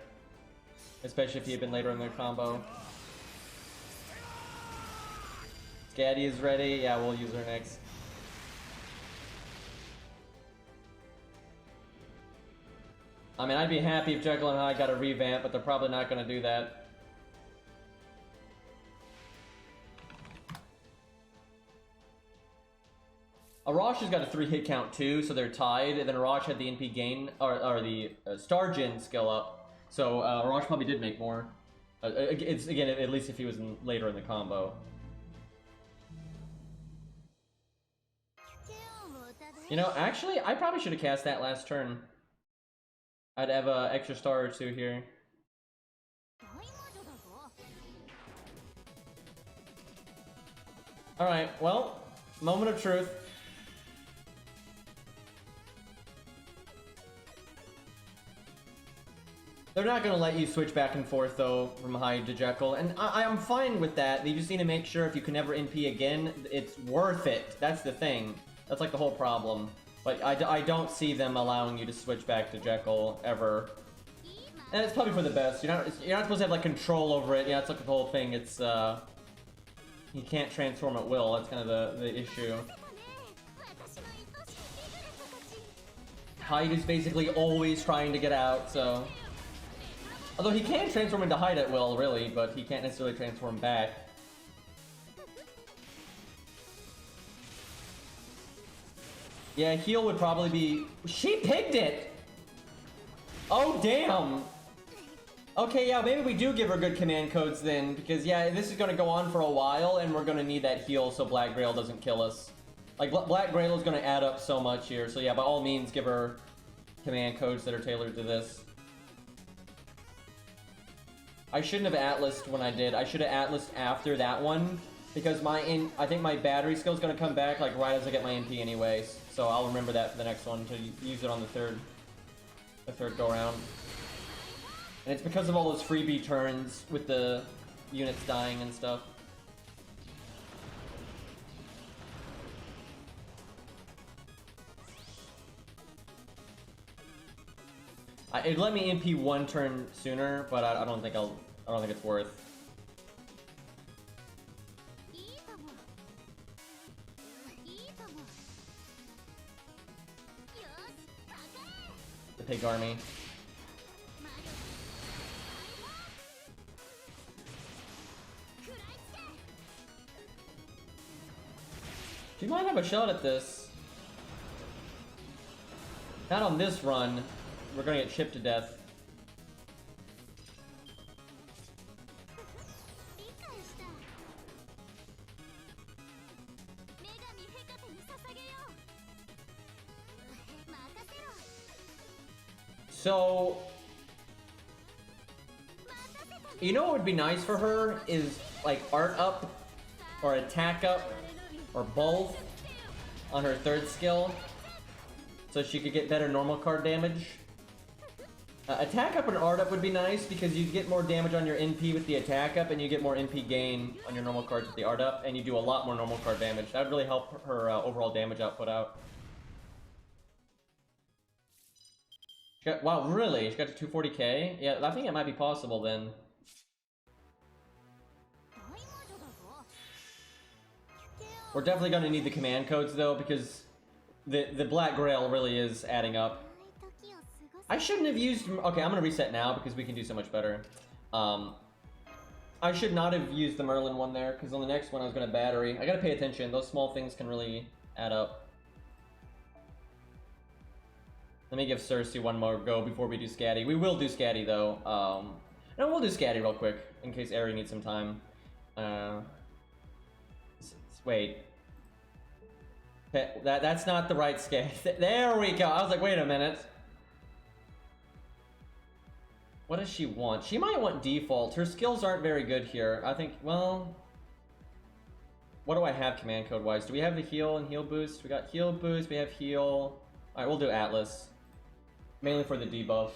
Especially if he had been later in the combo. Scatty is ready. Yeah, we'll use her next. I mean, I'd be happy if Jekyll and Hyde got a revamp, but they're probably not going to do that. Arash has got a 3 hit count too, so they're tied, and then Arash had the NP gain, or the Star Gen skill up, so Arash probably did make more. It's, again, at least if he was later in the combo. You know, actually, I probably should have cast that last turn. I'd have an extra star or 2 here. Alright, well, moment of truth. They're not going to let you switch back and forth, though, from Hyde to Jekyll, and I'm fine with that. You just need to make sure if you can never NP again, it's worth it. That's the thing. That's like the whole problem. But I don't see them allowing you to switch back to Jekyll, ever. And it's probably for the best. You're not supposed to have, like, control over it. Yeah, it's like the whole thing. It's, you can't transform at will. That's kind of the issue. Hyde is basically always trying to get out, so... Although he can transform into Hyde at will, really, but he can't necessarily transform back. Yeah, heal would probably be... She picked it! Oh, damn! Okay, yeah, maybe we do give her good command codes then, because, yeah, this is gonna go on for a while, and we're gonna need that heal so Black Grail doesn't kill us. Like, Black Grail is gonna add up so much here, so yeah, by all means, give her command codes that are tailored to this. I shouldn't have Atlased when I did. I should have Atlased after that one, because I think my battery skill is going to come back like right as I get my NP anyways. So I'll remember that for the next one to use it on the third go around. And it's because of all those freebie turns with the units dying and stuff. It let me NP 1 turn sooner, but I don't think it's worth. The pig army. She might have a shot at this. Not on this run. We're gonna get chipped to death. So, you know what would be nice for her is like art up or attack up or both on her third skill, so she could get better normal card damage. Attack up and art up would be nice because you get more damage on your NP with the attack up and you get more NP gain on your normal cards with the art up, and you do a lot more normal card damage. That would really help her overall damage output out. She got, wow, really? She got to 240k? Yeah, I think it might be possible then. We're definitely going to need the command codes though, because the Black Grail really is adding up. I shouldn't have used... Okay, I'm going to reset now because we can do so much better. I should not have used the Merlin one there, because on the next one I was going to battery. I got to pay attention. Those small things can really add up. Let me give Cersei one more go before we do Scatty. We will do Scatty though. No, we'll do Scatty real quick in case Ari needs some time. Wait. That's not the right Scatty. There we go. I was like, wait a minute. What does she want? She might want default. Her skills aren't very good here. I think, well... What do I have command code wise? Do we have the heal and heal boost? We got heal boost, we have heal. Alright, we'll do Atlas. Mainly for the debuff.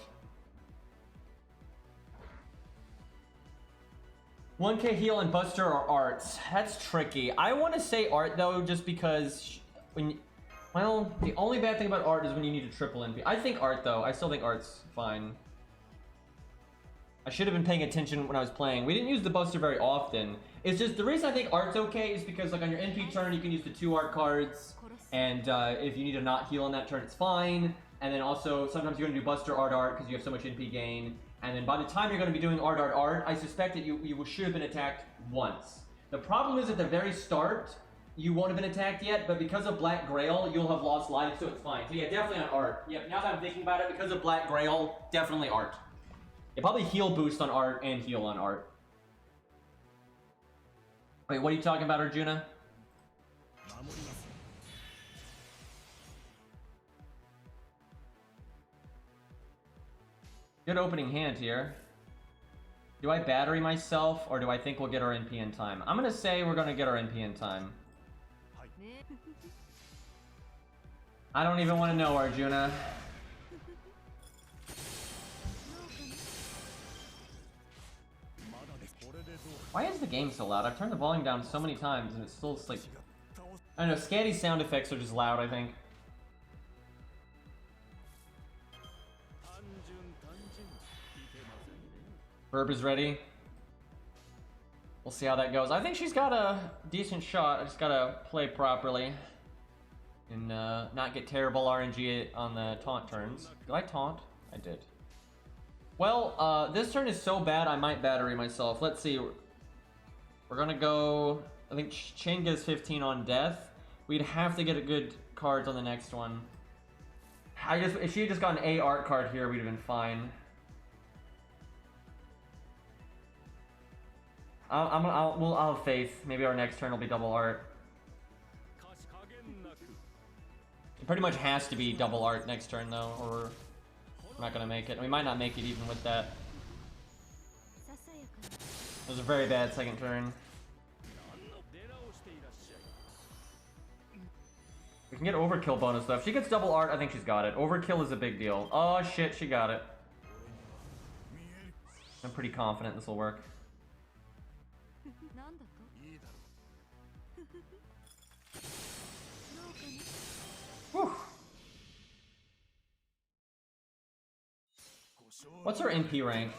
1k heal and Buster or arts. That's tricky. I want to say art though, just because well, the only bad thing about art is when you need a triple NP. I think art though. I still think art's fine. I should have been paying attention when I was playing. We didn't use the Buster very often. It's just the reason I think art's okay is because like on your NP turn you can use the 2 art cards, and if you need to not heal on that turn, it's fine. And then also, sometimes you're going to do Buster Art because you have so much NP gain. And then by the time you're going to be doing Art, I suspect that you should have been attacked once. The problem is at the very start, you won't have been attacked yet, but because of Black Grail, you'll have lost life, so it's fine. So yeah, definitely on Art. Yep, now that I'm thinking about it, because of Black Grail, definitely Art. Yeah, probably heal boost on Art and heal on Art. Wait, what are you talking about, Arjuna? Good opening hand here. Do I battery myself, or do I think we'll get our NP in time? I'm gonna say we're gonna get our NP in time. I don't even want to know, Arjuna. Why is the game so loud? I've turned the volume down so many times and it's still like... I don't know, Scatty's sound effects are just loud, I think. Burb is ready. We'll see how that goes. I think she's got a decent shot. I just gotta play properly and not get terrible RNG on the taunt turns. Did I taunt? I did. Well, this turn is so bad I might battery myself. Let's see. We're gonna go... I think Chain gets 15 on death. We'd have to get a good cards on the next one. If she had just got an A art card here, we'd have been fine. I'll have faith. Maybe our next turn will be double art. It pretty much has to be double art next turn though, or we're not gonna make it. We might not make it even with that. It was a very bad second turn. We can get overkill bonus though. If she gets double art, I think she's got it. Overkill is a big deal. Oh shit, she got it. I'm pretty confident this will work. Whew. What's her NP rank?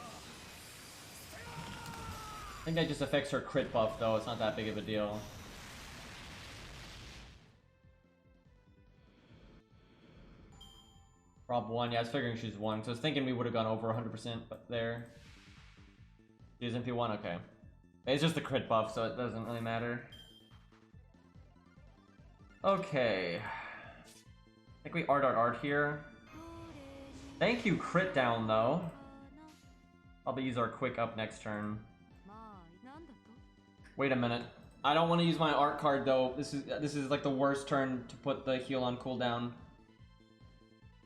I think that just affects her crit buff though, it's not that big of a deal. Prob 1, yeah, I was figuring she's 1, so I was thinking we would have gone over 100%, but there. She's NP 1, okay. It's just the crit buff, so it doesn't really matter. Okay. I think we art here. Thank you, crit down though. Probably use our quick up next turn. Wait a minute. I don't want to use my art card though. This is like the worst turn to put the heal on cooldown.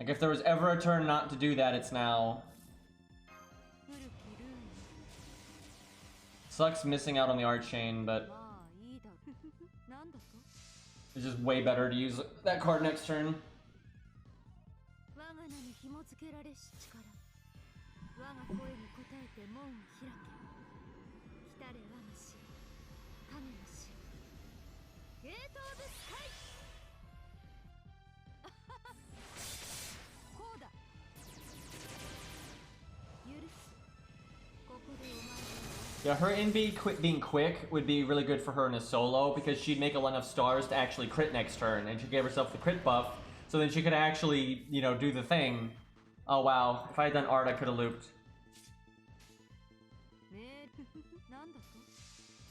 Like if there was ever a turn not to do that, it's now. Sucks missing out on the art chain, but it's just way better to use that card next turn. Yeah, her NB being quick would be really good for her in a solo because she'd make enough stars to actually crit next turn, and she gave herself the crit buff, so then she could actually, you know, do the thing. Oh wow, if I had done art, I could have looped.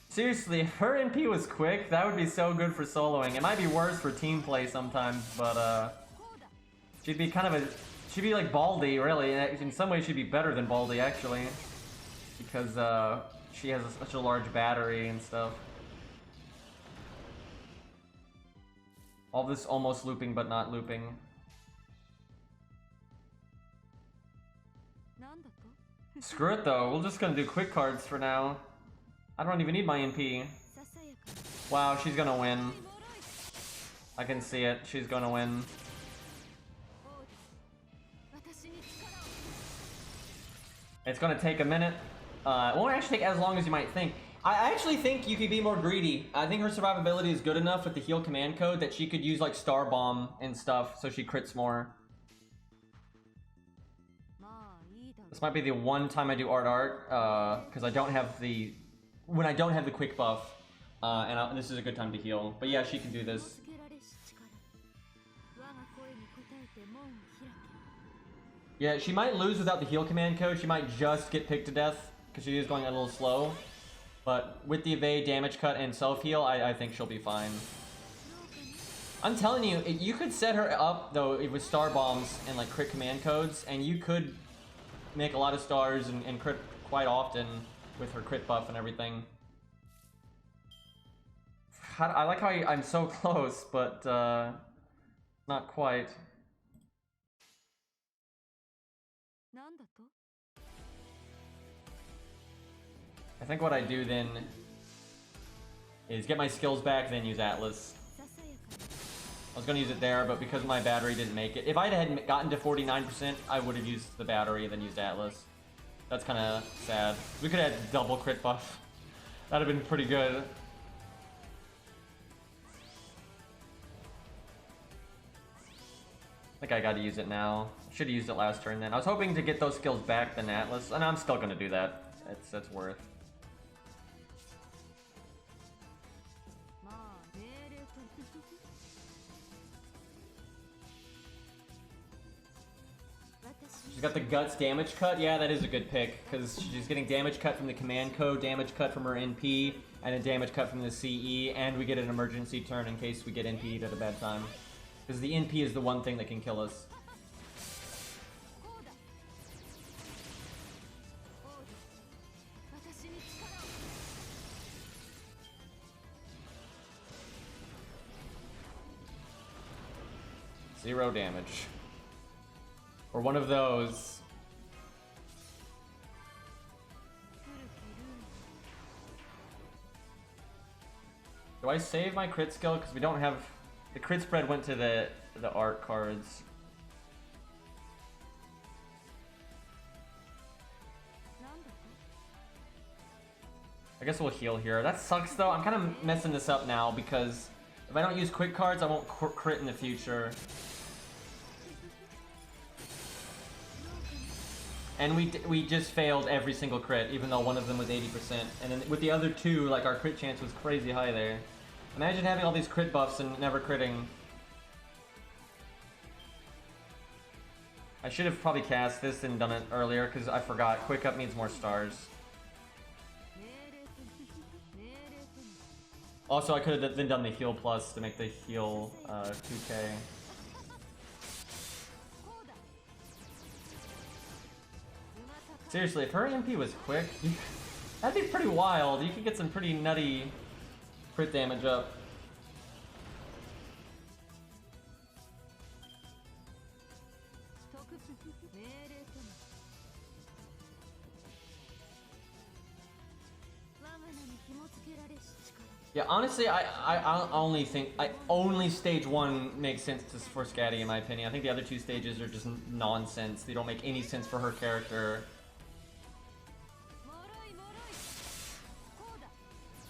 Seriously, if her NP was quick, that would be so good for soloing. It might be worse for team play sometimes, but she'd be kind of a, she'd be like Baldy, really. In some ways, she'd be better than Baldy, actually, because she has such a large battery and stuff. All this almost looping, but not looping. Screw it though, we're just gonna do quick cards for now. I don't even need my NP. Wow, she's gonna win. I can see it, she's gonna win. It's gonna take a minute. It won't actually take as long as you might think. I actually think you could be more greedy. I think her survivability is good enough with the heal command code that she could use like Star Bomb and stuff so she crits more. This might be the one time I do art, because I don't have the... When I don't have the quick buff, and this is a good time to heal. But yeah, she can do this. Yeah, she might lose without the heal command code. She might just get picked to death, because she is going a little slow. But with the evade, damage cut, and self-heal, I think she'll be fine. I'm telling you, you could set her up, though, with star bombs and like crit command codes, and you could make a lot of stars and crit quite often with her crit buff and everything. I like how I'm so close, but not quite. I think what I do then is get my skills back, then use Atlas. I was gonna use it there, but because my battery didn't make it. If I had gotten to 49%, I would have used the battery and then used Atlas. That's kind of sad. We could have had double crit buff. That'd have been pretty good. I think I gotta use it now. Should have used it last turn then. I was hoping to get those skills back than Atlas, and I'm still gonna do that. That's worth. She's got the guts damage cut. Yeah, that is a good pick because she's getting damage cut from the command code, damage cut from her NP, and a damage cut from the CE, and we get an emergency turn in case we get NP'd at a bad time. Because the NP is the one thing that can kill us. Zero damage. Or one of those. Do I save my crit skill? Because we don't have... The crit spread went to the art cards. I guess we'll heal here. That sucks though. I'm kind of messing this up now because if I don't use quick cards, I won't crit in the future. And we just failed every single crit, even though one of them was 80%. And then with the other two, like, our crit chance was crazy high there. Imagine having all these crit buffs and never critting. I should have probably cast this and done it earlier, because I forgot. Quick up needs more stars. Also, I could have then done the heal plus to make the heal 2k. Seriously, if her MP was quick, that'd be pretty wild. You could get some pretty nutty crit damage up. Yeah, honestly, I only think only stage 1 makes sense for Scatty in my opinion. I think the other 2 stages are just nonsense. They don't make any sense for her character.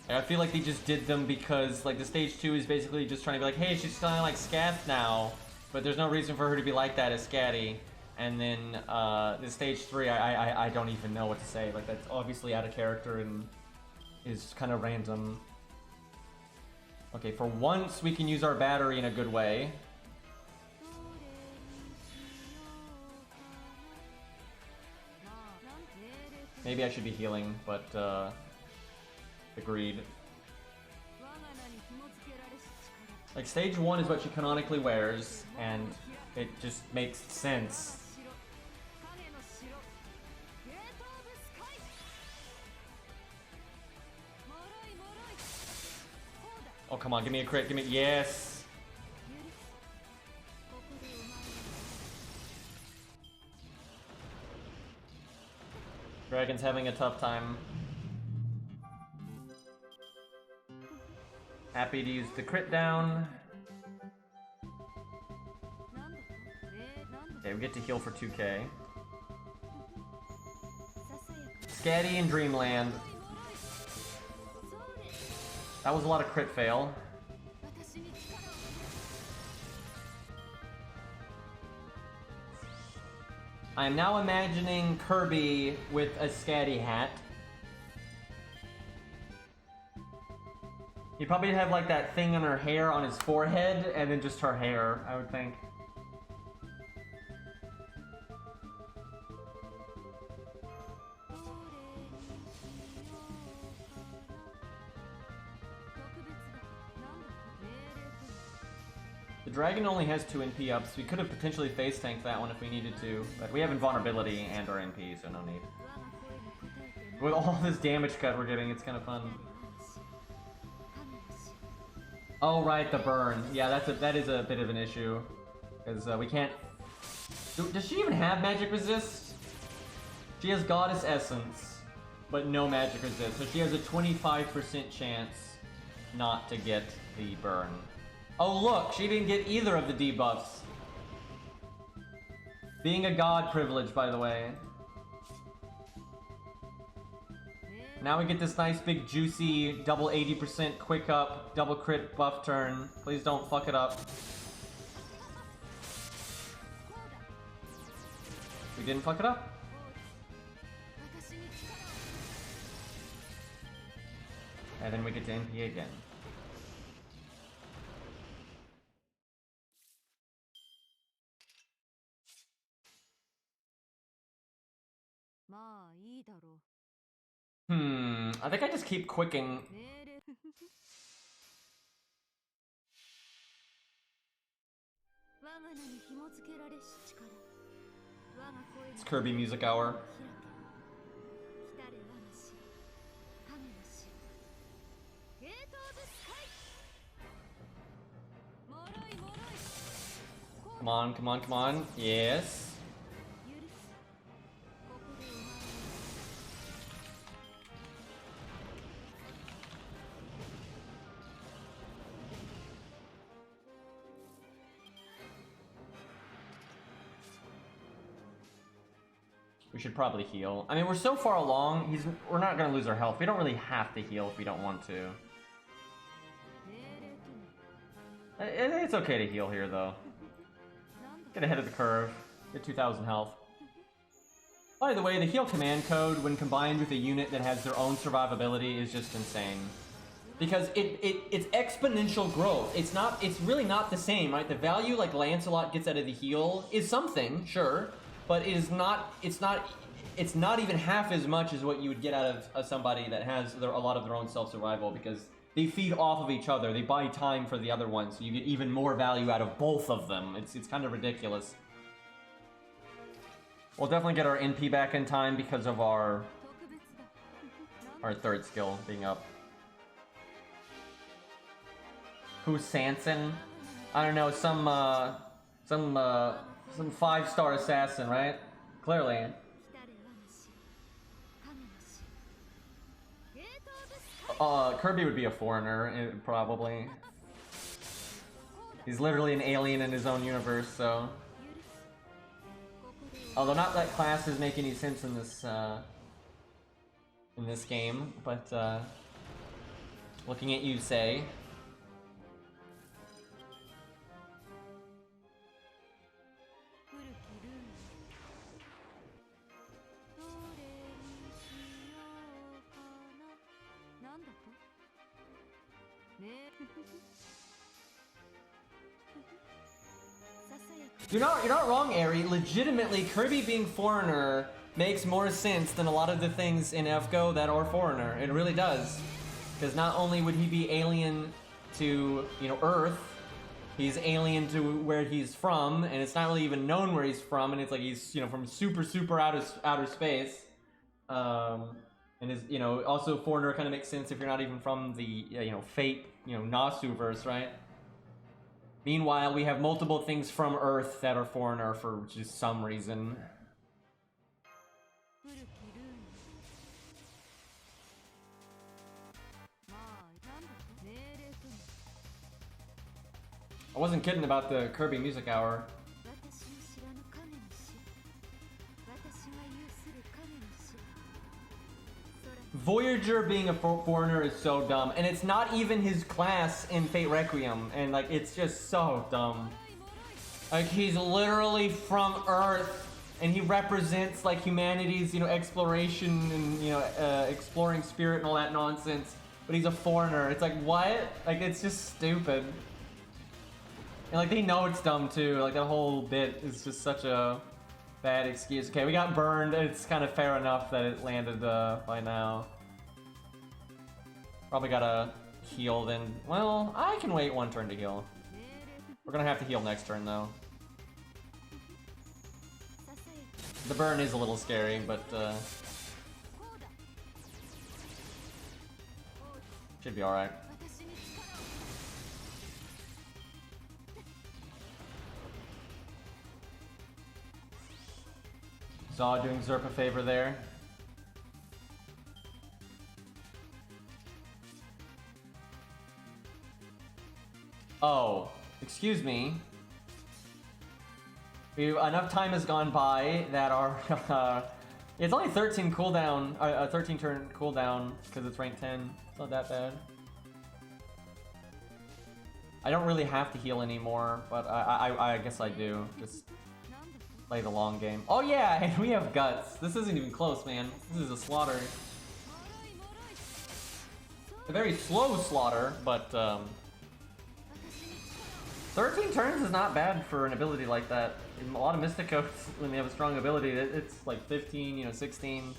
And I feel like they just did them because like the stage 2 is basically just trying to be like, hey, she's kind of like Scath now, but there's no reason for her to be like that as Scatty. And then the stage 3, I don't even know what to say. Like that's obviously out of character and is kind of random. Okay, for once we can use our battery in a good way. Maybe I should be healing, but agreed. Like stage 1 is what she canonically wears, and it just makes sense. Oh, come on, give me a crit, give me, yes! Dragon's having a tough time. Happy to use the crit down. Okay, we get to heal for 2k. Scatty in Dreamland. That was a lot of crit fail. I am now imagining Kirby with a Scatty hat. He'd probably have like that thing on her hair on his forehead and then just her hair, I would think. The dragon only has 2 NP ups. We could have potentially face tanked that one if we needed to, but we have invulnerability and our NP, so no need. With all this damage cut we're getting, it's kind of fun. Oh right, the burn. Yeah, that is a bit of an issue, because we can't. Does she even have magic resist? She has goddess essence, but no magic resist, so she has a 25% chance not to get the burn. Oh look, she didn't get either of the debuffs. Being a god privilege, by the way. Now we get this nice big juicy double 80% quick up, double crit buff turn. Please don't fuck it up. We didn't fuck it up. And then we get to NP again. I think I just keep quicking. It's Kirby Music Hour. Come on, come on, come on. Yes. We should probably heal. I mean, we're so far along, we're not gonna lose our health. We don't really have to heal if we don't want to. It's okay to heal here, though. Get ahead of the curve. Get 2,000 health. By the way, the heal command code, when combined with a unit that has their own survivability, is just insane. Because it's exponential growth. It's really not the same, right? The value like Lancelot gets out of the heal is something, sure. But it's not even half as much as what you would get out of somebody that has a lot of their own self-survival, because they feed off of each other. They buy time for the other one, so you get even more value out of both of them. It's kind of ridiculous. We'll definitely get our NP back in time because of our third skill being up. Who's Sanson? I don't know, some 5-star assassin, right? Clearly. Kirby would be a foreigner, probably. He's literally an alien in his own universe, so... Although not that classes make any sense in this game, but looking at you, say. You're not wrong, Ari. Legitimately, Kirby being foreigner makes more sense than a lot of the things in FGO that are foreigner. It really does. Because not only would he be alien to, you know, Earth, he's alien to where he's from, and it's not really even known where he's from, and it's like he's, you know, from super outer space. And is, you know, also foreigner kind of makes sense if you're not even from the, you know, Fate, you know, Nasu-verse, right? Meanwhile, we have multiple things from Earth that are foreigner for just some reason. I wasn't kidding about the Kirby Music Hour. Voyager being a foreigner is so dumb, and it's not even his class in Fate Requiem, and like it's just so dumb. Like he's literally from Earth, and he represents like humanity's, you know, exploration and, you know, exploring spirit and all that nonsense. But he's a foreigner. It's like what? Like it's just stupid. And like they know it's dumb too. Like that whole bit is just such a bad excuse. Okay, we got burned. It's kind of fair enough that it landed by now. Probably gotta heal then. Well, I can wait one turn to heal. We're gonna have to heal next turn though. The burn is a little scary, but should be alright. Zaw doing Zerp a favor there. Oh, excuse me. Enough time has gone by that our it's only 13 cooldown, 13 turn cooldown because it's rank 10. It's not that bad. I don't really have to heal anymore, but I guess I do. Just play the long game. Oh yeah, and we have guts. This isn't even close, man. This is a slaughter. A very slow slaughter, but 13 turns is not bad for an ability like that. In a lot of Mysticos, when they have a strong ability, it's like 15, you know, 16,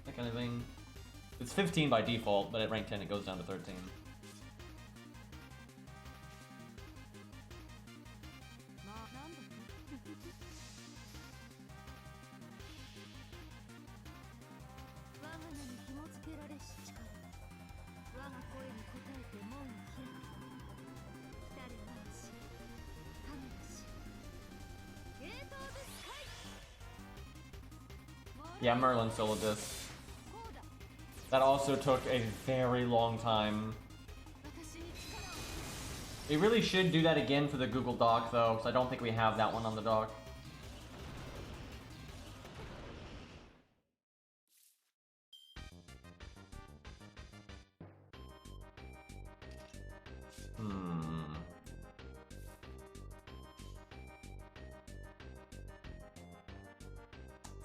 that kind of thing. It's 15 by default, but at rank 10 it goes down to 13. Yeah, Merlin solo disc. That also took a very long time. We really should do that again for the Google Doc though, because I don't think we have that one on the doc.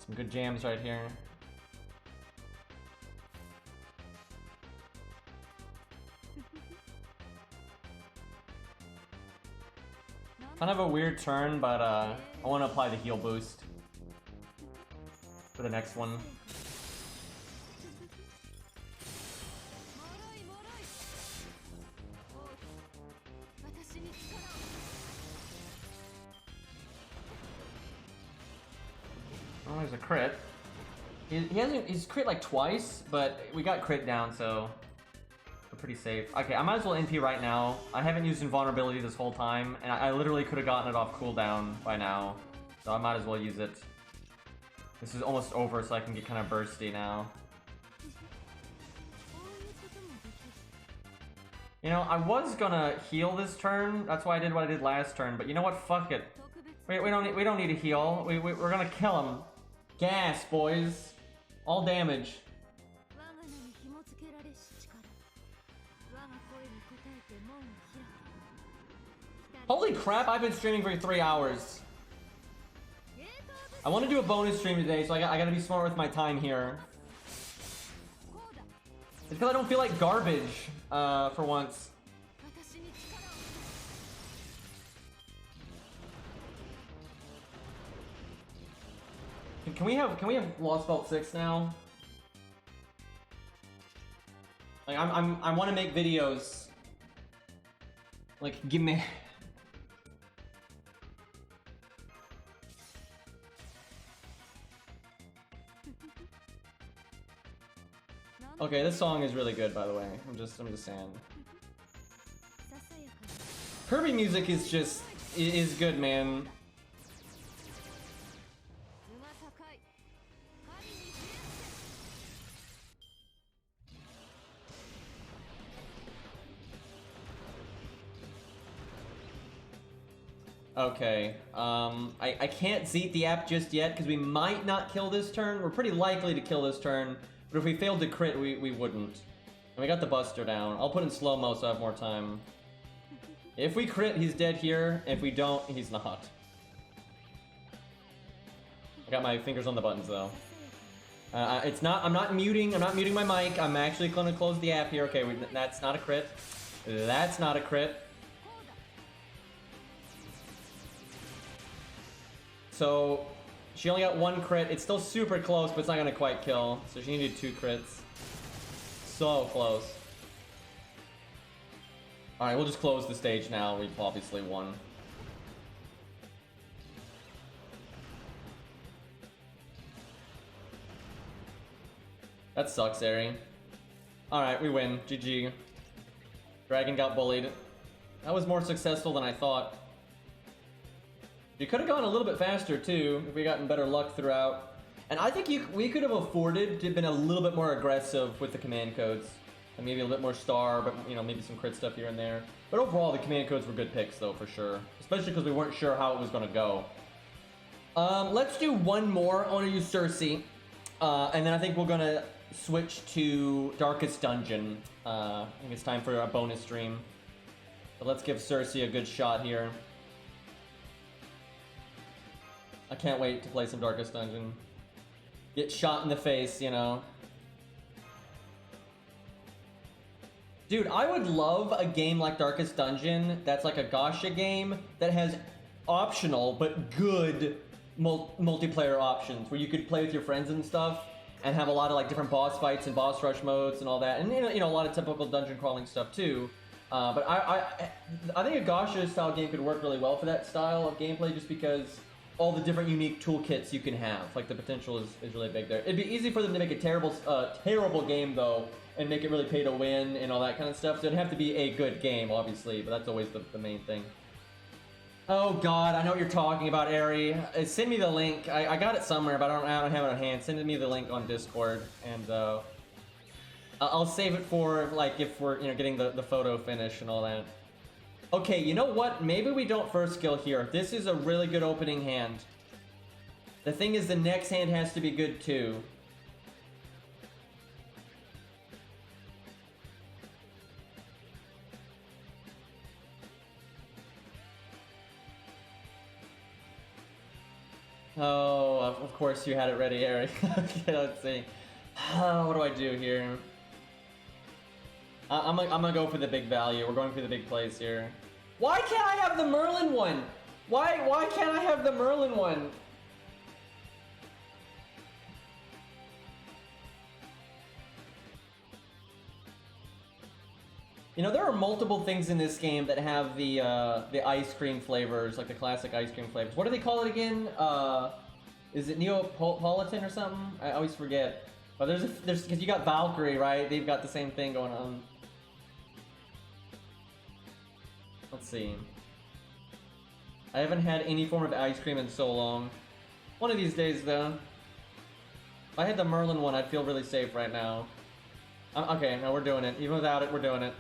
Some good jams right here. Kind of a weird turn, but I want to apply the heal boost for the next one. crit. He's crit like twice, but we got crit down, so we're pretty safe. Okay, I might as well NP right now. I haven't used invulnerability this whole time, and I literally could have gotten it off cooldown by now, so I might as well use it. This is almost over, so I can get kind of bursty now. You know, I was gonna heal this turn. That's why I did what I did last turn. But you know what? Fuck it. We don't need to heal. We're gonna kill him. Gas, boys. All damage. Holy crap! I've been streaming for 3 hours. I want to do a bonus stream today, so I gotta be smart with my time here. It's because I don't feel like garbage, for once. Can we have Lost Belt 6 now? Like I want to make videos. Like give me. Okay, this song is really good, by the way. I'm just saying. Kirby music is good, man. Okay, I can't zeet the app just yet because we might not kill this turn. We're pretty likely to kill this turn, but if we failed to crit, we wouldn't. And we got the Buster down. I'll put in slow-mo so I have more time. If we crit, he's dead here. If we don't, he's not. I got my fingers on the buttons though. It's not. I'm not muting my mic. I'm actually going to close the app here. Okay, that's not a crit. That's not a crit. So she only got 1 crit. It's still super close, but it's not gonna quite kill. So she needed 2 crits. So close. Alright, we'll just close the stage now. We've obviously won. That sucks, Ari. Alright, we win. GG. Dragon got bullied. That was more successful than I thought. You could have gone a little bit faster too if we gotten better luck throughout. And I think we could have afforded to have been a little bit more aggressive with the command codes. And maybe a little bit more star, but you know, maybe some crit stuff here and there. But overall, the command codes were good picks though, for sure. Especially because we weren't sure how it was going to go. Let's do one more. I want to use Cersei. And then I think we're going to switch to Darkest Dungeon. I think it's time for a bonus stream. But let's give Cersei a good shot here. I can't wait to play some Darkest Dungeon. Get shot in the face, you know. Dude, I would love a game like Darkest Dungeon that's like a gacha game that has optional but good multiplayer options where you could play with your friends and stuff and have a lot of like different boss fights and boss rush modes and all that, and you know a lot of typical dungeon crawling stuff too. But I think a gacha style game could work really well for that style of gameplay just because all the different unique toolkits you can have. Like the potential is really big there. It'd be easy for them to make a terrible game though, and make it really pay to win and all that kind of stuff. So it'd have to be a good game, obviously, but that's always the main thing. Oh god, I know what you're talking about, Ari. Send me the link. I got it somewhere, but I don't have it on hand. Send me the link on Discord, and I'll save it for like if we're getting the photo finish and all that. Okay, you know what? Maybe we don't first skill here. This is a really good opening hand. The thing is, the next hand has to be good too. Oh, of course you had it ready, Eric. Okay, let's see. What do I do here? I'm gonna go for the big value. We're going for the big plays here. Why can't I have the Merlin one? Why can't I have the Merlin one? You know, there are multiple things in this game that have the ice cream flavors, like the classic ice cream flavors. What do they call it again? Is it Neapolitan or something? I always forget. But there's because you got Valkyrie, right? They've got the same thing going on. Let's see. I haven't had any form of ice cream in so long. One of these days, though. If I had the Merlin one, I'd feel really safe right now. Okay, no, we're doing it. Even without it, we're doing it.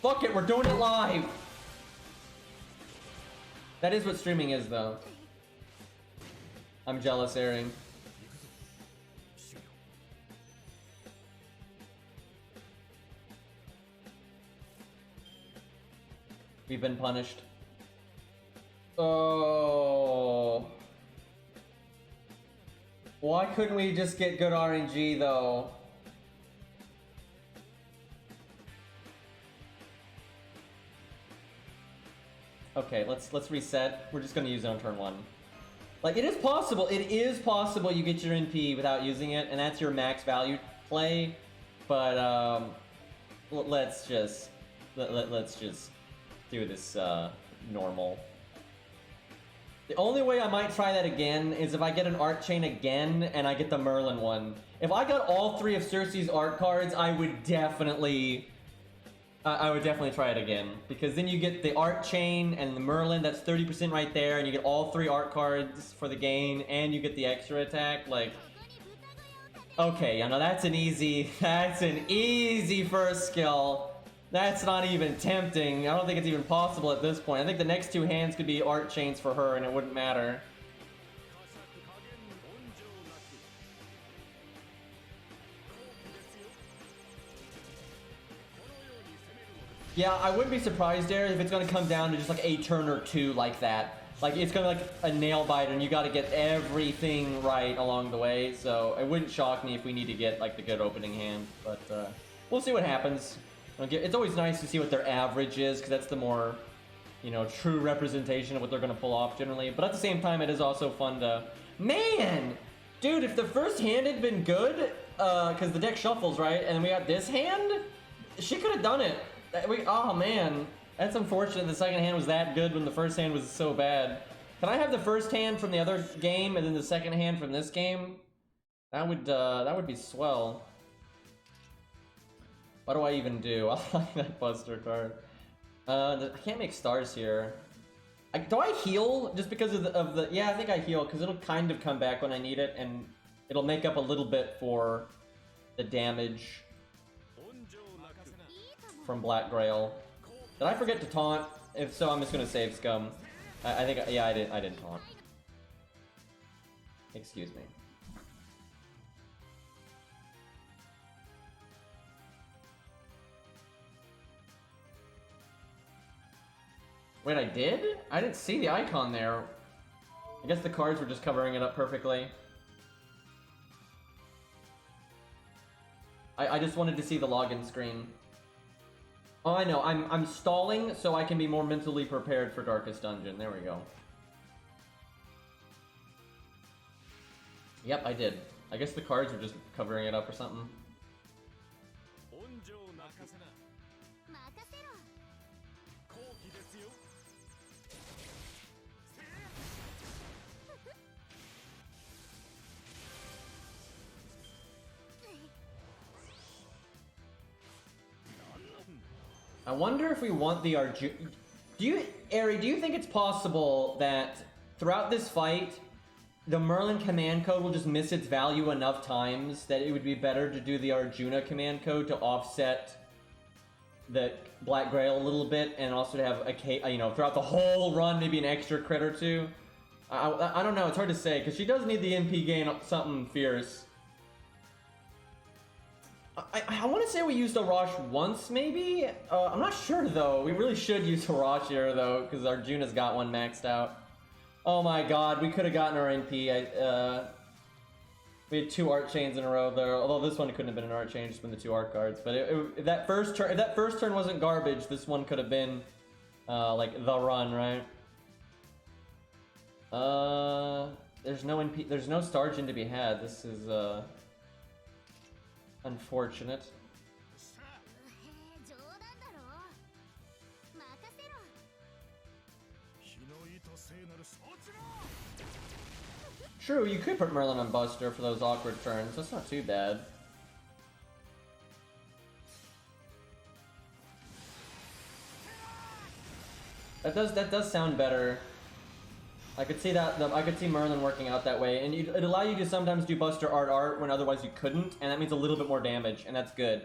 Fuck it, we're doing it live! That is what streaming is, though. I'm jealous, Aaron. We've been punished. Oh. Why couldn't we just get good RNG, though? Okay, let's reset. We're just gonna use it on turn 1. Like, it is possible you get your NP without using it, and that's your max value play, but, let's just do this, normal. The only way I might try that again is if I get an art chain again, and I get the Merlin one. If I got all 3 of Cersei's art cards, I would definitely try it again, because then you get the art chain and the Merlin, that's 30% right there, and you get all 3 art cards for the gain, and you get the extra attack, like... Okay, yeah, no, that's an easy first skill. That's not even tempting. I don't think it's even possible at this point. I think the next 2 hands could be art chains for her, and it wouldn't matter. Yeah, I wouldn't be surprised there if it's gonna come down to just like a turn or 2 like that. Like, it's gonna like a nail biter and you gotta get everything right along the way, so it wouldn't shock me if we need to get like the good opening hand, but we'll see what happens. It's always nice to see what their average is, because that's the more, you know, true representation of what they're gonna pull off generally, but at the same time it is also fun to... Man! Dude, if the first hand had been good, because the deck shuffles, right, and we got this hand, she could have done it. Oh man, that's unfortunate the second hand was that good when the first hand was so bad. Can I have the first hand from the other game and then the second hand from this game? That would be swell. What do I even do? I like that Buster card. I can't make stars here. Do I heal just because of the... Yeah, I think I heal because it'll kind of come back when I need it, and it'll make up a little bit for the damage from Black Grail. Did I forget to taunt? If so, I'm just gonna save scum. I think, yeah, I didn't taunt. Excuse me. Wait, I did? I didn't see the icon there. I guess the cards were just covering it up perfectly. I just wanted to see the login screen. Oh, I know. I'm stalling so I can be more mentally prepared for Darkest Dungeon. There we go. Yep, I did. I guess the cards were just covering it up or something. I wonder if we want the Arjuna... Ari, do you think it's possible that throughout this fight, the Merlin command code will just miss its value enough times that it would be better to do the Arjuna command code to offset the Black Grail a little bit, and also to have a, you know, throughout the whole run, maybe an extra crit or 2? I don't know, it's hard to say, because she does need the MP gain something fierce. I want to say we used Arash once, maybe? I'm not sure, though. We really should use Arash here, though, because Arjuna's got one maxed out. Oh my god, we could have gotten our NP. We had 2 art chains in a row there, although this one couldn't have been an art chain, just been the 2 art cards. But if that first turn wasn't garbage, this one could have been, like, the run, right? There's no Stargin to be had. This is, unfortunate. True, you could put Merlin on Buster for those awkward turns. That's not too bad. That does sound better. I could see that. I could see Merlin working out that way, and it'd allow you to sometimes do Buster Art when otherwise you couldn't, and that means a little bit more damage, and that's good.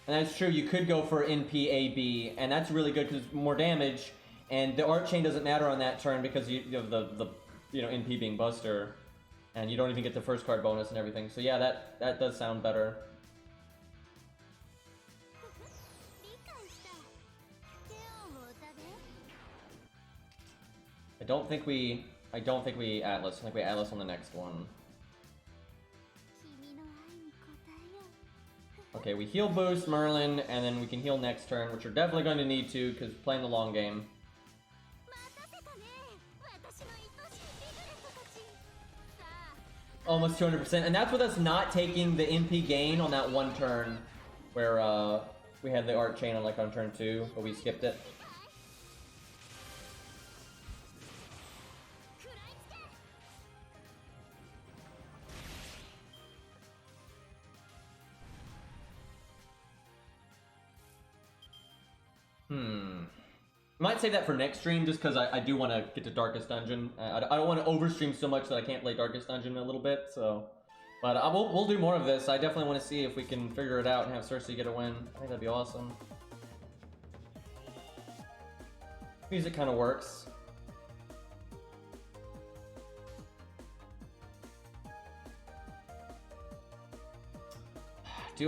And that's true. You could go for NP AB, and that's really good because more damage, and the art chain doesn't matter on that turn because you have the NP being Buster, and you don't even get the first card bonus and everything. So yeah, that does sound better. I don't think we Atlas. I think we Atlas on the next one. Okay, we heal boost Merlin, and then we can heal next turn, which we're definitely going to need to, because playing the long game. Almost 200%, and that's with us not taking the MP gain on that one turn, where we had the art chain on turn 2, but we skipped it. Might save that for next stream, just because I do want to get to Darkest Dungeon. I don't want to overstream so much that I can't play Darkest Dungeon in a little bit, so... But we'll do more of this. I definitely want to see if we can figure it out and have Cersei get a win. I think that'd be awesome. Music kind of works. He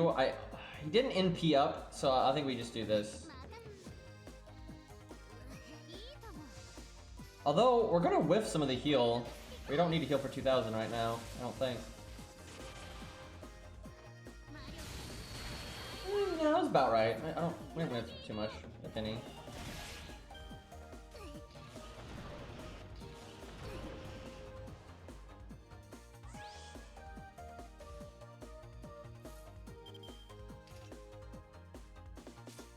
didn't NP up, so I think we just do this. Although, we're gonna whiff some of the heal. We don't need to heal for 2000 right now, I don't think. Yeah, that was about right. We don't have too much, if any.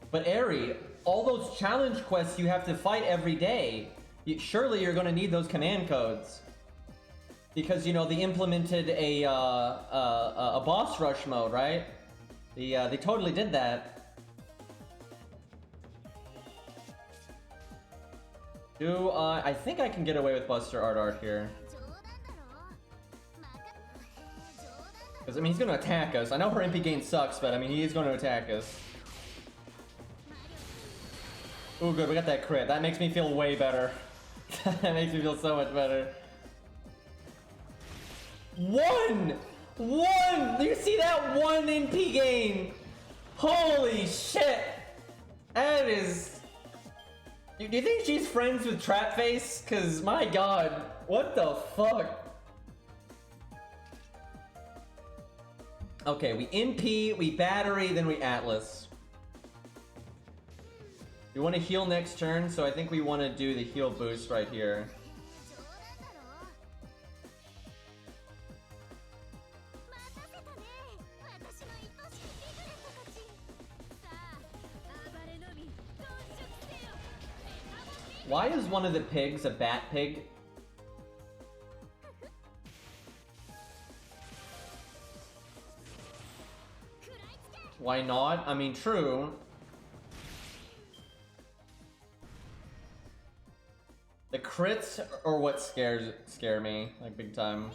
But Eri, all those challenge quests you have to fight every day. Surely you're going to need those command codes, because they implemented a boss rush mode, right? They totally did that. I think I can get away with Buster Art here, because he's going to attack us. I know her MP gain sucks, but he is going to attack us. Ooh, good, we got that crit. That makes me feel way better. That makes me feel so much better. One! Do you see that one NP gain? Holy shit! That is... Do you think she's friends with Trapface? Cause my god, what the fuck? Okay, we NP, we battery, then we Atlas. We want to heal next turn, so I think we want to do the heal boost right here. Why is one of the pigs a bat pig? Why not? True. The crits are what scare me, big time.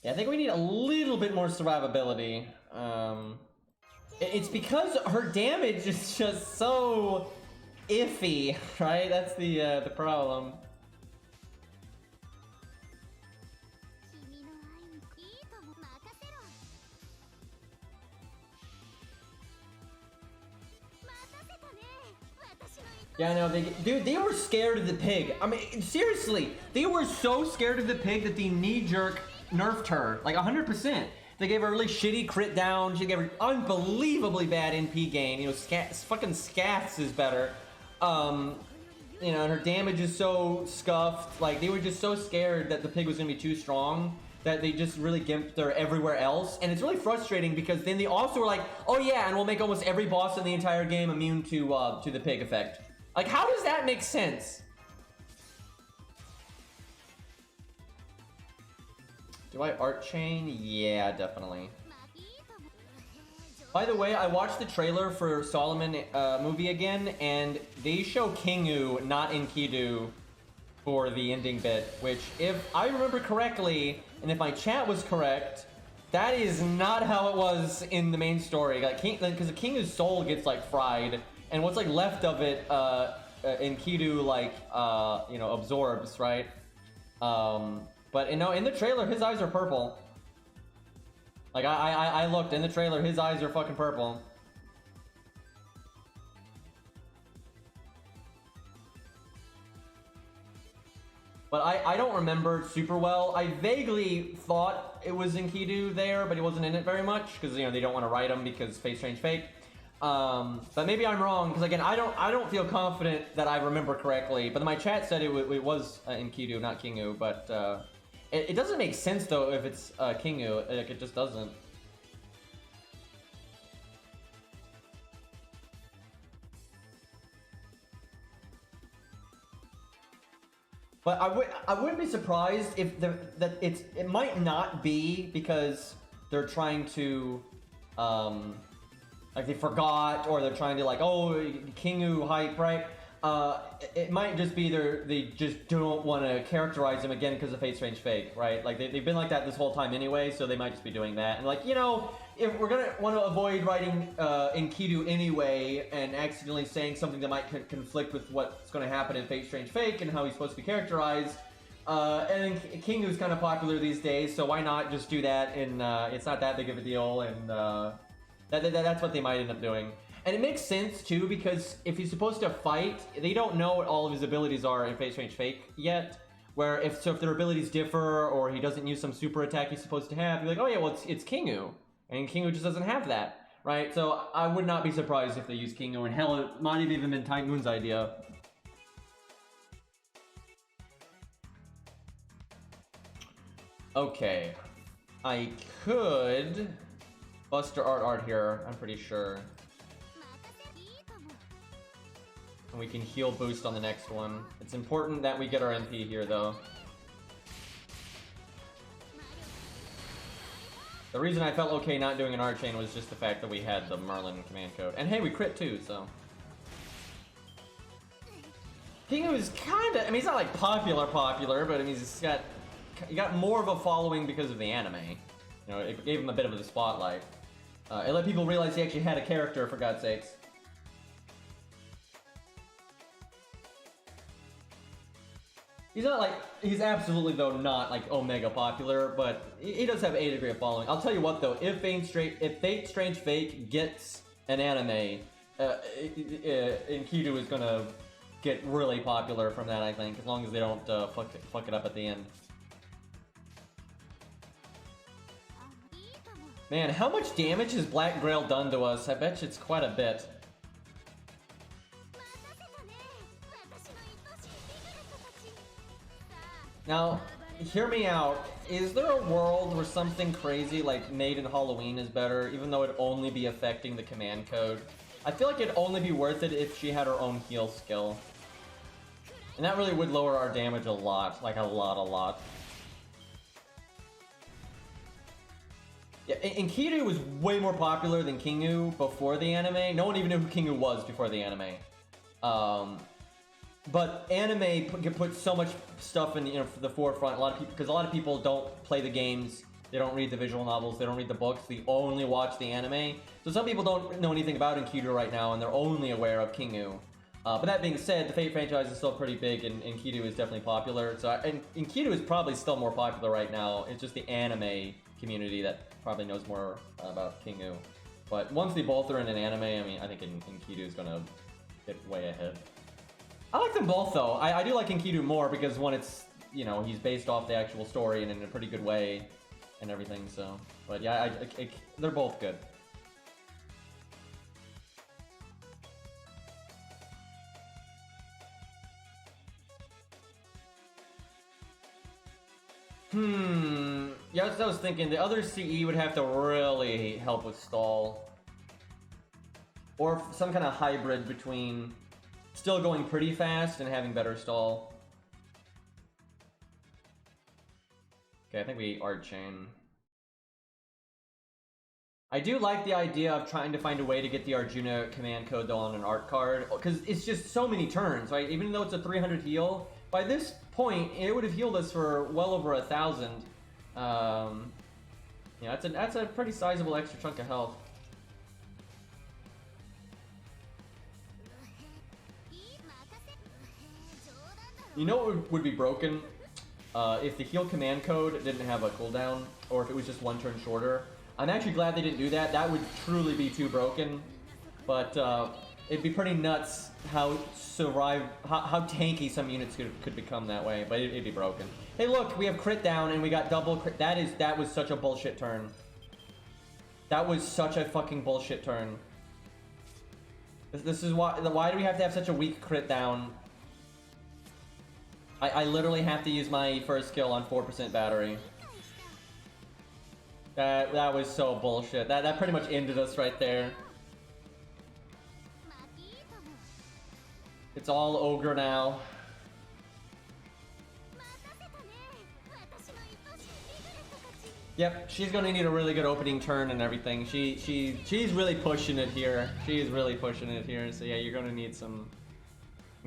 Yeah, I think we need a little bit more survivability. It's because her damage is just so iffy, right? That's the problem. Yeah, no, they were scared of the pig. Seriously, they were so scared of the pig that they knee-jerk nerfed her, 100%. They gave her a really shitty crit down. She gave her unbelievably bad NP gain. Fucking Scats is better. And her damage is so scuffed. They were just so scared that the pig was gonna be too strong that they just really gimped their everywhere else, and it's really frustrating because then they also were like, oh yeah, and we'll make almost every boss in the entire game immune to the pig effect. Like, how does that make sense? Do I art chain? Yeah, definitely. By the way, I watched the trailer for Solomon movie again, and they show Kingu, not Enkidu, for the ending bit, which, if I remember correctly, and if my chat was correct, that is not how it was in the main story. Like, because Kingu's soul gets, like, fried, and what's, like, left of it, Enkidu, like, you know, absorbs, right? But, you know, in the trailer, his eyes are purple. Like, I looked in the trailer, his eyes are fucking purple. But I don't remember super well. I vaguely thought it was Enkidu there, but he wasn't in it very much, because, you know, they don't want to write him because Face Strange Fake. But maybe I'm wrong, because again, I don't feel confident that I remember correctly. But my chat said it was Enkidu, not Kingu. But it doesn't make sense though if it's Kingu. Like, it just doesn't. But I wouldn't be surprised if it might not be because they're trying to like they forgot, or they're trying to, like, oh, Kingu hype, right? It might just be they just don't want to characterize him again because of Fate Strange Fake, right? Like they've been like that this whole time anyway, so they might just be doing that. And, like, you know, if we're gonna want to avoid writing Enkidu anyway and accidentally saying something that might conflict with what's going to happen in Fate Strange Fake and how he's supposed to be characterized, and Kingu's kind of popular these days, so why not just do that? And it's not that big of a deal, and that's what they might end up doing. And it makes sense too, because if he's supposed to fight, they don't know what all of his abilities are in Fate Strange Fake yet. Where if their abilities differ, or he doesn't use some super attack he's supposed to have, you're like, oh yeah, well it's Kingu, and Kingu just doesn't have that, right? So I would not be surprised if they use Kingu, and hell, it might have even been Tight Moon's idea. Okay, I could Buster Art here, I'm pretty sure. And we can heal boost on the next one. It's important that we get our MP here, though. The reason I felt okay not doing an art chain was just the fact that we had the Merlin command code. And hey, we crit too, so. Kingu is kinda, I mean, he's not like popular, but I mean, he got more of a following because of the anime. You know, it gave him a bit of the spotlight. It let people realize he actually had a character, for God's sakes. He's not like, he's absolutely, though, not like Omega popular, but he does have a degree of following. I'll tell you what, though, if Fate Strange Fake gets an anime, Enkidu is gonna get really popular from that, I think, as long as they don't fuck it up at the end. Man, how much damage has Black Grail done to us? I bet you it's quite a bit. Now, hear me out. Is there a world where something crazy like Made in Halloween is better, even though it'd only be affecting the command code? I feel like it'd only be worth it if she had her own heal skill. And that really would lower our damage a lot. Like, a lot. Yeah, Enkidu was way more popular than Kingu before the anime. No one even knew who Kingu was before the anime. But anime put so much stuff in, you know, the forefront. Because a lot of people don't play the games, they don't read the visual novels, they don't read the books, they only watch the anime. So some people don't know anything about Enkidu right now, and they're only aware of Kingu. But that being said, the Fate franchise is still pretty big, and Enkidu is definitely popular. So and Enkidu is probably still more popular right now. It's just the anime community that probably knows more about Kingu. But once they both are in an anime, I mean, I think Enkidu is gonna get way ahead. I like them both, though. I do like Enkidu more because, one, it's, you know, he's based off the actual story and in a pretty good way and everything, so. But yeah, they're both good. Yeah, that's what I was thinking. The other CE would have to really help with stall. Or some kind of hybrid between still going pretty fast and having better stall. Okay, I think we art chain. I do like the idea of trying to find a way to get the Arjuna command code though on an art card, because it's just so many turns, right? Even though it's a 300 heal, by this point it would have healed us for well over 1,000. Yeah, that's a pretty sizable extra chunk of health. You know what would be broken? If the heal command code didn't have a cooldown, or if it was just one turn shorter. I'm actually glad they didn't do that. That would truly be too broken. But it'd be pretty nuts how tanky some units could become that way. But it'd be broken. Hey, look, we have crit down and we got double crit. That was such a bullshit turn. That was such a fucking bullshit turn. This is why do we have to have such a weak crit down? I literally have to use my first skill on 4% battery. That was so bullshit. That pretty much ended us right there. It's all ogre now. Yep, she's gonna need a really good opening turn and everything. She's really pushing it here. She is really pushing it here. So yeah, you're gonna need some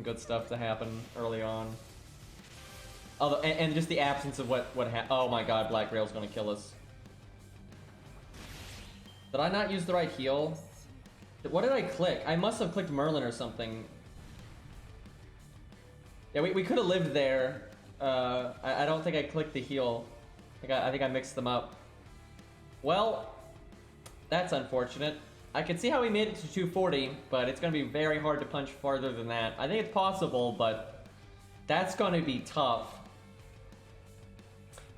good stuff to happen early on. Although, and just the absence of what happened. Oh my god, Black Grail's gonna kill us. Did I not use the right heal? What did I click? I must have clicked Merlin or something. Yeah, we could have lived there. I don't think I clicked the heal. I think I mixed them up. Well, that's unfortunate. I can see how we made it to 240, but it's going to be very hard to punch farther than that. I think it's possible, but that's going to be tough.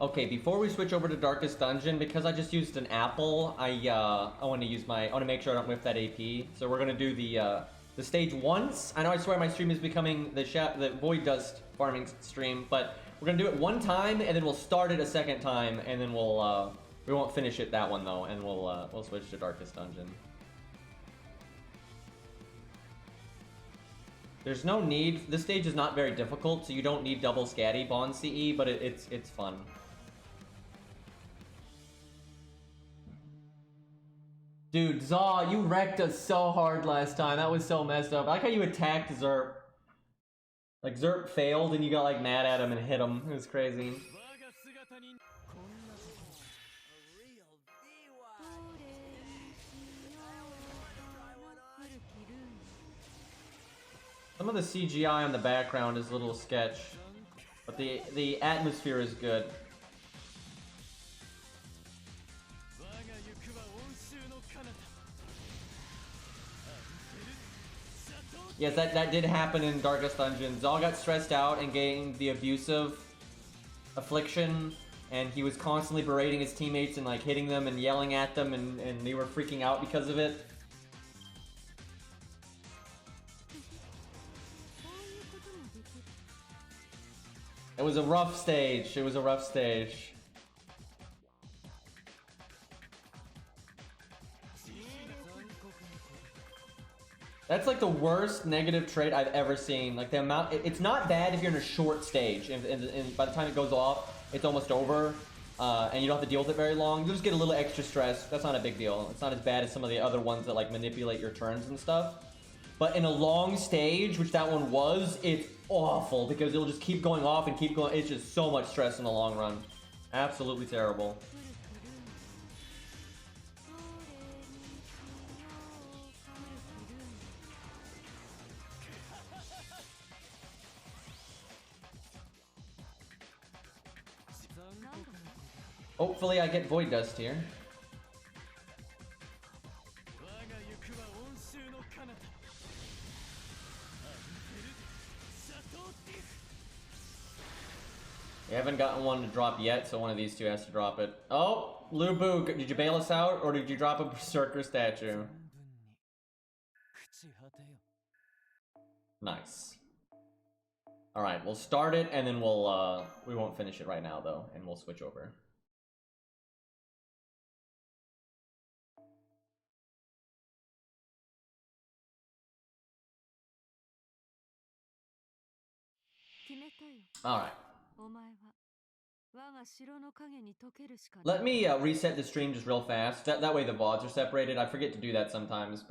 Okay, before we switch over to Darkest Dungeon, because I just used an apple, I want to make sure I don't whiff that AP. So we're gonna do the stage once. I know I swear my stream is becoming the Void Dust farming stream, but we're gonna do it one time and then we'll start it a second time, and then we won't finish it that one though, and we'll switch to Darkest Dungeon. There's no need. This stage is not very difficult, so you don't need double scatty Bond CE, but it's fun. Dude, Zaw, you wrecked us so hard last time. That was so messed up. I like how you attacked Zerp. Like, Zerp failed and you got, like, mad at him and hit him. It was crazy. Some of the CGI on the background is a little sketch, but the atmosphere is good. Yes, that did happen in Darkest Dungeon. Zal got stressed out and gained the abusive affliction, and he was constantly berating his teammates and like hitting them and yelling at them, and they were freaking out because of it. It was a rough stage. It was a rough stage. That's like the worst negative trait I've ever seen. Like the amount, it's not bad if you're in a short stage, and by the time it goes off, it's almost over, and you don't have to deal with it very long. You'll just get a little extra stress. That's not a big deal. It's not as bad as some of the other ones that like manipulate your turns and stuff. But in a long stage, which that one was, it's awful because it'll just keep going off and keep going. It's just so much stress in the long run. Absolutely terrible. Hopefully I get Void Dust here. We haven't gotten one to drop yet, so one of these two has to drop it. Oh, Lubu, did you bail us out, or did you drop a Berserker statue? Nice. All right, we'll start it and then we won't finish it right now though, and we'll switch over. All right. Let me reset the stream just real fast. That way the VODs are separated. I forget to do that sometimes.